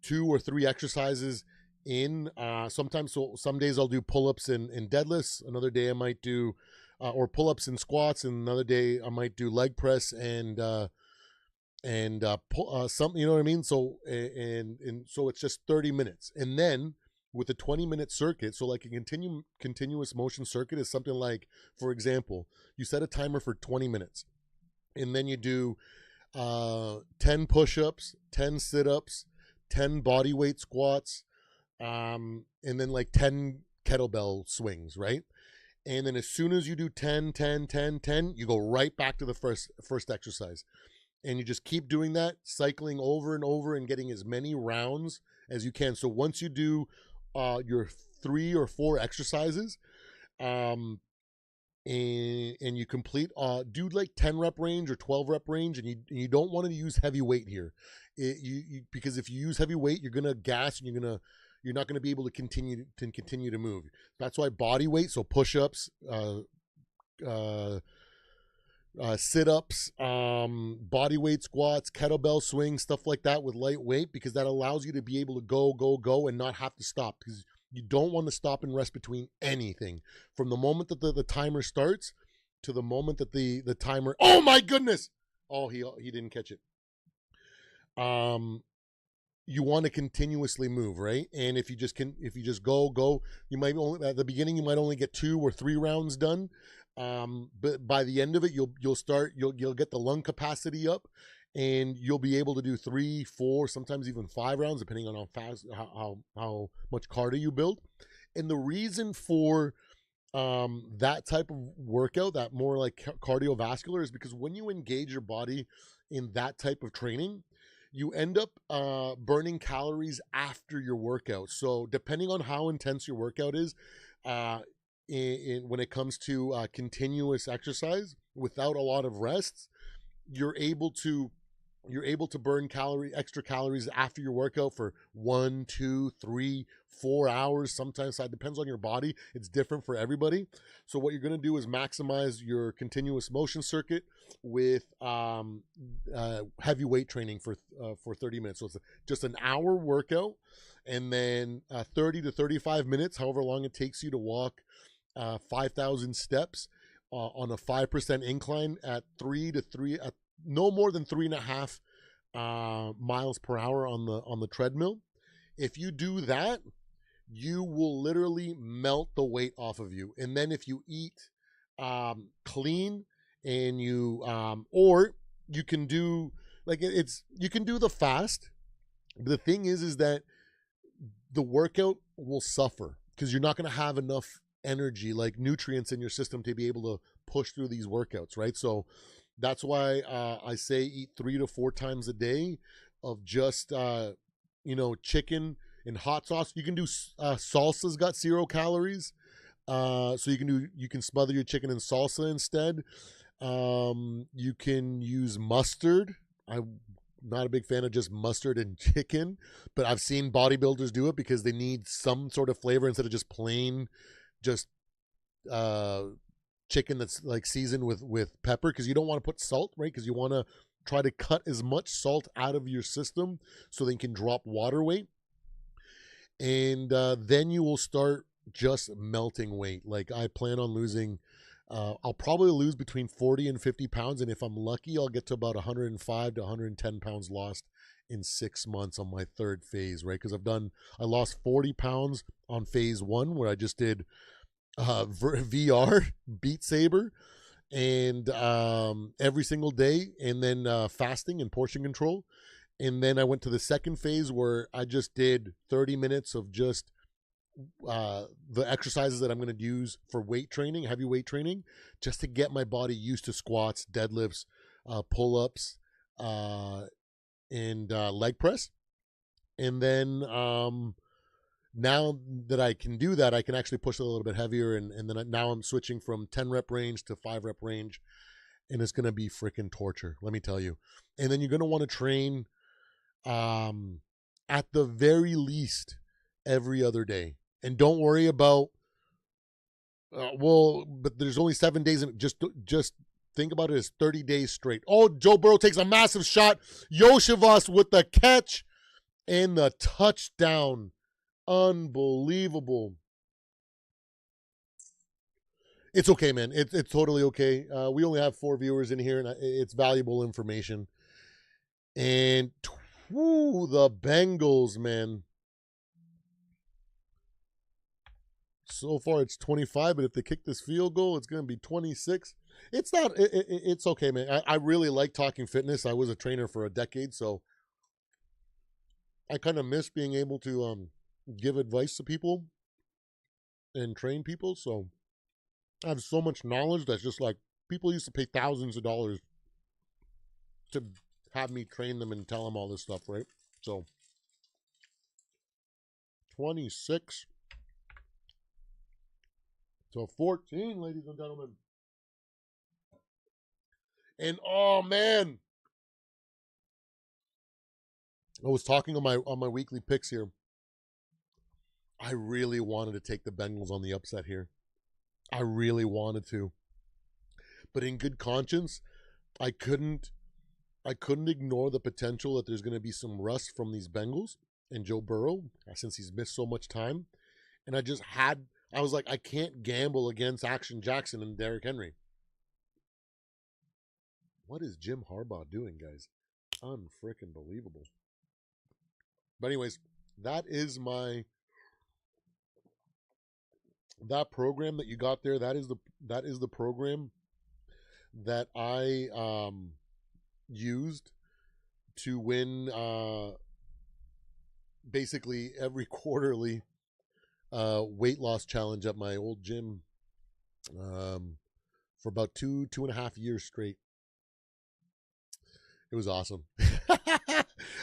2 or 3 exercises in. Sometimes, so some days I'll do pull-ups and deadlifts. Another day I might do or pull-ups and squats, and another day I might do leg press and some, you know what I mean? So and so it's just 30 minutes. And then with a 20-minute circuit, so like a continuous motion circuit is something like, for example, you set a timer for 20 minutes, and then you do 10 push-ups, 10 sit-ups, 10 body weight squats, and then like 10 kettlebell swings, right? And then as soon as you do 10, 10, 10, 10, you go right back to the first exercise. And you just keep doing that, cycling over and over and getting as many rounds as you can. So once you do your 3 or 4 exercises, and you complete do like 10 rep range or 12 rep range, and you don't want to use heavy weight here, because if you use heavy weight, you're gonna gas, and you're not gonna be able to continue to move. That's why body weight, so push-ups, sit-ups, body weight squats, kettlebell swings, stuff like that with light weight, because that allows you to be able to go and not have to stop, because you don't want to stop and rest between anything. From the moment that the timer starts to the moment that the timer, oh my goodness, oh, he didn't catch it. You want to continuously move, right? And if you just go, you might only, at the beginning, you might only get 2 or 3 rounds done. But by the end of it, you'll get the lung capacity up, and you'll be able to do 3, 4, sometimes even 5 rounds, depending on how fast, how much cardio you build. And the reason for that type of workout, that more like cardiovascular, is because when you engage your body in that type of training, you end up burning calories after your workout. So depending on how intense your workout is, when it comes to continuous exercise without a lot of rests, you're able to burn extra calories after your workout for 1, 2, 3, 4 hours. Sometimes it depends on your body. It's different for everybody. So what you're going to do is maximize your continuous motion circuit with heavy weight training for 30 minutes. So it's just an hour workout, and then 30 to 35 minutes, however long it takes you to walk 5,000 steps on a 5% incline at no more than 3.5 miles per hour on the treadmill. If you do that, you will literally melt the weight off of you. And then if you eat clean, and you or you can do you can do the fast. The thing is that the workout will suffer because you're not going to have enough energy, like nutrients in your system, to be able to push through these workouts, right? So that's why I say eat 3 to 4 times a day of just chicken and hot sauce. You can do salsa's got 0 calories, so you can smother your chicken in salsa instead. You can use mustard. I'm not a big fan of just mustard and chicken, but I've seen bodybuilders do it because they need some sort of flavor instead of just plain, just chicken that's like seasoned with pepper, because you don't want to put salt, right? Because you want to try to cut as much salt out of your system so they can drop water weight. And then you will start just melting weight. Like I plan on losing, I'll probably lose between 40 and 50 pounds. And if I'm lucky, I'll get to about 105 to 110 pounds lost in 6 months on my 3rd phase, right? Because I lost 40 pounds on phase 1, where I just did VR, Beat Saber, and every single day, and then fasting and portion control. And then I went to the 2nd phase, where I just did 30 minutes of just the exercises that I'm going to use for weight training, heavy weight training, just to get my body used to squats, deadlifts, pull-ups, and leg press. And then now that I can do that, I can actually push a little bit heavier, and then now I'm switching from 10 rep range to 5 rep range, and it's going to be freaking torture, let me tell you. And then you're going to want to train at the very least every other day. And don't worry about but there's only 7 days, and just think about it as 30 days straight. Oh, Joe Burrow takes a massive shot. Yoshivas with the catch and the touchdown. Unbelievable. It's okay, man. It's totally okay. We only have 4 viewers in here, and it's valuable information. And the Bengals, man. So far, it's 25, but if they kick this field goal, it's going to be 26. It's not. It's okay, man. I really like talking fitness. I was a trainer for a decade, so I kind of miss being able to give advice to people and train people. So I have so much knowledge that's just like people used to pay thousands of dollars to have me train them and tell them all this stuff, right? So 26 to 14, ladies and gentlemen. And oh man, I was talking on my weekly picks here. I really wanted to take the Bengals on the upset here. I really wanted to. But in good conscience, I couldn't ignore the potential that there's going to be some rust from these Bengals and Joe Burrow since he's missed so much time. And I was like, I can't gamble against Action Jackson and Derrick Henry. What is Jim Harbaugh doing, guys? Unfreaking believable. But anyways, that is that program that you got there. That is the program that I used to win basically every quarterly weight loss challenge at my old gym for about 2.5 years straight. It was awesome.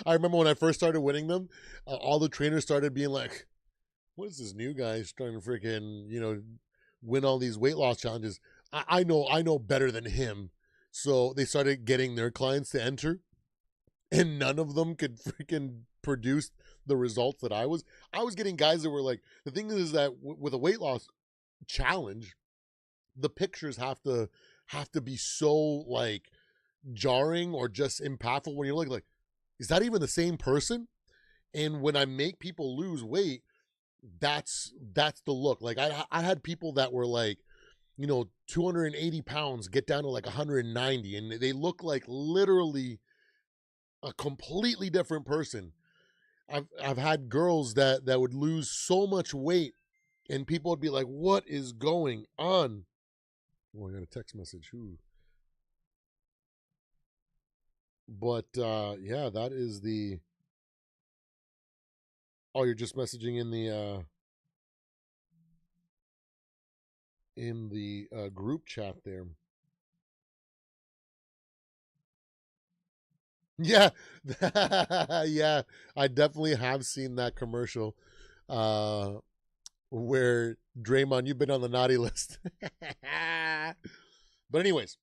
I remember when I first started winning them, all the trainers started being like, what is this new guy trying to freaking, win all these weight loss challenges? I know better than him. So they started getting their clients to enter, and none of them could freaking produce the results that I was. I was getting guys that were like, the thing is that with a weight loss challenge, the pictures have to be so like jarring or just impactful when you're looking like, is that even the same person? And when I make people lose weight, that's the look. Like I had people that were like, 280 pounds get down to like 190, and they look like literally a completely different person. I've had girls that would lose so much weight, and people would be like, what is going on? Oh, I got a text message. Who? But yeah, that is the. Oh, you're just messaging in the group chat there. Yeah, yeah, I definitely have seen that commercial, where Draymond, you've been on the naughty list. But anyways,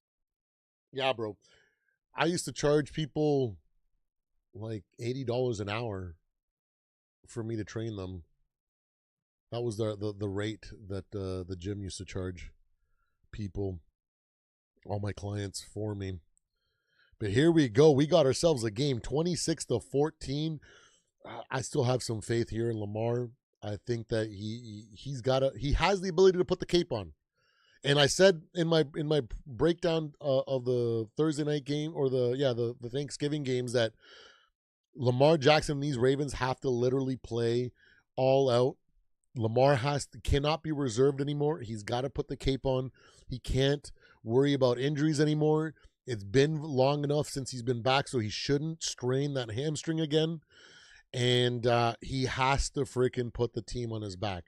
yeah, bro, I used to charge people like $80 an hour for me to train them. That was the rate that the gym used to charge people, all my clients, for me. But here we go. We got ourselves a game, 26 to 14. I still have some faith here in Lamar. I think that he has the ability to put the cape on. And I said in my breakdown of the Thursday night game, or the Thanksgiving games, that Lamar Jackson and these Ravens have to literally play all out. Lamar cannot be reserved anymore. He's got to put the cape on. He can't worry about injuries anymore. It's been long enough since he's been back, so he shouldn't strain that hamstring again. And he has to freaking put the team on his back.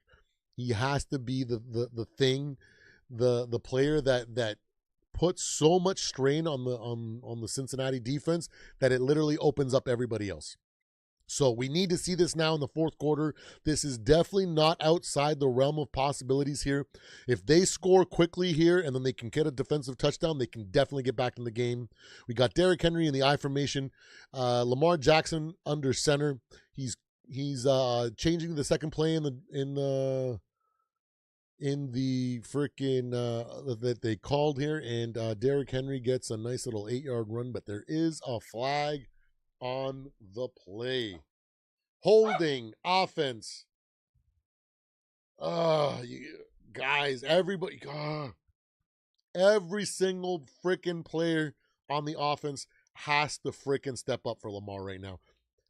He has to be the thing, the player that puts so much strain on the Cincinnati defense that it literally opens up everybody else. So we need to see this now in the fourth quarter. This is definitely not outside the realm of possibilities here. If they score quickly here and then they can get a defensive touchdown, they can definitely get back in the game. We got Derrick Henry in the I formation. Lamar Jackson under center. He's changing the second play in the freaking that they called here, and Derrick Henry gets a nice little 8-yard run, but there is a flag on the play. Holding offense. Guys, everybody, every single freaking player on the offense has to freaking step up for Lamar right now.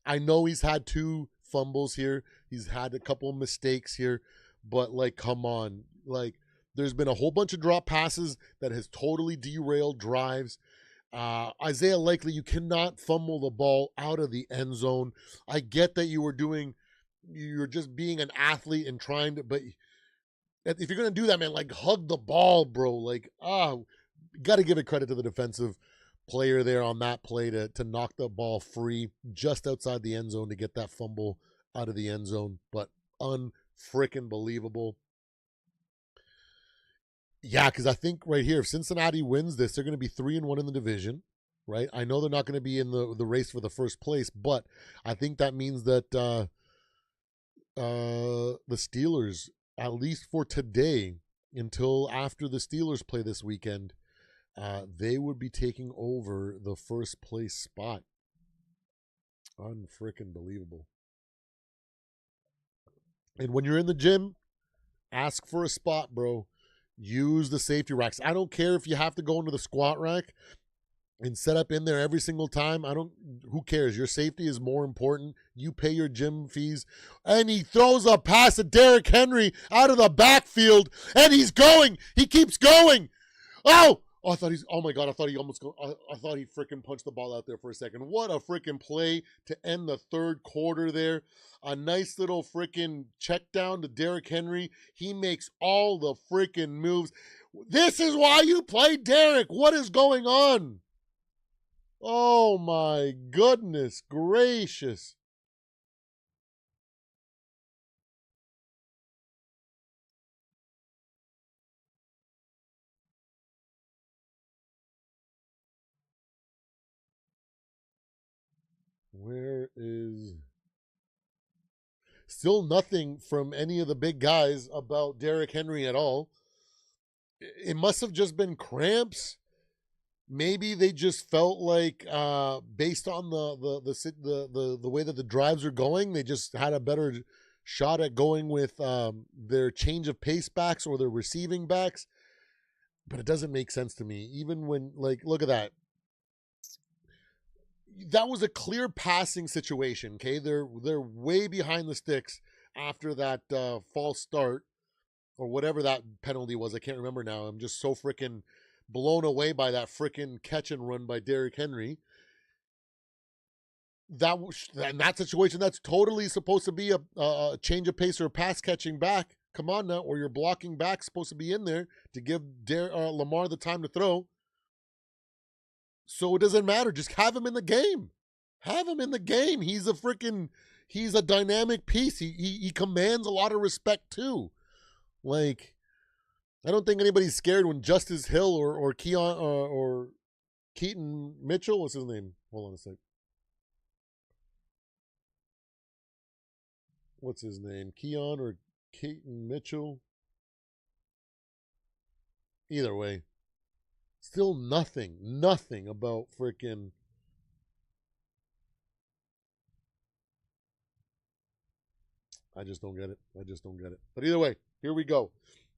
I know he's had 2 fumbles here. He's had a couple of mistakes here, but like, come on. Like, there's been a whole bunch of drop passes that has totally derailed drives. Isaiah Likely, you cannot fumble the ball out of the end zone. I get that you're just being an athlete and trying to, but if you're going to do that, man, like hug the ball, bro. Like, got to give it credit to the defensive player there on that play to knock the ball free just outside the end zone to get that fumble out of the end zone. But unfreaking believable. Yeah, because I think right here, if Cincinnati wins this, they're going to be 3-1 in the division, right? I know they're not going to be in the race for the first place, but I think that means that the Steelers, at least for today, until after the Steelers play this weekend, they would be taking over the first place spot. Unfreaking believable. And when you're in the gym, ask for a spot, bro. Use the safety racks. I don't care if you have to go into the squat rack and set up in there every single time. Who cares? Your safety is more important. You pay your gym fees. And he throws a pass to Derrick Henry out of the backfield, and he's going. He keeps going. Oh, my God, I thought he freaking punched the ball out there for a second. What a freaking play to end the third quarter there. A nice little freaking check down to Derrick Henry. He makes all the freaking moves. This is why you play Derrick. What is going on? Oh, my goodness gracious. Where is... Still nothing from any of the big guys about Derrick Henry at all. It must have just been cramps. Maybe they just felt like, based on the way that the drives are going, they just had a better shot at going with their change of pace backs or their receiving backs. But it doesn't make sense to me. Even when, like, look at that. That was a clear passing situation. Okay, they're way behind the sticks after that false start or whatever that penalty was. I can't remember now. I'm just so freaking blown away by that freaking catch and run by Derrick Henry. In that situation, that's totally supposed to be a change of pace or a pass catching back. Come on now, or your blocking back supposed to be in there to give Lamar the time to throw. So it doesn't matter. Just have him in the game. Have him in the game. He's a dynamic piece. He commands a lot of respect too. Like, I don't think anybody's scared when Justice Hill or Keaton Mitchell, what's his name? Hold on a sec. What's his name? Keon or Keaton Mitchell? Either way. Still nothing about freaking... I just don't get it. But either way, here we go.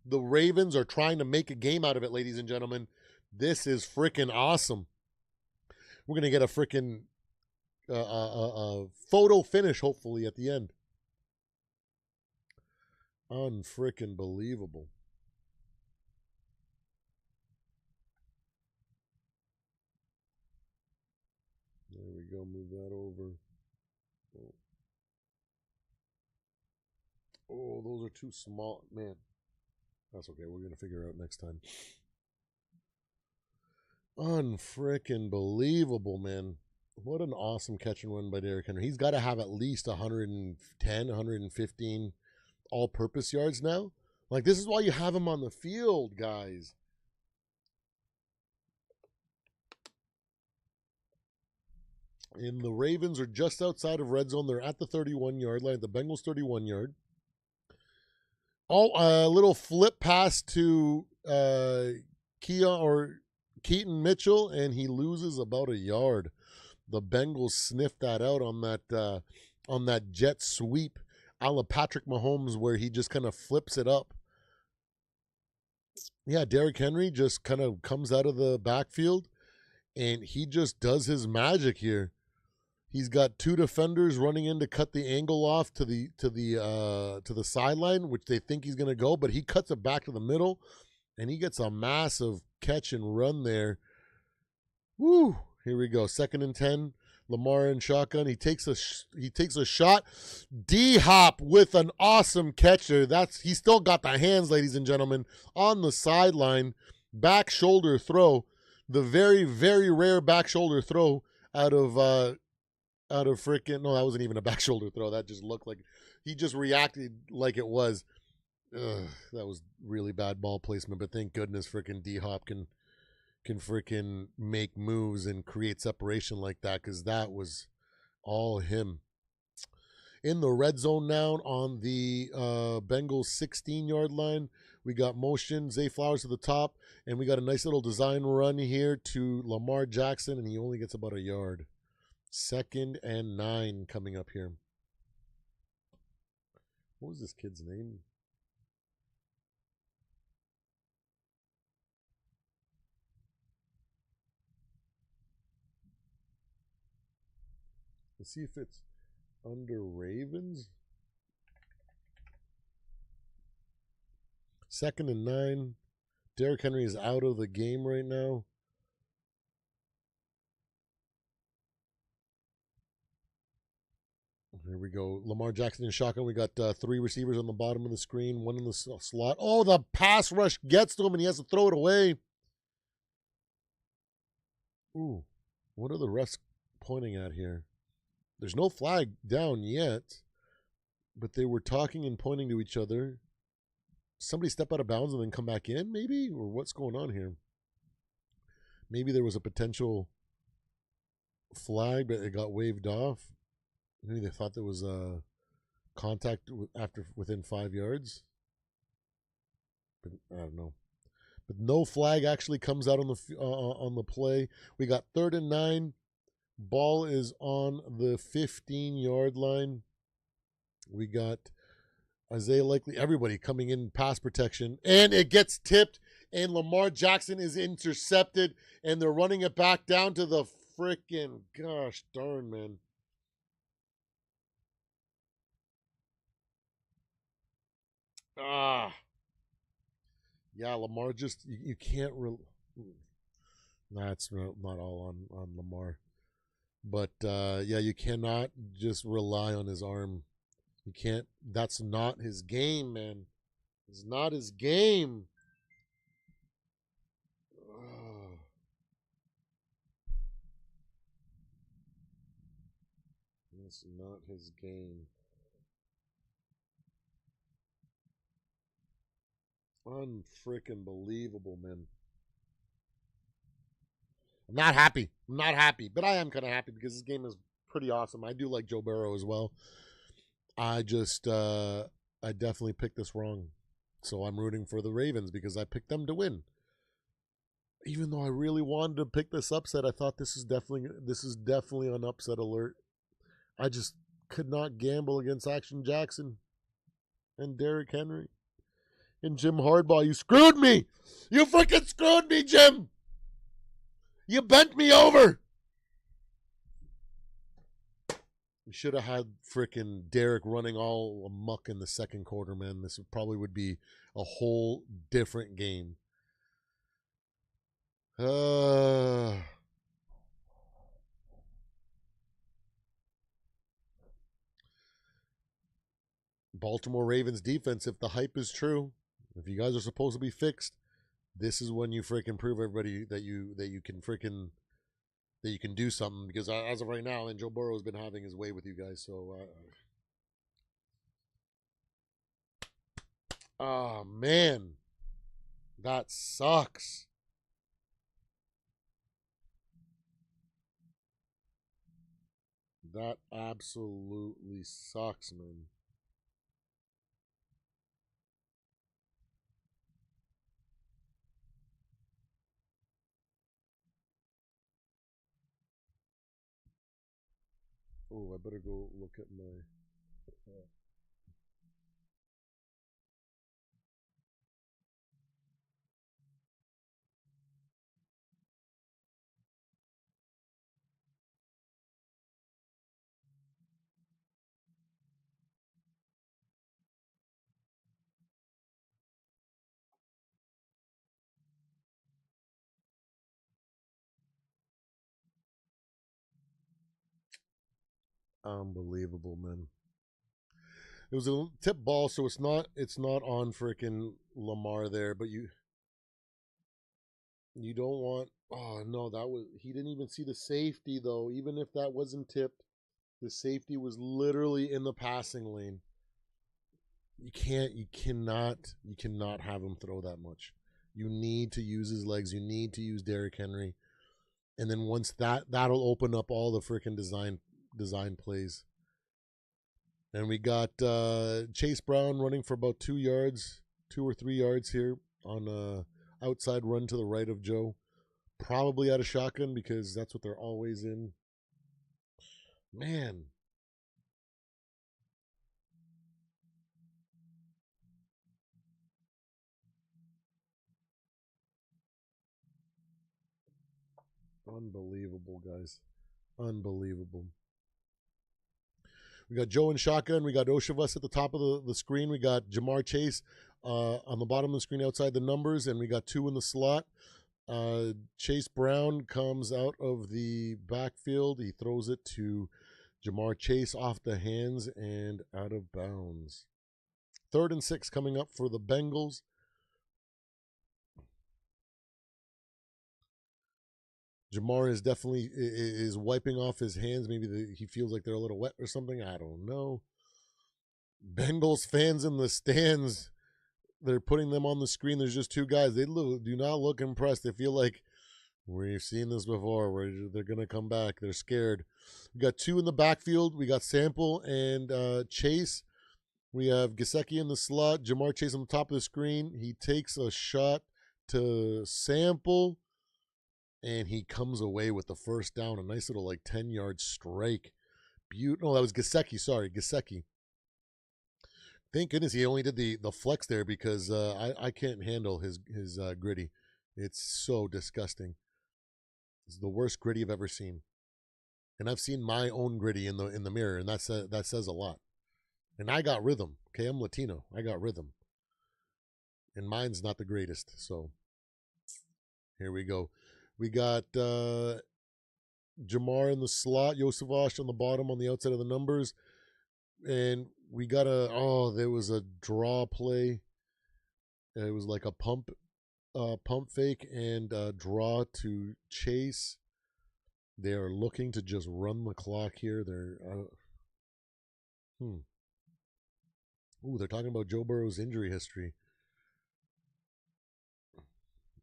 The Ravens are trying to make a game out of it, ladies and gentlemen. This is freaking awesome. We're going to get a freaking photo finish, hopefully, at the end. Unfreaking believable. There we go. Move that over. Oh, those are too small. Man, that's okay. We're going to figure it out next time. Unfreaking believable, man. What an awesome catch and run by Derrick Henry. He's got to have at least 110, 115 all-purpose yards now. Like, this is why you have him on the field, guys. And the Ravens are just outside of red zone. They're at the 31-yard line, the Bengals 31-yard. A little flip pass to Keaton Mitchell, and he loses about a yard. The Bengals sniffed that out on that jet sweep a la Patrick Mahomes, where he just kind of flips it up. Yeah, Derrick Henry just kind of comes out of the backfield, and he just does his magic here. He's got two defenders running in to cut the angle off to the sideline, which they think he's going to go, but he cuts it back to the middle, and he gets a massive catch and run there. Woo! Here we go. 2nd and 10. Lamar in shotgun. He takes a shot. D Hop with an awesome catch there. He still got the hands, ladies and gentlemen, on the sideline. Back shoulder throw. The very, very rare back shoulder throw out of freaking, no, that wasn't even a back shoulder throw. That just looked like he just reacted like it was. Ugh, that was really bad ball placement, but thank goodness freaking D Hop can freaking make moves and create separation like that, because that was all him. In the red zone now on the Bengals 16-yard line, we got motion, Zay Flowers to the top, and we got a nice little design run here to Lamar Jackson, and he only gets about a yard. 2nd and 9 coming up here. What was this kid's name? Let's see if it's under Ravens. 2nd and 9. Derrick Henry is out of the game right now. Here we go. Lamar Jackson in shotgun. We got 3 receivers on the bottom of the screen, 1 in the slot. Oh, the pass rush gets to him, and he has to throw it away. Ooh, what are the refs pointing at here? There's no flag down yet, but they were talking and pointing to each other. Somebody step out of bounds and then come back in, maybe? Or what's going on here? Maybe there was a potential flag, but it got waved off. Maybe they thought there was a contact within 5 yards. But I don't know. But no flag actually comes out on the play. We got 3rd and 9. Ball is on the 15-yard line. We got Isaiah Likely, everybody coming in pass protection, and it gets tipped, and Lamar Jackson is intercepted, and they're running it back down to the freaking, gosh darn, man. Yeah, Lamar just, you can't that's not all on Lamar. But yeah, you cannot just rely on his arm. You can't, that's not his game, man. It's not his game. It's not his game. Unfreaking believable, man. I'm not happy. I'm not happy, but I am kind of happy because this game is pretty awesome. I do like Joe Burrow as well. I definitely picked this wrong. So I'm rooting for the Ravens because I picked them to win. Even though I really wanted to pick this upset, I thought this is definitely an upset alert. I just could not gamble against Action Jackson and Derrick Henry. And Jim Hardball, you screwed me. You freaking screwed me, Jim. You bent me over. We should have had freaking Derrick running all amok in the second quarter, man. This probably would be a whole different game. Baltimore Ravens defense, if the hype is true, if you guys are supposed to be fixed, this is when you freaking prove everybody that you can do something. Because as of right now, and Joe Burrow has been having his way with you guys. So, oh man, that sucks. That absolutely sucks, man. Oh, I better go look at my. Unbelievable, man. It was a tip ball, so it's not on freaking Lamar there, but you don't want. Oh no, that was he didn't even see the safety though. Even if that wasn't tipped, the safety was literally in the passing lane. You cannot have him throw that much. You need to use his legs. You need to use Derrick Henry, and then once that'll open up all the freaking design plays. And we got Chase Brown running for about 2 yards, 2 or 3 yards here on a outside run to the right of Joe. Probably out of shotgun because that's what they're always in. Man. Unbelievable, guys. Unbelievable. We got Joe in shotgun. We got Oshavus at the top of the screen. We got Jamar Chase on the bottom of the screen outside the numbers, and we got two in the slot. Chase Brown comes out of the backfield. He throws it to Jamar Chase off the hands and out of bounds. 3rd and 6 coming up for the Bengals. Jamar is definitely is wiping off his hands. Maybe he feels like they're a little wet or something. I don't know. Bengals fans in the stands, they're putting them on the screen. There's just two guys. They do not look impressed. They feel like we've seen this before. They're going to come back. They're scared. We got two in the backfield. We got Sample and Chase. We have Gesicki in the slot. Jamar Chase on the top of the screen. He takes a shot to Sample, and he comes away with the first down. A nice little 10-yard strike. No, that was Gesicki. Sorry, Gesicki. Thank goodness he only did the flex there because I can't handle his gritty. It's so disgusting. It's the worst gritty I've ever seen, and I've seen my own gritty in the mirror, and that says a lot. And I got rhythm. Okay, I'm Latino. I got rhythm, and mine's not the greatest. So here we go. We got Jamar in the slot, Yosavash on the bottom on the outside of the numbers, and we got there was a draw play. It was like a pump fake and draw to Chase. They are looking to just run the clock here. They're talking about Joe Burrow's injury history.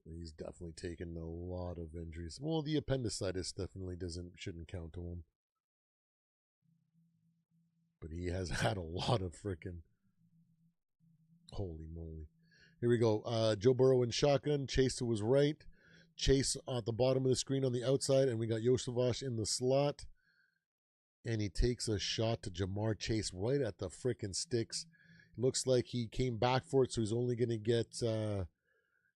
He's definitely taken a lot of injuries. Well, the appendicitis definitely shouldn't count to him. But he has had a lot of freaking. Holy moly. Here we go. Joe Burrow in shotgun. Chase to his right. Chase at the bottom of the screen on the outside. And we got Yosavash in the slot. And he takes a shot to Jamar Chase right at the freaking sticks. Looks like he came back for it, so he's only going to get.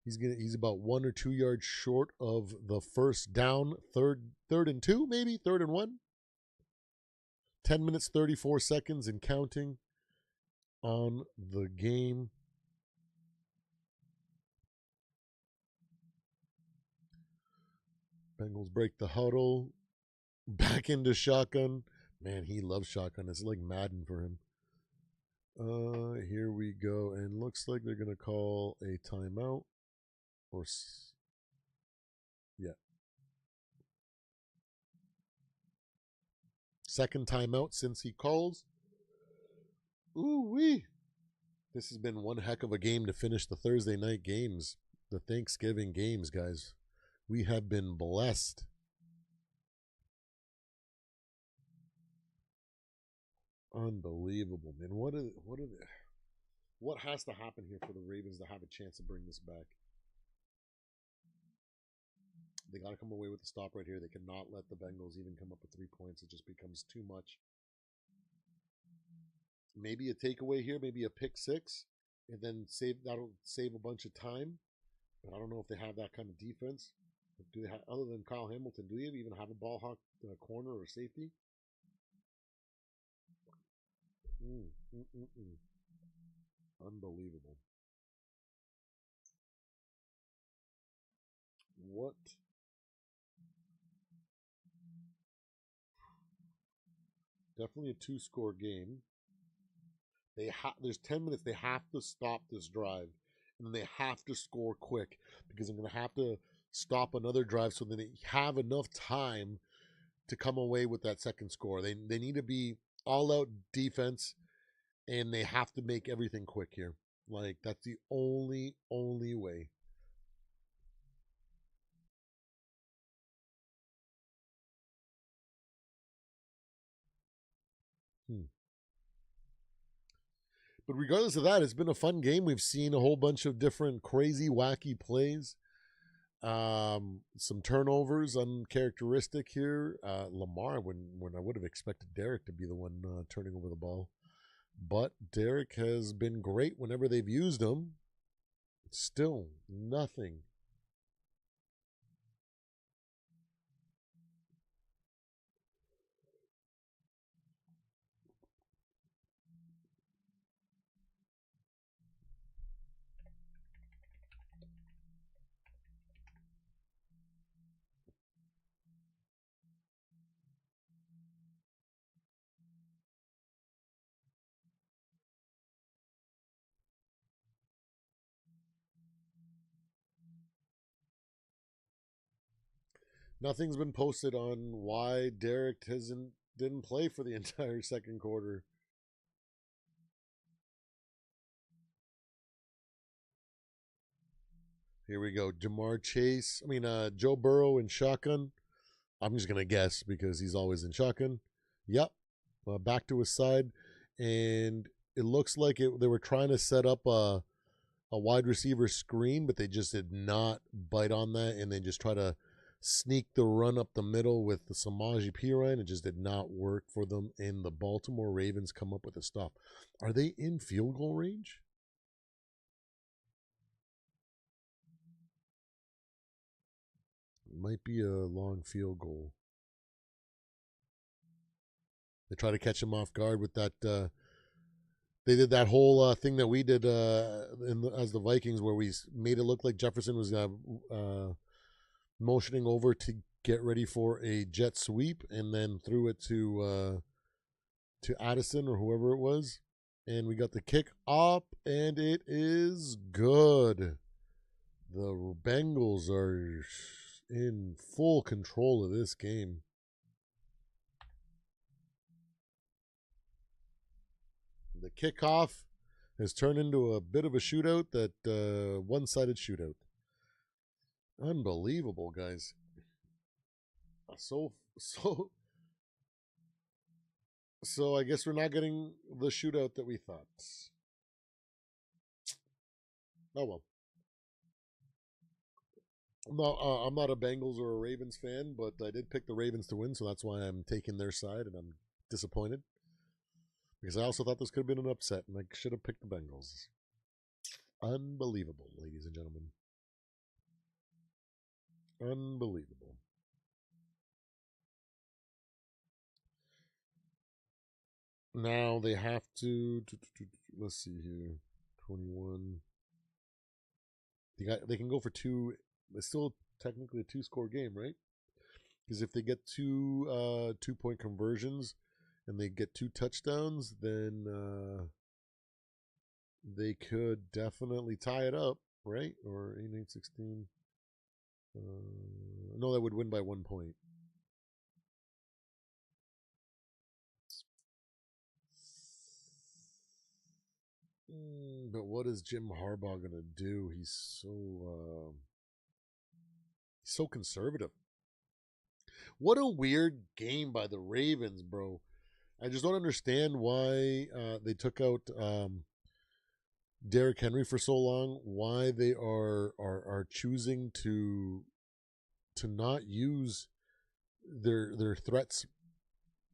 He's about 1 or 2 yards short of the first down. Third and 2, maybe 3rd and 1. 10 minutes 34 seconds and counting on the game. Bengals break the huddle. Back into shotgun. Man, he loves shotgun. It's like Madden for him. Here we go. And looks like they're going to call a timeout. Yeah. Second timeout since he calls. Ooh-wee. This has been one heck of a game to finish the Thursday night games. The Thanksgiving games, guys. We have been blessed. Unbelievable, man. What has to happen here for the Ravens to have a chance to bring this back? They got to come away with the stop right here. They cannot let the Bengals even come up with 3 points. It just becomes too much. Maybe a takeaway here, maybe a pick six, and then that'll save a bunch of time. But I don't know if they have that kind of defense. Do they have, other than Kyle Hamilton, do you even have a ball hawk corner or safety? Unbelievable. What? definitely a 2-score game. There's 10 minutes. They have to stop this drive, and they have to score quick because they're going to have to stop another drive so that they have enough time to come away with that second score. They need to be all out defense, and they have to make everything quick here. Like, that's the only way. But regardless of that, it's been a fun game. We've seen a whole bunch of different crazy, wacky plays. Some turnovers, uncharacteristic here. Lamar, when I would have expected Derek to be the one turning over the ball. But Derek has been great whenever they've used him. Still nothing. Nothing's been posted on why Derek didn't play for the entire second quarter. Here we go. Joe Burrow in shotgun. I'm just gonna guess because he's always in shotgun. Yep. Back to his side, and it looks like they were trying to set up a wide receiver screen, but they just did not bite on that, and they just try to sneak the run up the middle with the Samaje Perine. It just did not work for them, and the Baltimore Ravens come up with a stop. Are they in field goal range? It might be a long field goal. They try to catch him off guard with that. They did that whole thing that we did as the Vikings, where we made it look like Jefferson was motioning over to get ready for a jet sweep, and then threw it to Addison or whoever it was, and we got the kick up, and it is good. The Bengals are in full control of this game. The kickoff has turned into a bit of a shootout, that one-sided shootout. Unbelievable, guys. So I guess we're not getting the shootout that we thought. Oh well. I'm not a Bengals or a Ravens fan, but I did pick the Ravens to win, so that's why I'm taking their side, and I'm disappointed. Because I also thought this could have been an upset, and I should have picked the Bengals. Unbelievable, ladies and gentlemen. Unbelievable. Now they have to let's see here. 21. They can go for two. It's still technically a 2-score game, right? Because if they get 2-point conversions and they get 2 touchdowns, then they could definitely tie it up, right? Or 8-16. No, that would win by 1 point. But what is Jim Harbaugh gonna do? He's so conservative. What a weird game by the Ravens, bro. I just don't understand why they took out Derrick Henry for so long. Why they are choosing to not use their threats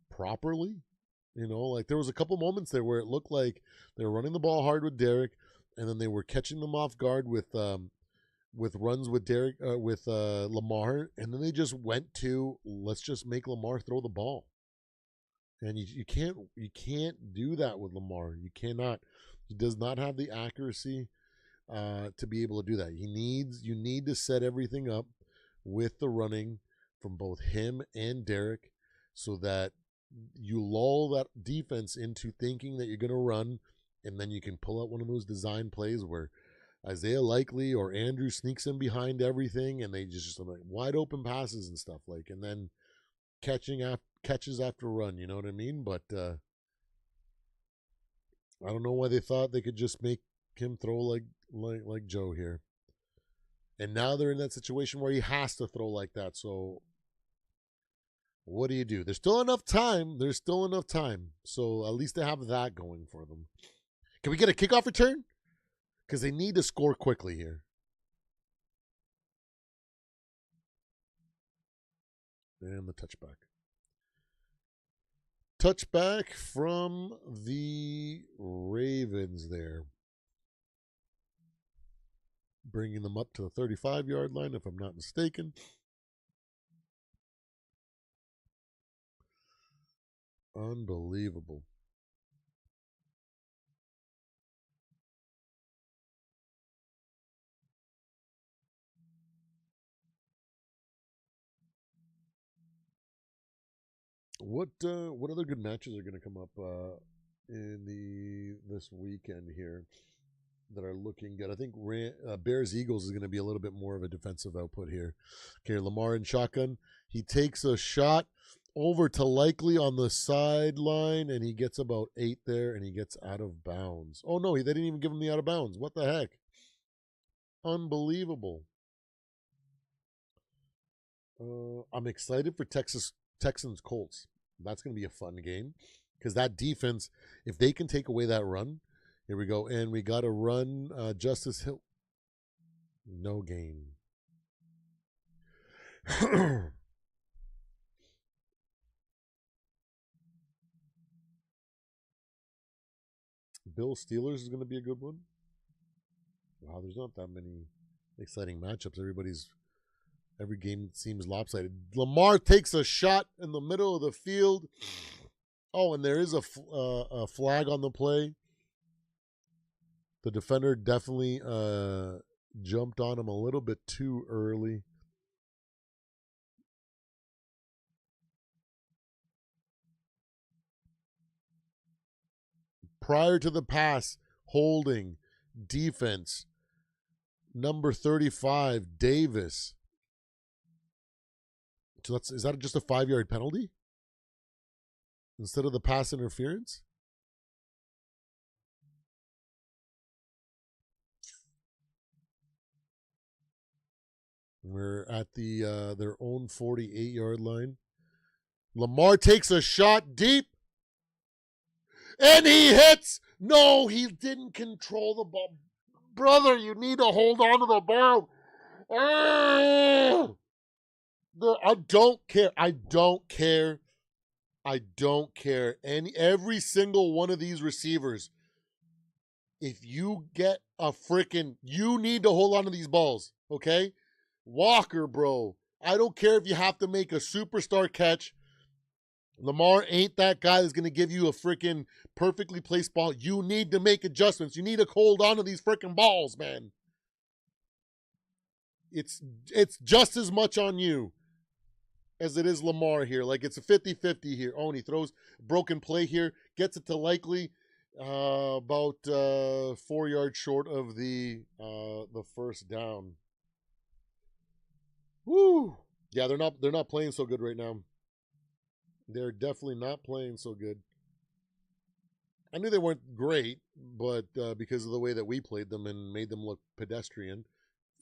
properly. You know, like there was a couple moments there where it looked like they were running the ball hard with Derrick, and then they were catching them off guard with runs with Lamar, and then they just went to, let's just make Lamar throw the ball. And you can't do that with Lamar. You cannot. He does not have the accuracy to be able to do that. You need to set everything up with the running from both him and Derrick, so that you lull that defense into thinking that you're going to run, and then you can pull out one of those design plays where Isaiah Likely or Andrew sneaks in behind everything, and they just like wide open passes and stuff like, and then catches after run. You know what I mean? But I don't know why they thought they could just make him throw like Joe here. And now they're in that situation where he has to throw like that. So what do? There's still enough time. So at least they have that going for them. Can we get a kickoff return? Because they need to score quickly here. And the touchback. Touchback from the Ravens there. Bringing them up to the 35-yard line, if I'm not mistaken. Unbelievable. What other good matches are going to come up in this weekend here that are looking good? I think Bears Eagles is going to be a little bit more of a defensive output here. Okay, Lamar in shotgun. He takes a shot over to Likely on the sideline, and he gets about 8 there, and he gets out of bounds. Oh, no, they didn't even give him the out of bounds. What the heck? Unbelievable. I'm excited for Texans Colts. That's going to be a fun game because that defense, if they can take away that run, here we go. And we got to run Justice Hill. No gain. Bill Steelers is going to be a good one. Wow, there's not that many exciting matchups. Every game seems lopsided. Lamar takes a shot in the middle of the field. Oh, and there is a flag on the play. The defender definitely jumped on him a little bit too early. Prior to the pass, holding, defense, number 35, Davis. So is that just a 5-yard penalty instead of the pass interference? We're at their own 48-yard line. Lamar takes a shot deep, and he hits. No, he didn't control the ball. Brother, you need to hold on to the ball. Oh! I don't care. Every single one of these receivers, if you get you need to hold on to these balls, okay? Walker, bro. I don't care if you have to make a superstar catch. Lamar ain't that guy that's going to give you a freaking perfectly placed ball. You need to make adjustments. You need to hold on to these freaking balls, man. It's just as much on you as it is Lamar here. Like, it's a 50-50 here. Oh, and he throws broken play here. Gets it to Likely about 4 yards short of the first down. Woo! Yeah, they're not playing so good right now. They're definitely not playing so good. I knew they weren't great, but because of the way that we played them and made them look pedestrian.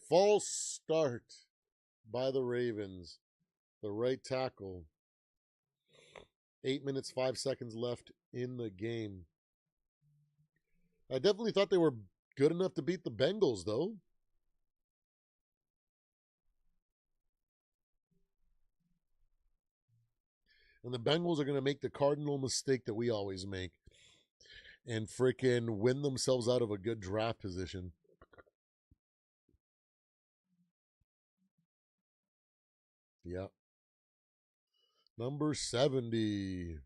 False start by the Ravens. The right tackle. 8 minutes, 5 seconds left in the game. I definitely thought they were good enough to beat the Bengals, though. And the Bengals are going to make the cardinal mistake that we always make and freaking win themselves out of a good draft position. Yeah. Number 70.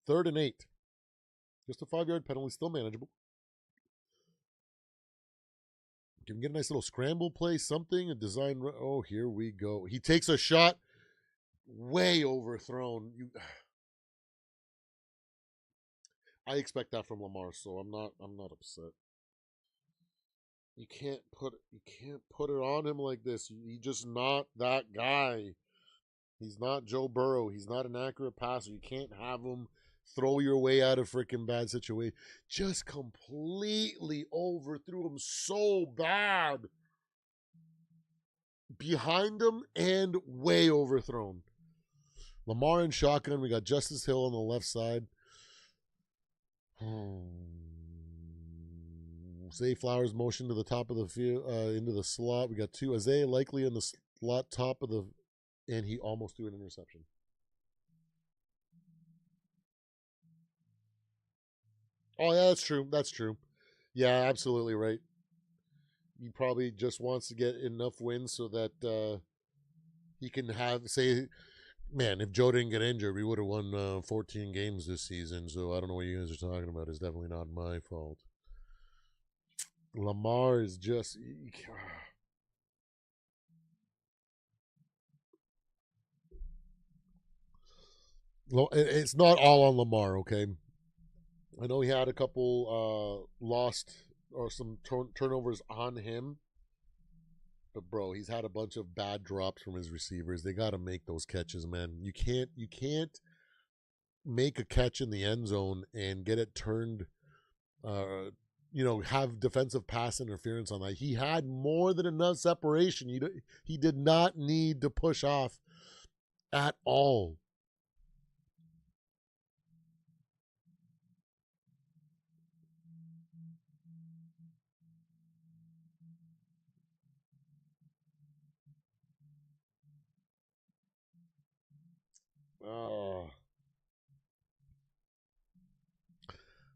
3rd and 8. Just a 5-yard penalty, still manageable. Can we get a nice little scramble play, something, a design? Oh, here we go. He takes a shot. way overthrown. I expect that from Lamar, so I'm not upset. You can't put it on him like this. He's just not that guy. He's not Joe Burrow. He's not an accurate passer. You can't have him throw your way out of freaking bad situation. Just completely overthrew him so bad. Behind him and way overthrown. Lamar in shotgun. We got Justice Hill on the left side. Zay Flowers motion to the top of the field, into the slot. We got two. Isaiah likely in the slot top of the, and he almost threw an interception. Oh, yeah, that's true. That's true. Yeah, absolutely right. He probably just wants to get enough wins so that he can say, man, if Joe didn't get injured, we would have won 14 games this season. So I don't know what you guys are talking about. It's definitely not my fault. Lamar is just. It's not all on Lamar, okay? I know he had a couple lost or some turnovers on him, but bro, he's had a bunch of bad drops from his receivers. They got to make those catches, man. You can't make a catch in the end zone and get it turned. Have defensive pass interference on that. He had more than enough separation. He did not need to push off at all.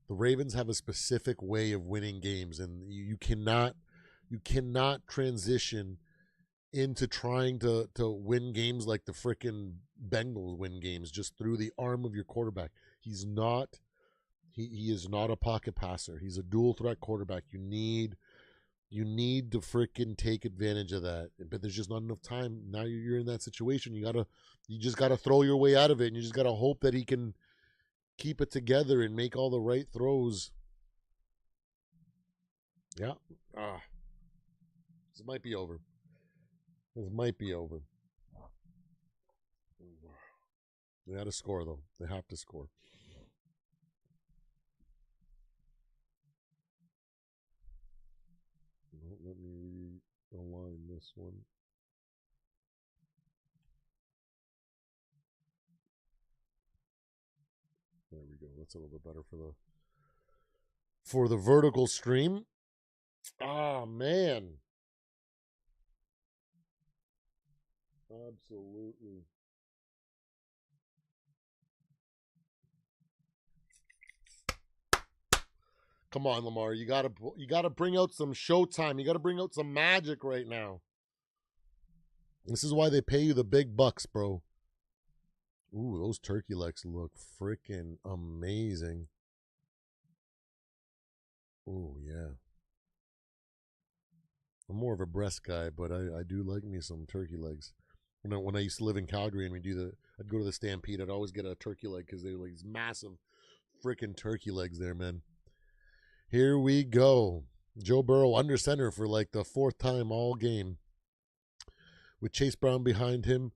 The Ravens have a specific way of winning games, and you cannot transition into trying to win games like the frickin' Bengals win games just through the arm of your quarterback. He's not he is not a pocket passer. He's a dual threat quarterback. You need to frickin' take advantage of that. But there's just not enough time. Now you're in that situation. You just gotta throw your way out of it, and you just gotta hope that he can keep it together and make all the right throws. Yeah. This might be over. This might be over. They had to score, though. They have to score. Let me realign this one. There we go. That's a little bit better for the vertical stream. Ah, man. Absolutely. Come on, Lamar. You gotta bring out some showtime. You gotta bring out some magic right now. This is why they pay you the big bucks, bro. Ooh, those turkey legs look freaking amazing. Ooh, yeah. I'm more of a breast guy, but I do like me some turkey legs. When I used to live in Calgary and I'd go to the Stampede. I'd always get a turkey leg because they were like these massive freaking turkey legs there, man. Here we go. Joe Burrow under center for like the fourth time all game, with Chase Brown behind him.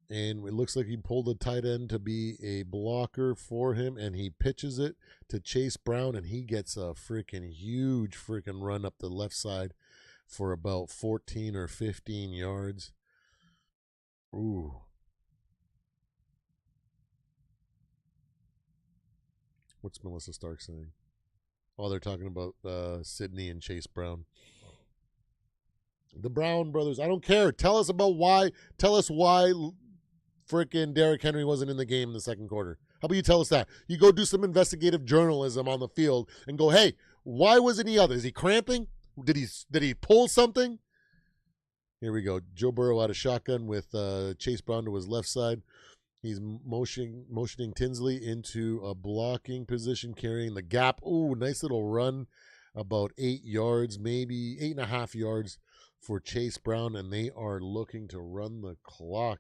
And it looks like he pulled a tight end to be a blocker for him, and he pitches it to Chase Brown, and he gets a freaking huge freaking run up the left side for about 14 or 15 yards. Ooh. What's Melissa Stark saying? Oh, they're talking about Sydney and Chase Brown. The Brown brothers. I don't care. Tell us why freaking Derrick Henry wasn't in the game in the second quarter. How about you tell us that? You go do some investigative journalism on the field and go, hey, why wasn't he out there? Is he cramping? Did he pull something? Here we go. Joe Burrow out of shotgun with Chase Brown to his left side. He's motioning Tinsley into a blocking position, carrying the gap. Ooh, nice little run, about 8 yards, maybe 8.5 yards for Chase Brown, and they are looking to run the clock.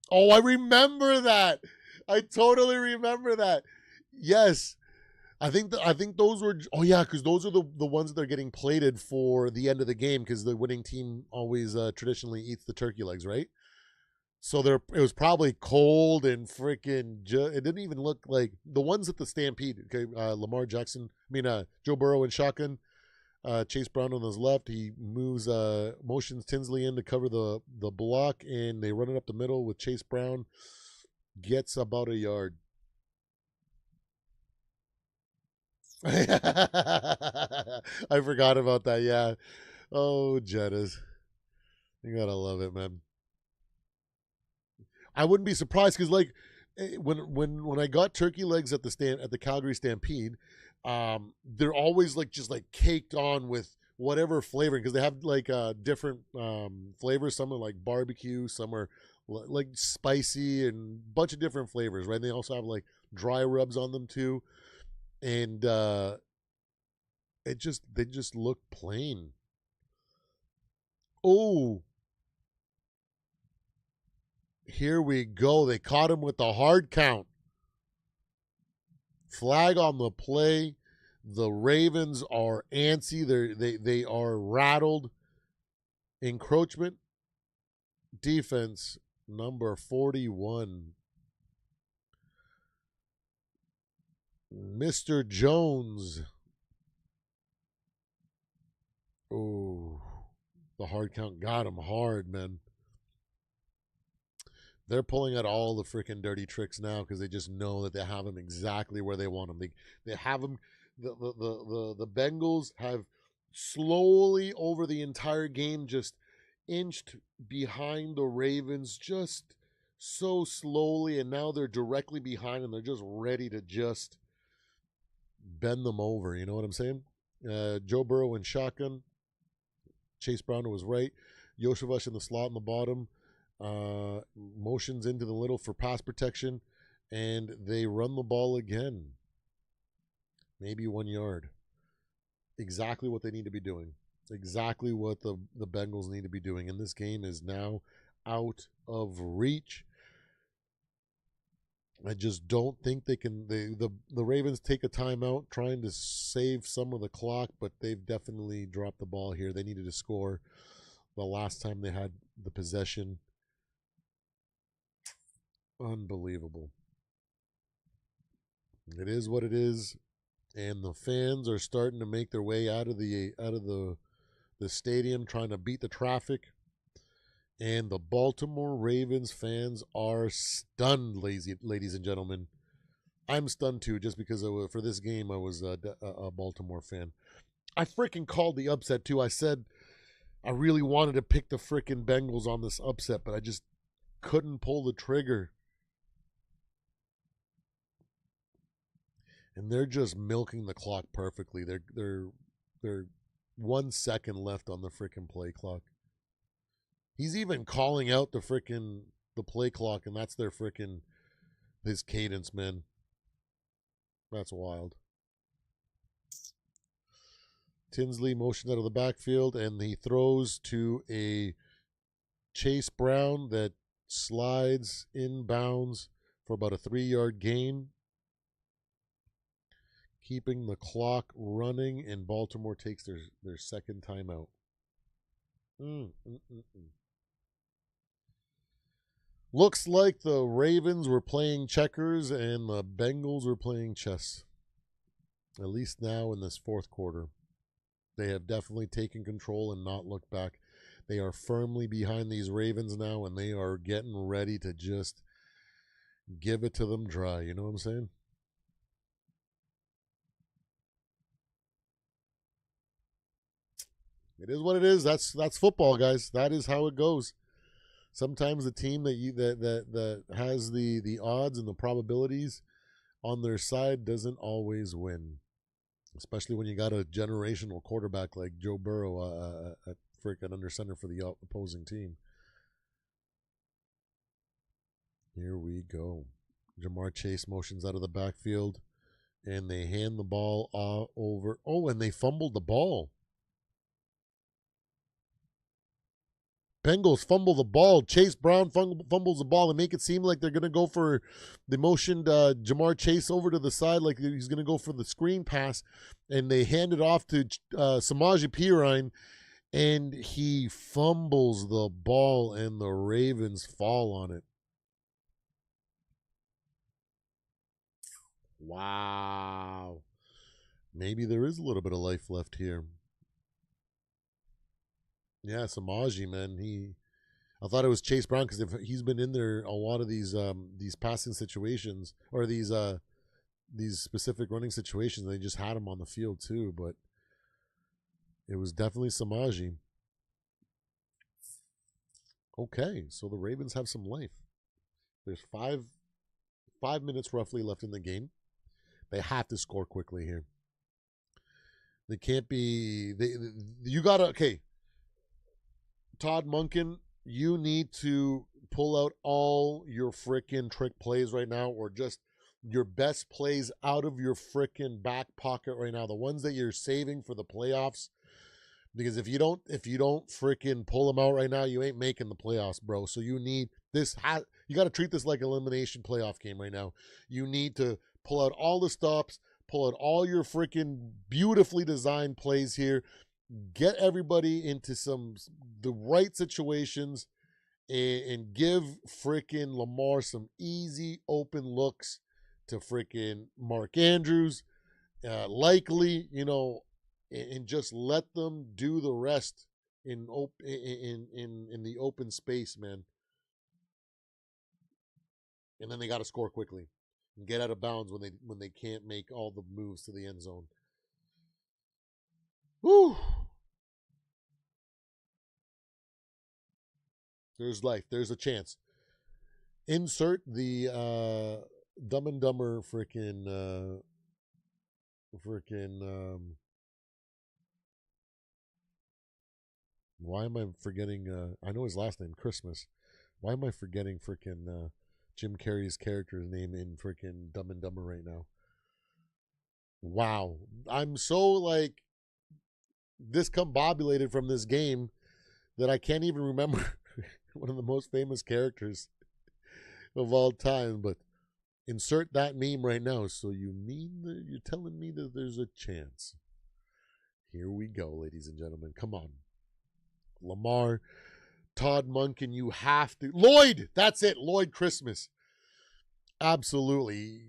Oh, I remember that. I totally remember that. Yes. I think those were, oh yeah, because those are the ones that are getting plated for the end of the game, because the winning team always traditionally eats the turkey legs, right? So there, it was probably cold and freaking. It didn't even look like the ones at the Stampede. Okay, Lamar Jackson. I mean, Joe Burrow in shotgun. Chase Brown on his left. He moves, motions Tinsley in to cover the block, and they run it up the middle with Chase Brown. Gets about a yard. I forgot about that. Yeah. Oh, Jettas. You gotta love it, man. I wouldn't be surprised because, like, when I got turkey legs at the Calgary Stampede, they're always like just like caked on with whatever flavoring, because they have like different flavors. Some are like barbecue, some are like spicy, and a bunch of different flavors, right? And they also have like dry rubs on them too, and they just look plain. Oh, here we go. They caught him with the hard count. Flag on the play. The Ravens are antsy. They are rattled. Encroachment. Defense number 41. Mr. Jones. Oh, the hard count got him hard, man. They're pulling out all the freaking dirty tricks now because they just know that they have them exactly where they want them. They have them. The Bengals have slowly over the entire game just inched behind the Ravens, just so slowly, and now they're directly behind, and they're just ready to just bend them over. You know what I'm saying? Joe Burrow in shotgun, Chase Brown to his right, Yoshavash in the slot in the bottom. Motions into the middle for pass protection, and they run the ball again. Maybe 1 yard. Exactly what they need to be doing. Exactly what the Bengals need to be doing. And this game is now out of reach. I just don't think they can. The Ravens take a timeout trying to save some of the clock, but they've definitely dropped the ball here. They needed to score the last time they had the possession. Unbelievable. It is what it is, and the fans are starting to make their way out of the stadium, trying to beat the traffic. And the Baltimore Ravens fans are stunned, ladies and gentlemen. I'm stunned too, just because for this game I was a Baltimore fan. I freaking called the upset too. I said I really wanted to pick the freaking Bengals on this upset, but I just couldn't pull the trigger. And they're just milking the clock perfectly. They're 1 second left on the freaking play clock. He's even calling out the play clock, and that's their freaking his cadence, man. That's wild. Tinsley motions out of the backfield, and he throws to a Chase Brown that slides inbounds for about a 3-yard gain, keeping the clock running, and Baltimore takes their second timeout. Looks like the Ravens were playing checkers and the Bengals were playing chess. At least now in this fourth quarter. They have definitely taken control and not looked back. They are firmly behind these Ravens now, and they are getting ready to just give it to them dry. You know what I'm saying? It is what it is. That's football, guys. That is how it goes. Sometimes the team that has the odds and the probabilities on their side doesn't always win, especially when you got a generational quarterback like Joe Burrow at freaking under center for the opposing team. Here we go. Jamar Chase motions out of the backfield, and they hand the ball over. Oh, and they fumbled the ball. Bengals fumble the ball. Chase Brown fumbles the ball and make it seem like they're going to go for the motioned Jamar Chase over to the side like he's going to go for the screen pass. And they hand it off to Samaje Perine, and he fumbles the ball, and the Ravens fall on it. Wow. Maybe there is a little bit of life left here. Yeah, Samaje, man. I thought it was Chase Brown because he's been in there a lot of these passing situations or these specific running situations. They just had him on the field too, but it was definitely Samaje. Okay, so the Ravens have some life. There's five minutes roughly left in the game. They have to score quickly here. They can't be. You gotta. Okay, Todd Monken, you need to pull out all your frickin' trick plays right now, or just your best plays out of your frickin' back pocket right now. The ones that you're saving for the playoffs. Because if you don't frickin' pull them out right now, you ain't making the playoffs, bro. So you need this. You got to treat this like an elimination playoff game right now. You need to pull out all the stops, pull out all your frickin' beautifully designed plays here. Get everybody into the right situations and give frickin' Lamar some easy open looks to frickin' Mark Andrews, likely, and just let them do the rest in the open space, man. And then they got to score quickly and get out of bounds when they can't make all the moves to the end zone. Woo! There's life. There's a chance. Insert the Dumb and Dumber freaking why am I forgetting I know his last name, Christmas. Why am I forgetting freaking Jim Carrey's character's name in freaking Dumb and Dumber right now? Wow. I'm so discombobulated from this game that I can't even remember one of the most famous characters of all time, but insert that meme right now. So you're telling me that there's a chance. Here we go, ladies and gentlemen. Come on. Lamar, Todd Monken, you have to. Lloyd, that's it. Lloyd Christmas. Absolutely.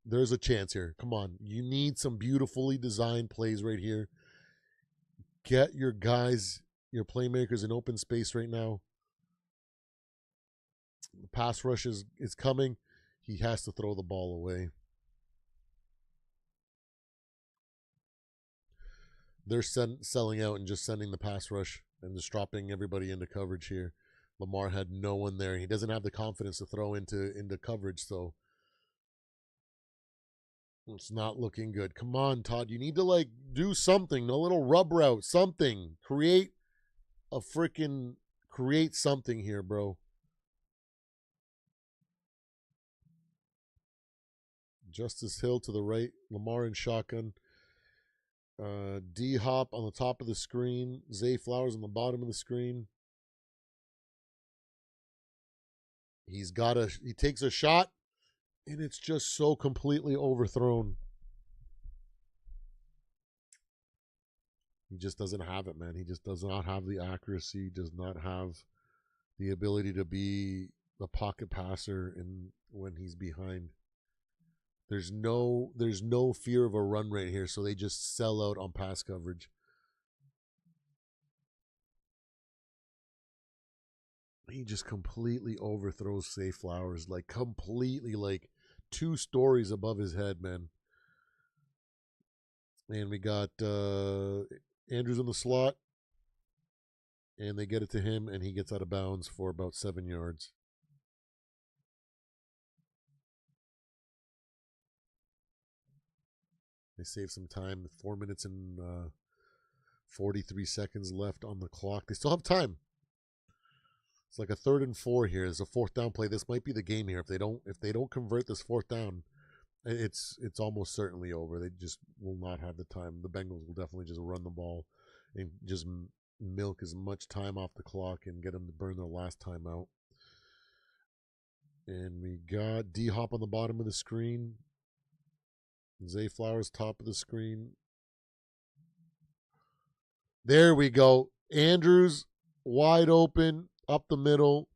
There's a chance here. Come on. You need some beautifully designed plays right here. Get your guys, your playmakers in open space right now. The pass rush is coming. He has to throw the ball away. They're selling out and just sending the pass rush and just dropping everybody into coverage here. Lamar had no one there. He doesn't have the confidence to throw into coverage, so it's not looking good. Come on, Todd. You need to do something. A little rub route, something. Create something here, bro. Justice Hill to the right. Lamar in shotgun. D-Hop on the top of the screen. Zay Flowers on the bottom of the screen. He takes a shot, and it's just so completely overthrown. He just doesn't have it, man. He just does not have the accuracy, does not have the ability to be a pocket passer when he's behind. There's no fear of a run right here, so they just sell out on pass coverage. He just completely overthrows Zay Flowers, completely, 2 stories above his head, man. And we got Andrews in the slot, and they get it to him, and he gets out of bounds for about 7 yards. They save some time. 4 minutes and 43 seconds left on the clock. They still have time. It's like a 3rd and 4 here. There's a 4th down play. This might be the game here. If they don't convert this 4th down, it's almost certainly over. They just will not have the time. The Bengals will definitely just run the ball and just milk as much time off the clock and get them to burn their last time out. And we got D-Hop on the bottom of the screen. Zay Flowers top of the screen. There we go. Andrews wide open up the middle,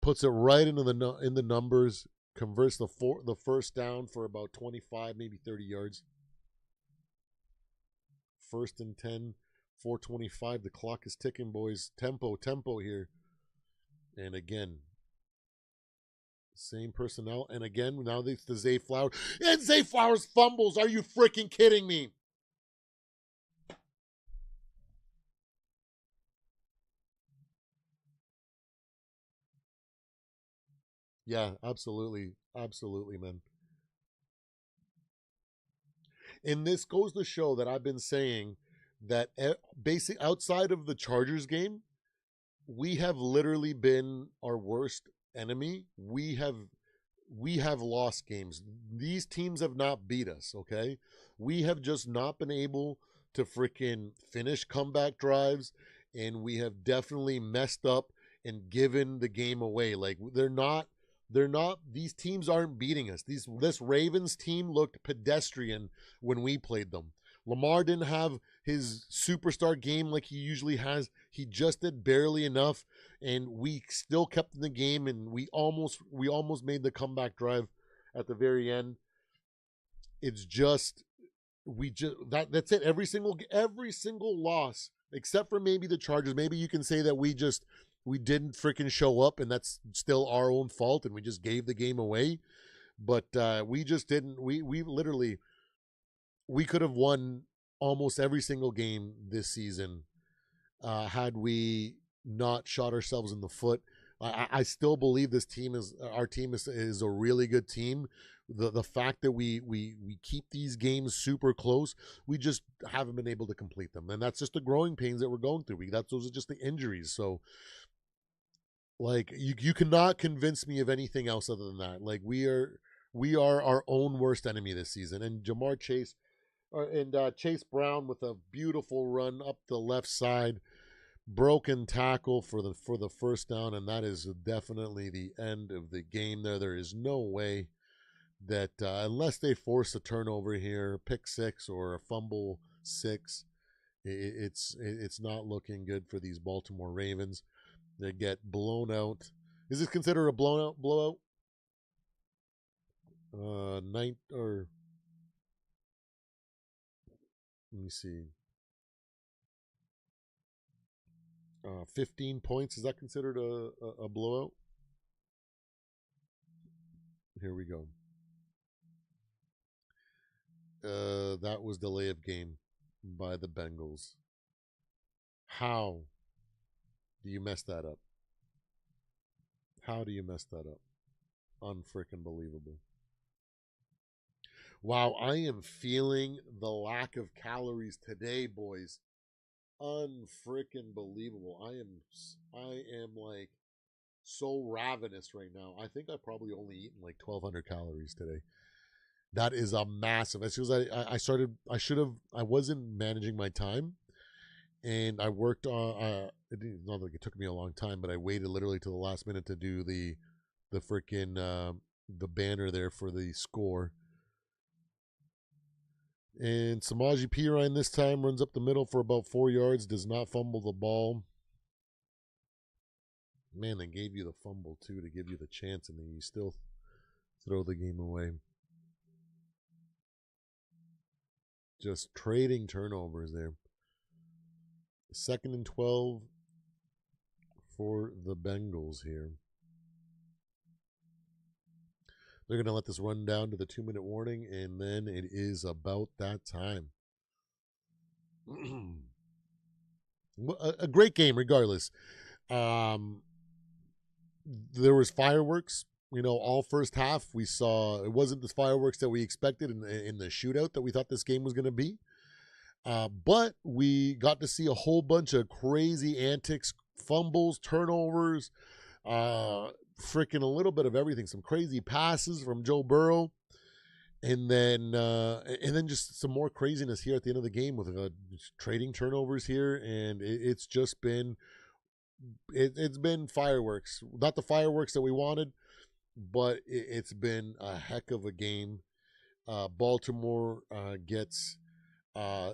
puts it right into the numbers, converts the first down for about 25, maybe 30 yards. 1st and 10, 4:25. The clock is ticking, boys. Tempo here. And again, same personnel. And again, now it's the Zay Flowers. And Zay Flowers fumbles. Are you freaking kidding me? Yeah, absolutely. Absolutely, man. And this goes to show that I've been saying that basic outside of the Chargers game, we have literally been our worst enemy. We have lost games. These teams have not beat us, okay? We have just not been able to freaking finish comeback drives, and we have definitely messed up and given the game away. Like these teams aren't beating us. This Ravens team looked pedestrian when we played them. Lamar didn't have his superstar game like he usually has. He just did barely enough, and we still kept in the game, and we almost made the comeback drive at the very end. It's just that's it. Every single loss, except for maybe the Chargers. Maybe you can say that we didn't freaking show up, and that's still our own fault, and we just gave the game away. But we just didn't. We literally we could have won almost every single game this season had we not shot ourselves in the foot. I still believe our team is a really good team. The fact that we keep these games super close, we just haven't been able to complete them, and that's just the growing pains that we're going through. Those are just the injuries. So, like you cannot convince me of anything else other than that. Like we are our own worst enemy this season. And Jamar Chase and Chase Brown with a beautiful run up the left side, broken tackle for the first down, and that is definitely the end of the game. There is no way that unless they force a turnover here, pick six or a fumble six, it's not looking good for these Baltimore Ravens. They get blown out. Is this considered a blowout? Ninth or let me see. 15 points. Is that considered a blowout? Here we go. That was delay of game by the Bengals. How do you mess that up? How do you mess that up? Unfreaking believable. Wow, I am feeling the lack of calories today, boys. Unfreaking believable. I am like so ravenous right now. I think I probably only eaten like 1,200 calories today. That is a massive. As soon as I wasn't managing my time, and I worked on. It's not like it took me a long time, but I waited literally to the last minute to do the freaking the banner there for the score. And Samaje Perine this time runs up the middle for about 4 yards, does not fumble the ball. Man, they gave you the fumble too to give you the chance, and then you still throw the game away. Just trading turnovers there. 2nd and 12 for the Bengals here. They're going to let this run down to the 2-minute warning, and then it is about that time. A great game, regardless. There was fireworks. All first half we saw it wasn't the fireworks that we expected in the shootout that we thought this game was going to be. But we got to see a whole bunch of crazy antics, fumbles, turnovers, freaking a little bit of everything. Some crazy passes from Joe Burrow. And then just some more craziness here at the end of the game with trading turnovers here, and it's just been it's been fireworks. Not the fireworks that we wanted, but it's been a heck of a game. Baltimore gets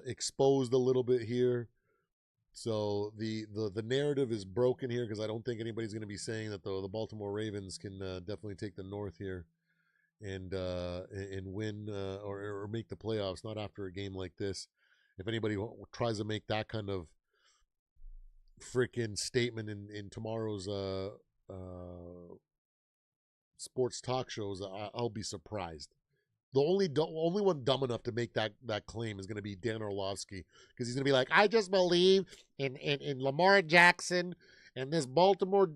exposed a little bit here. So the narrative is broken here because I don't think anybody's going to be saying that the Baltimore Ravens can definitely take the North here and win or make the playoffs. Not after a game like this. If anybody tries to make that kind of freaking statement in tomorrow's sports talk shows, I'll be surprised. The only one dumb enough to make that claim is going to be Dan Orlovsky, because he's going to be like, I just believe in Lamar Jackson and this Baltimore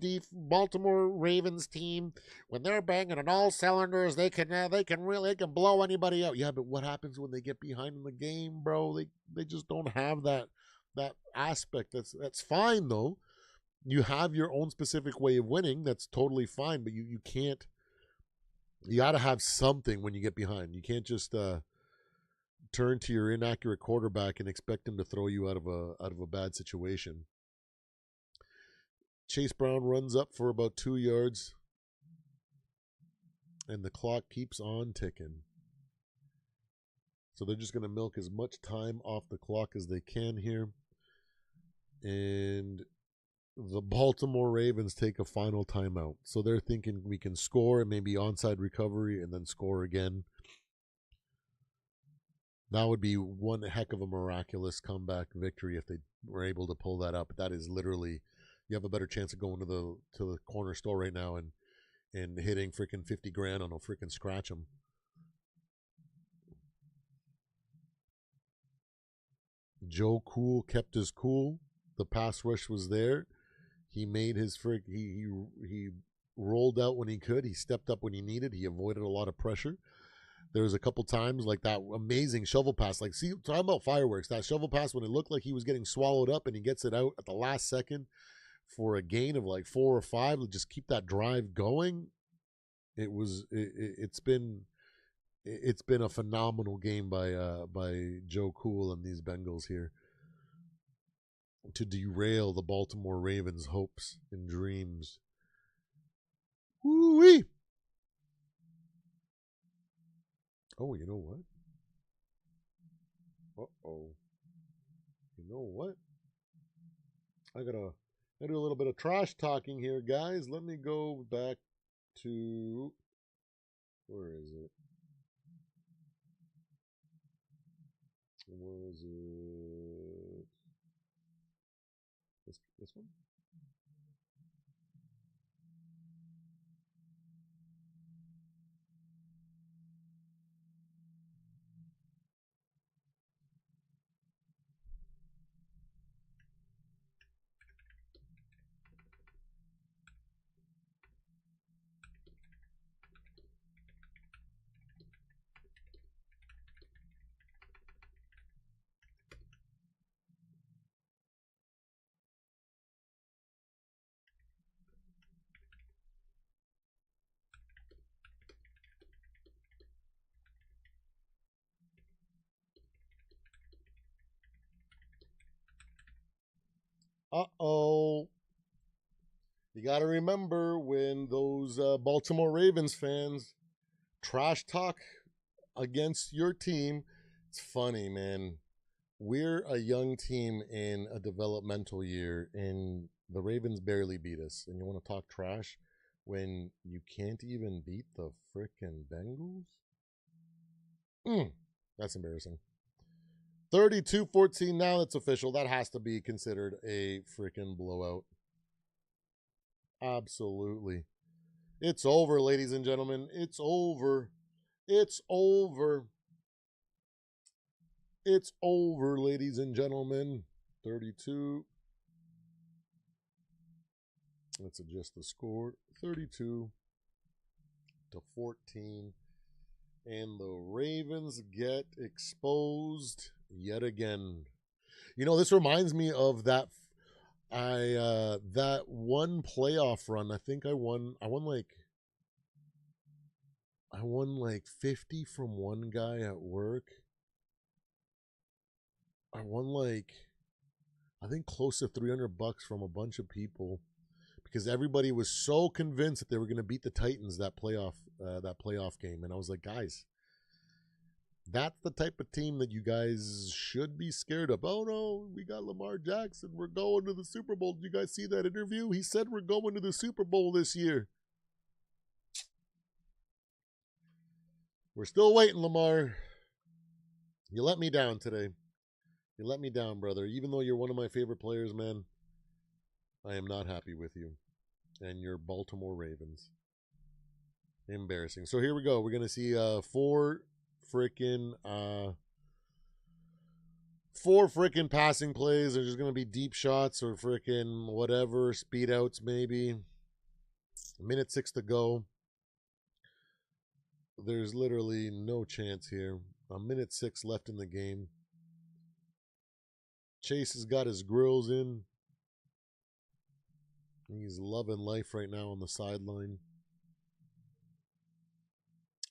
Ravens team. When they're banging on all cylinders, they can blow anybody out. Yeah, but what happens when they get behind in the game, bro? They just don't have that aspect. That's fine though. You have your own specific way of winning. That's totally fine, but you can't. You got to have something when you get behind. You can't just turn to your inaccurate quarterback and expect him to throw you out of a bad situation. Chase Brown runs up for about 2 yards, and the clock keeps on ticking. So they're just going to milk as much time off the clock as they can here. And the Baltimore Ravens take a final timeout. So they're thinking we can score and maybe onside recovery and then score again. That would be one heck of a miraculous comeback victory if they were able to pull that up. That is literally, you have a better chance of going to the corner store right now and hitting freaking 50 grand on a freaking scratch 'em. Joe Cool kept his cool. The pass rush was there. He made his he rolled out when he could. He stepped up when he needed. He avoided a lot of pressure. There was a couple times like that amazing shovel pass. Like, see, talking about fireworks. That shovel pass when it looked like he was getting swallowed up and he gets it out at the last second for a gain of like 4 or 5 to just keep that drive going. It's been a phenomenal game by Joe Cool and these Bengals here to derail the Baltimore Ravens' hopes and dreams. Woo-wee! Oh, you know what? Uh-oh. You know what? I gotta do a little bit of trash talking here, guys. Let me go back to... Where is it? Where is it? This one? Uh-oh. You got to remember when those Baltimore Ravens fans trash talk against your team. It's funny, man. We're a young team in a developmental year, and the Ravens barely beat us. And you want to talk trash when you can't even beat the frickin' Bengals? That's embarrassing. 32-14 now. That's official. That has to be considered a freaking blowout. Absolutely. It's over, ladies and gentlemen. It's over. It's over. It's over, ladies and gentlemen. 32. Let's adjust the score. 32-14. And the Ravens get exposed yet again. You know, this reminds me of that that one playoff run. I think I won like I won like 50 from one guy at work. I won like, I think close to $300 from a bunch of people because everybody was so convinced that they were going to beat the Titans that playoff game. And I was like, guys, that's the type of team that you guys should be scared of. Oh no, we got Lamar Jackson. We're going to the Super Bowl. Did you guys see that interview? He said we're going to the Super Bowl this year. We're still waiting, Lamar. You let me down today. You let me down, brother. Even though you're one of my favorite players, man, I am not happy with you and your Baltimore Ravens. Embarrassing. So here we go. We're going to see four freaking passing plays. There's just going to be deep shots or freaking whatever, speed outs maybe. Minute 6 to go. There's literally no chance here. A minute 6 left in the game. Chase has got his grills in. He's loving life right now on the sideline.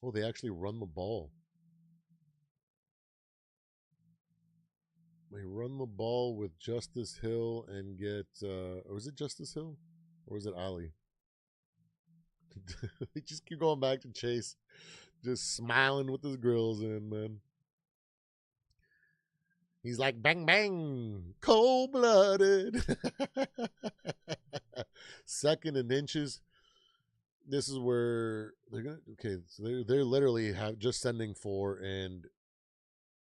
Oh, they actually run the ball. They run the ball with Justice Hill and get, or is it Justice Hill? Or is it Ali? They just keep going back to Chase. Just smiling with his grills in, man. He's like, bang, bang, cold-blooded. 2nd and inches. This is where they're going to, okay, so they're literally just sending 4, and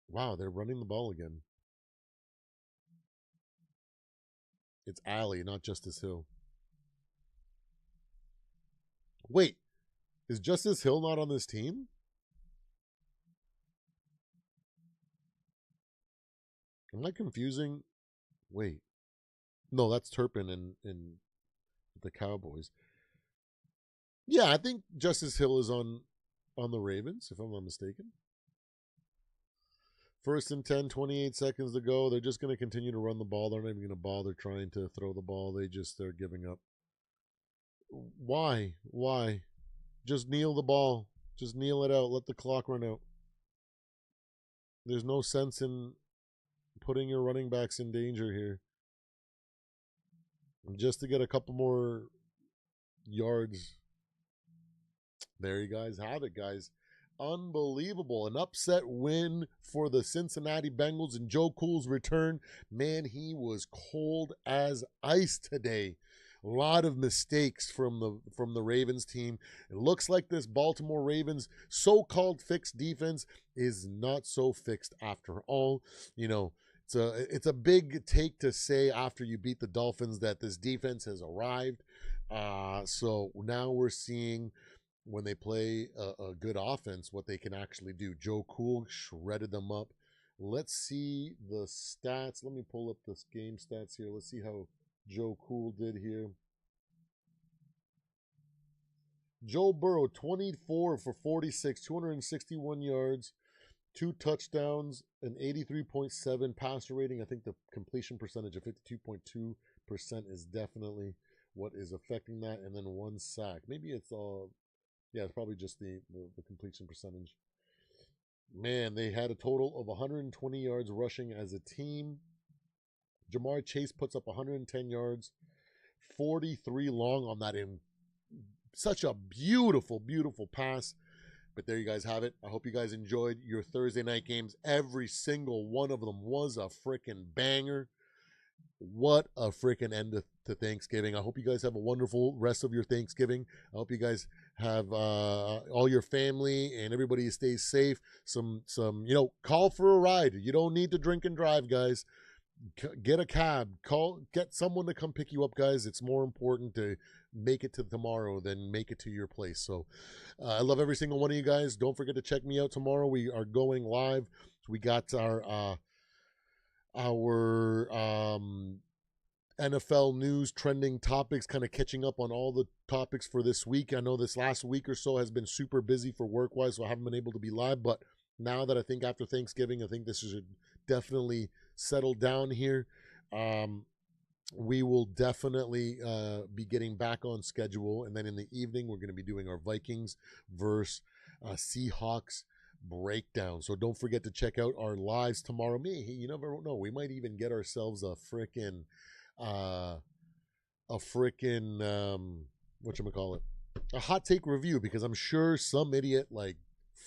wow, they're running the ball again. It's Ali, not Justice Hill. Wait, is Justice Hill not on this team? Am I confusing? Wait. No, that's Turpin and the Cowboys. Yeah, I think Justice Hill is on the Ravens, if I'm not mistaken. 1st and 10, 28 seconds to go. They're just going to continue to run the ball. They're not even going to bother trying to throw the ball. They're giving up. Why? Why? Just kneel the ball. Just kneel it out. Let the clock run out. There's no sense in putting your running backs in danger here. Just to get a couple more yards. There you guys have it, guys. Unbelievable. An upset win for the Cincinnati Bengals and Joe Cool's return. Man, he was cold as ice today. A lot of mistakes from the Ravens team. It looks like this Baltimore Ravens so-called fixed defense is not so fixed after all. You know, it's a big take to say after you beat the Dolphins that this defense has arrived. So now we're seeing when they play a good offense what they can actually do. Joe Cool shredded them up. Let's see the stats. Let me pull up this game stats here. Let's see how Joe Cool did here. Joe Burrow, 24 for 46, 261 yards, 2 touchdowns, an 83.7 passer rating. I think the completion percentage of 52.2% is definitely what is affecting that. And then 1 sack. Maybe it's yeah, it's probably just the completion percentage. Man, they had a total of 120 yards rushing as a team. Jamar Chase puts up 110 yards, 43 long on that in such a beautiful, beautiful pass. But there you guys have it. I hope you guys enjoyed your Thursday night games. Every single one of them was a freaking banger. What a freaking end to Thanksgiving. I hope you guys have a wonderful rest of your Thanksgiving. I hope you guys have all your family and everybody stays safe. Some call for a ride. You don't need to drink and drive, guys. Get a cab. Get someone to come pick you up, guys. It's more important to make it to tomorrow than make it to your place. So I love every single one of you guys. Don't forget to check me out tomorrow. We are going live. We got our NFL news trending topics, kind of catching up on all the topics for this week. I know this last week or so has been super busy for work-wise, so I haven't been able to be live. But now that I think after Thanksgiving, I think this should definitely settle down here. We will definitely be getting back on schedule. And then in the evening, we're going to be doing our Vikings versus Seahawks breakdown. So don't forget to check out our lives tomorrow. You never know. We might even get ourselves a freaking whatchamacallit, a hot take review, because I'm sure some idiot like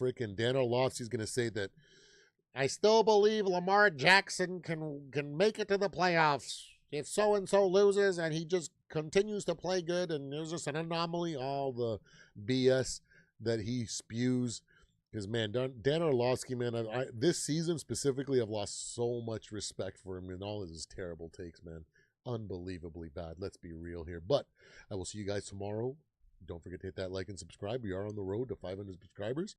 freaking Dan Orlovsky is gonna say that I still believe Lamar Jackson can make it to the playoffs if so and so loses and he just continues to play good and there's just an anomaly. All the BS that he spews. Because, man, Dan Orlovsky, man, this season specifically, I've lost so much respect for him and all of his terrible takes, man. Unbelievably bad. Let's be real here. But I will see you guys tomorrow. Don't forget to hit that like and subscribe. We are on the road to 500 subscribers.